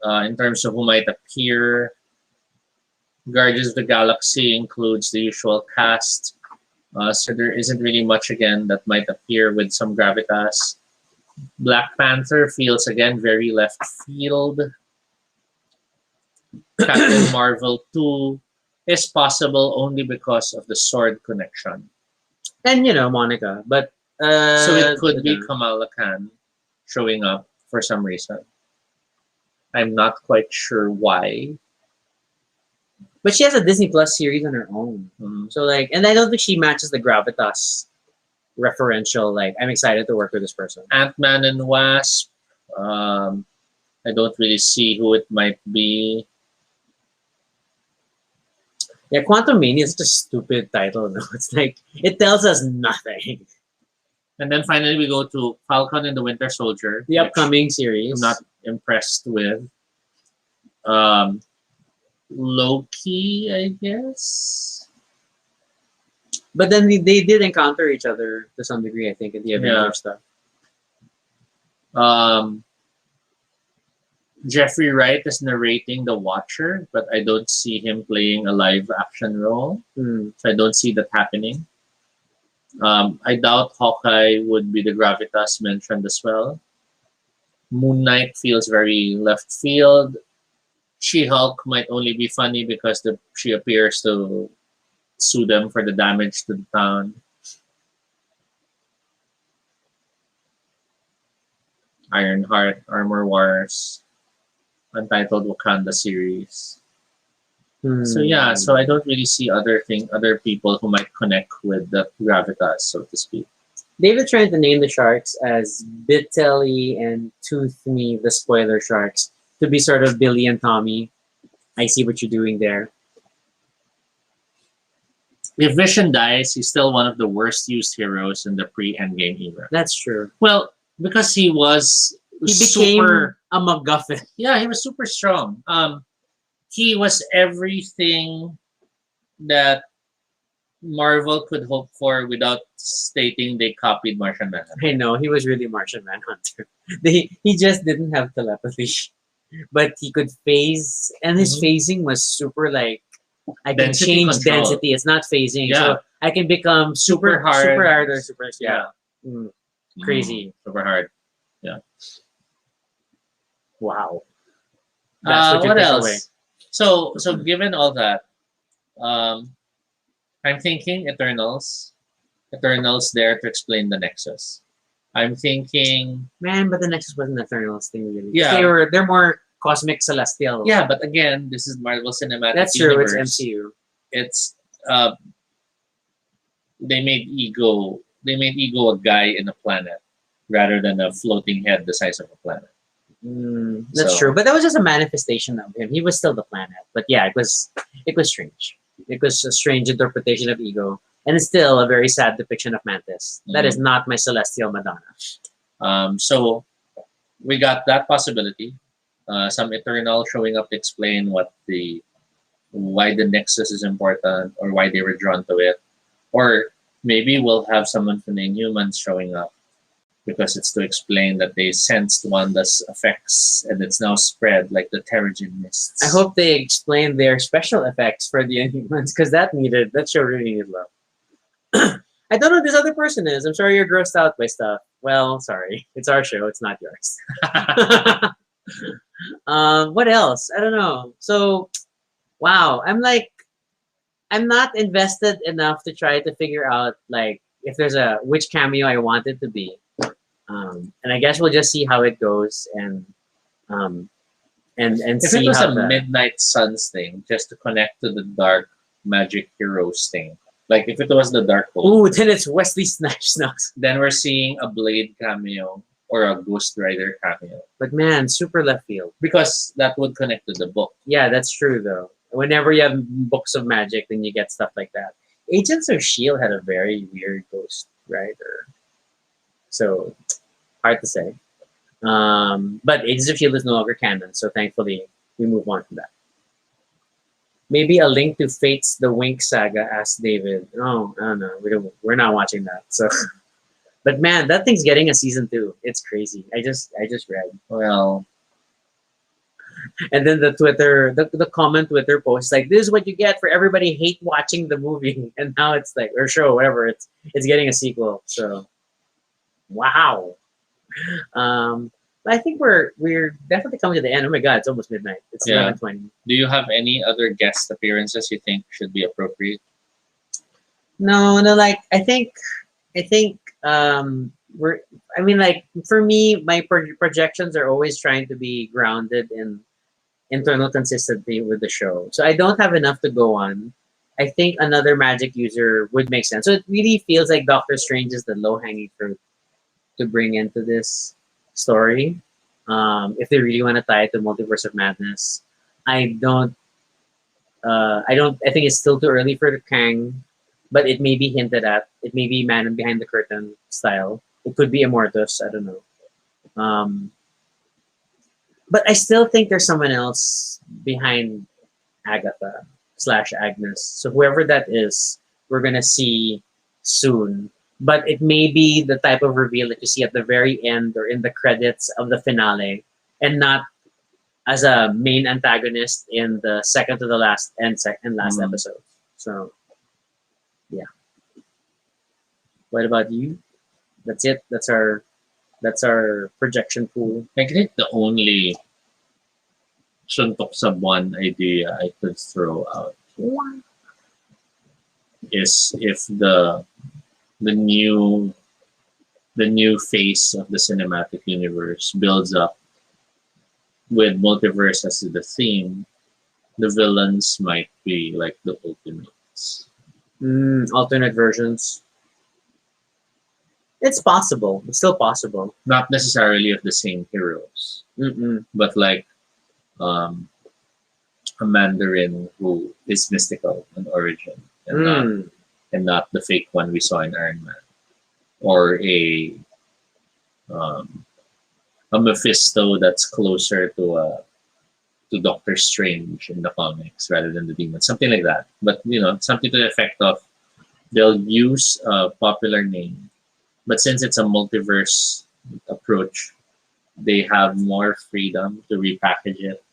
in terms of who might appear. Guardians of the Galaxy includes the usual cast. So there isn't really much, again, that might appear with some gravitas. Black Panther feels, again, very left field. Captain Marvel 2 is possible only because of the sword connection. And Monica, but So it could be Kamala Khan showing up for some reason. I'm not quite sure why. but she has a Disney Plus series on her own. Mhm. So and I don't think she matches the gravitas referential. Like, I'm excited to work with this person. Ant-Man and Wasp. I don't really see who it might be. Yeah, Quantum Mania is such a stupid title. No, it's like it tells us nothing. And then finally we go to Falcon and the Winter Soldier. The which upcoming series. I'm not impressed with. Loki, I guess. But then they did encounter each other to some degree, I think, in the Avengers stuff. Jeffrey Wright is narrating The Watcher, but I don't see him playing a live action role. So I don't see that happening. I doubt Hawkeye would be the gravitas mentioned as well. Moon Knight feels very left field. She-Hulk might only be funny because she appears to sue them for the damage to the town. Ironheart, Armor Wars, Untitled Wakanda series. So yeah, so I don't really see other people who might connect with the gravitas, so to speak. David trying to name the sharks as Bitelly and Tooth Me, the spoiler sharks, to be sort of Billy and Tommy. I see what you're doing there. If Vision dies, he's still one of the worst used heroes in the pre-Endgame era. That's true. Well, because he became a MacGuffin. Yeah, he was super strong. He was everything that Marvel could hope for without stating they copied Martian Manhunter. I know he was really Martian Manhunter. He just didn't have telepathy, but he could phase, and his Mhm. phasing was super like I can Density change control. density. It's not phasing, Yeah. so I can become Super hard. super hard, or super Yeah. Mm, crazy. Super hard. Wow, that's what you What take else? away. So given all that, um, I'm thinking Eternals. Eternals there to explain the Nexus. I'm thinking, Man, but the Nexus wasn't the Eternals thing really. 'Cause Yeah. they're more cosmic celestial. yeah, but again, this is Marvel Cinematic that's true. Universe. It's MCU. It's uh, they made Ego. They made Ego a guy in a planet rather than a floating head the size of a planet. That's So- true, but that was just a manifestation of him. He was still the planet, but yeah, it was strange. It was a strange interpretation of Ego, and it's still a very sad depiction of Mantis. That is not my celestial Madonna. So we got that possibility. Some Eternal showing up to explain why the Nexus is important or why they were drawn to it, or maybe we'll have someone from the Inhumans showing up because it's to explain that they sensed Wanda's effects and it's now spread like the Terrigen mists. I hope they explain their special effects for the Inhumans because that show really needed love. I don't know who this other person is. I'm sorry you're grossed out by stuff. Well, sorry. It's our show. It's not yours. What else? I don't know. So, wow. I'm not invested enough to try to figure out like if there's which cameo I want it to be. And I guess we'll just see how it goes and If see it was how a Midnight Suns thing, just to connect to the Dark Magic Heroes thing, like if it was the Dark Hole, Ooh, then it's Wesley Snipes. then we're seeing a Blade cameo or a Ghost Rider cameo But man, super left field. because that would connect to the book. Yeah, that's true though. Whenever you have books of magic, then you get stuff like that. Agents of Shield had a very weird Ghost Rider, so hard to say. But Agents of Shield is no longer canon, so thankfully we move on from that. Maybe a link to Fate's The Wink Saga, asked David. Oh, I don't know. We're not watching that. So, but man, that thing's getting a season 2. It's crazy. I just read. Well, And then the comment Twitter post like, this is what you get for everybody hate watching the movie, and now it's like, or show, whatever. It's getting a sequel. So, wow. But I think we're definitely coming to the end. Oh my god, it's almost midnight. It's Yeah. 11:20. do you have any other guest appearances you think should be appropriate? No, like I think we're. I mean, like for me, my projections are always trying to be grounded in internal consistency with the show. So I don't have enough to go on. I think another magic user would make sense. So it really feels like Doctor Strange is the low hanging fruit to bring into this story. If they really want to tie it to Multiverse of Madness, I don't. I think it's still too early for Kang, but it may be hinted at. It may be Man Behind the Curtain style. It could be Immortus. I don't know. But I still think there's someone else behind Agatha / Agnes. So whoever that is, we're gonna see soon. But it may be the type of reveal that you see at the very end or in the credits of the finale, and not as a main antagonist in the second to the last and last episode. So, yeah. What about you? That's it. That's our projection pool. I think the only suntok sa one idea I could throw out is if the new face of the cinematic universe builds up with multiverse as the theme, the villains might be like the Ultimates. Alternate versions. It's possible. It's still possible. Not necessarily of the same heroes, but like a Mandarin who is mystical in origin and not the fake one we saw in Iron Man, or a Mephisto that's closer to Doctor Strange in the comics rather than the demon, something like that. But something to the effect of They'll use a popular name, but since it's a multiverse approach, they have more freedom to repackage it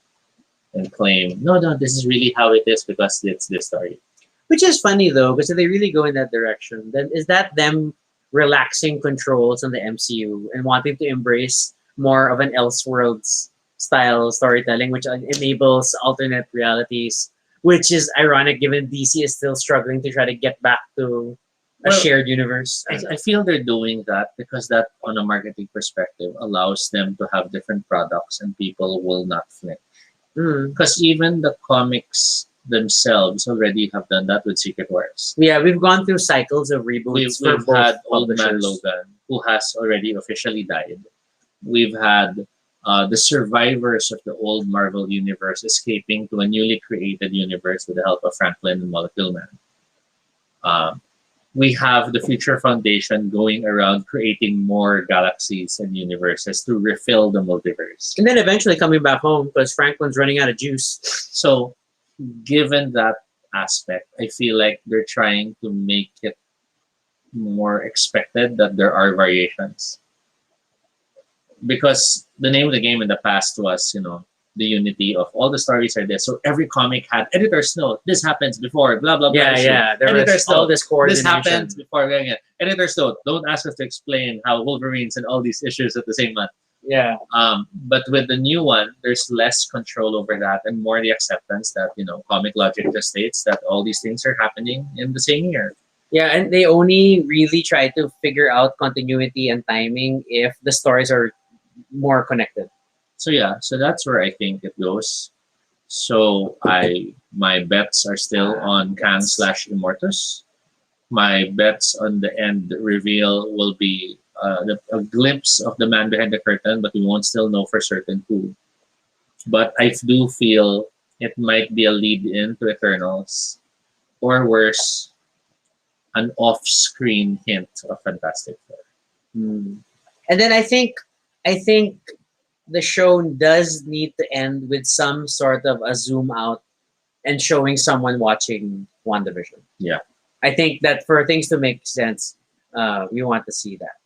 and claim, no, no, this is really how it is because it's this story. Which is funny though, because if they really go in that direction, then is that them relaxing controls on the MCU and wanting to embrace more of an Elseworlds style storytelling, which enables alternate realities, which is ironic given DC is still struggling to try to get back to a Well, shared universe. I feel they're doing that because that, on a marketing perspective, allows them to have different products and people will not flinch. Mm. Because even the comics themselves already have done that with Secret Wars. Yeah, we've gone through cycles of We've, reboots for we've both had Old Man publishers. Logan, who has already officially died. We've had the survivors of the old Marvel universe escaping to a newly created universe with the help of Franklin and Molecule Man. Um, we have the Future Foundation going around creating more galaxies and universes to refill the multiverse. And then eventually coming back home because Franklin's running out of juice. So, given that aspect, I feel like they're trying to make it more expected that there are variations. Because the name of the game in the past was, the unity of all the stories are this. So every comic had editor's note. This happens before, blah, blah, blah. Yeah, issue. yeah. There was Editor's all note. this This coordination. happens before going in. Editor's note. Don't ask us to explain how Wolverines and all these issues at the same month. Yeah. But with the new one, there's less control over that and more the acceptance that, comic logic just states that all these things are happening in the same year. Yeah, and they only really try to figure out continuity and timing if the stories are more connected. So yeah, so that's where I think it goes. So my bets are still on Kang/Immortus. My bets on the end reveal will be a glimpse of the man behind the curtain, but we won't still know for certain who. But I do feel it might be a lead in to Eternals, or worse, an off-screen hint of Fantastic Four. Hmm. And then I think the show does need to end with some sort of a zoom out and showing someone watching WandaVision. Yeah. I think that for things to make sense, we want to see that.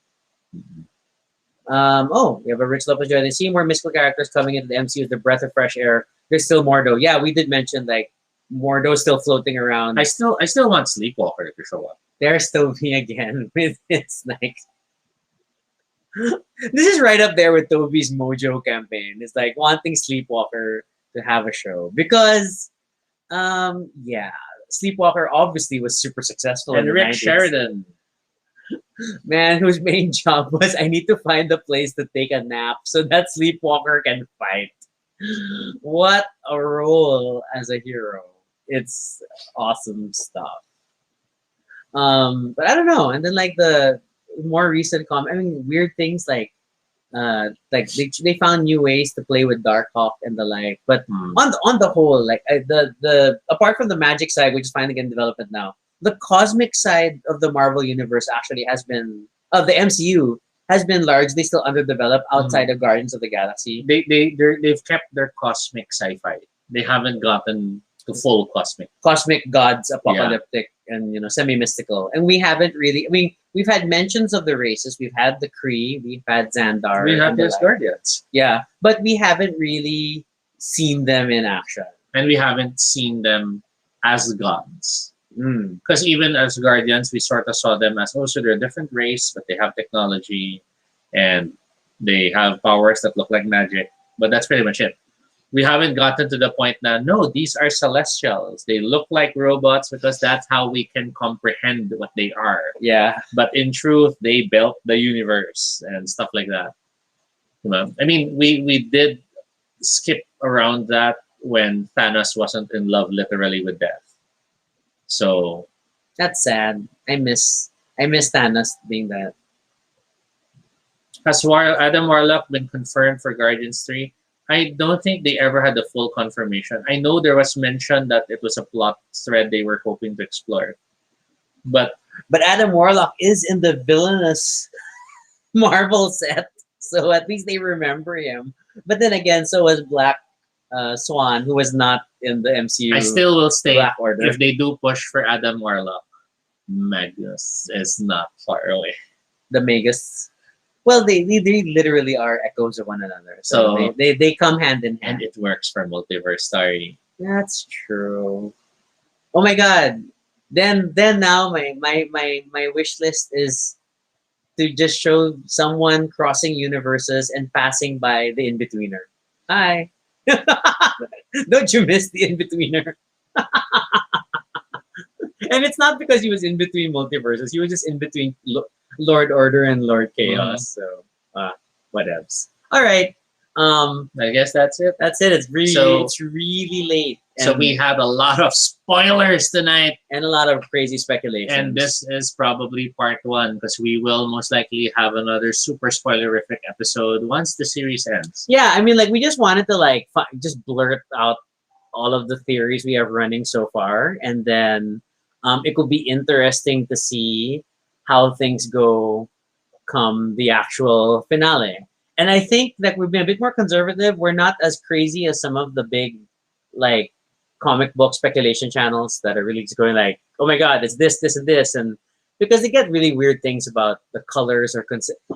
We have a Rich Lopez joining. See more mystical characters coming into the MCU is the breath of fresh air. There's still Mordo. Yeah, we did mention like Mordo's still floating around. I still want Sleepwalker to show up. There's still me again with it's like this is right up there with Toby's Mojo campaign. It's like wanting Sleepwalker to have a show because, yeah, Sleepwalker obviously was super successful. And in the Rick 90s. Sheridan. Man, whose main job was I need to find a place to take a nap so that Sleepwalker can fight. What a role as a hero. It's awesome stuff. But I don't know. And then like the more recent weird things like they found new ways to play with Darkhawk and the like. But on the whole, like the apart from the magic side, which is finally getting development now, the cosmic side of the Marvel universe actually has been of the MCU has been largely still underdeveloped outside of Guardians of the Galaxy. They've kept their cosmic sci-fi. They haven't gotten to full cosmic. Cosmic gods, apocalyptic, and semi-mystical. And we haven't really. I mean, we've had mentions of the races. We've had the Kree. We've had Xandar. We have and the these like. Guardians. Yeah, but we haven't really seen them in action. And we haven't seen them as gods. Mm. Because even as Guardians, we sort of saw them as, so they're a different race, but they have technology and they have powers that look like magic. But that's pretty much it. We haven't gotten to the point now, no, these are celestials. They look like robots because that's how we can comprehend what they are. Yeah. But in truth, they built the universe and stuff like that. I mean, we did skip around that when Thanos wasn't in love literally with death. So that's sad. I miss Thanos being that. Has Adam Warlock been confirmed for Guardians 3? I don't think they ever had the full confirmation. I know there was mention that it was a plot thread they were hoping to explore. But Adam Warlock is in the villainous Marvel set, so at least they remember him. But then again, so was Black Swan, who was not in the MCU. I still will stay Black Order. if they do push for Adam Warlock. Magus is not far away. The Magus. Well, they literally are echoes of one another. So, So they come hand in and hand. it works for multiverse story. That's true. Oh my god. Then now my wish list is to just show someone crossing universes and passing by the in-betweener. Hi. Don't you miss the in-betweener? And it's not because he was in between multiverses. He was just in between Lord Order and Lord Chaos. So, whatevs. All right. I guess that's it. That's it. It's really late. So we have a lot of spoilers tonight. And a lot of crazy speculation. And this is probably part one because we will most likely have another super spoilerific episode once the series ends. Yeah, I mean, like, we just wanted to just blurt out all of the theories we have running so far, and then it could be interesting to see how things go come the actual finale. And I think that we've been a bit more conservative. We're not as crazy as some of the big, like, comic book speculation channels that are really just going like, oh my god, it's this, this, and this, and because they get really weird things about the colors or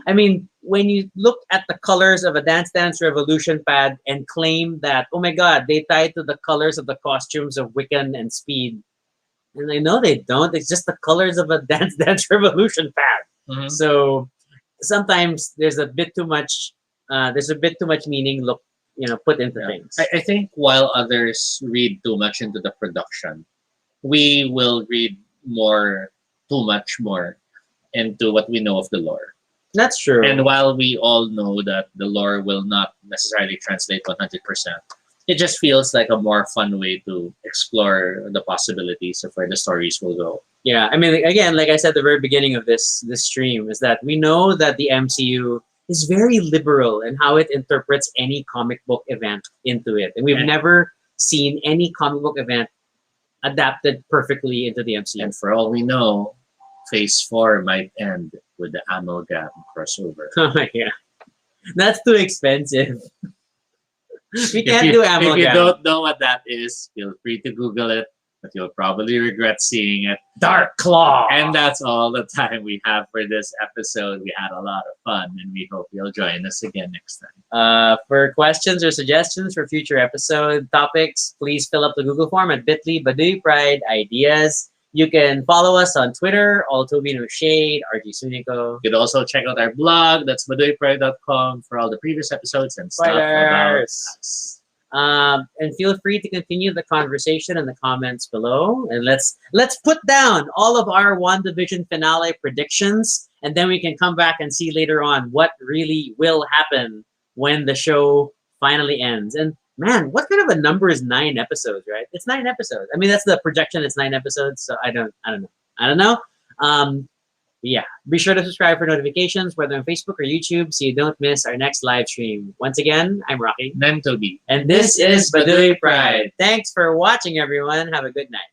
I mean, when you look at the colors of a Dance Dance Revolution pad and claim that, oh my god, they tie to the colors of the costumes of Wiccan and Speed, and I know they don't. It's just the colors of a Dance Dance Revolution pad. Mm-hmm. So sometimes there's a bit too much. There's a bit too much meaning put into things. I think while others read too much into the production, we will read too much more into what we know of the lore. That's true. And while we all know that the lore will not necessarily translate 100%, it just feels like a more fun way to explore the possibilities of where the stories will go. Yeah, I mean, again, like I said at the very beginning of this stream, is that we know that the MCU is very liberal in how it interprets any comic book event into it. And we've never seen any comic book event adapted perfectly into the MCU. And for all we know, Phase 4 might end with the Amalgam crossover. Oh my god. That's too expensive. We can't do Amalgam. If you don't know what that is, feel free to Google it, but you'll probably regret seeing it. Dark Claw! And that's all the time we have for this episode. We had a lot of fun, and we hope you'll join us again next time. For questions or suggestions for future episode topics, please fill up the Google form at bit.ly Baduy Pride Ideas. You can follow us on Twitter, Altobino Shade, RG Sunico. You can also check out our blog, that's baduypride.com, for all the previous episodes and stuff about us. And feel free to continue the conversation in the comments below. And let's put down all of our WandaVision finale predictions, and then we can come back and see later on what really will happen when the show finally ends. And man, what kind of a number is 9 episodes, right? It's 9 episodes. I mean, that's the projection. It's 9 episodes. So I don't know. Yeah, be sure to subscribe for notifications, whether on Facebook or YouTube, so you don't miss our next live stream. Once again, I'm Rocky. And I'm Toby. And this is Baduy Pride. Thanks for watching, everyone. Have a good night.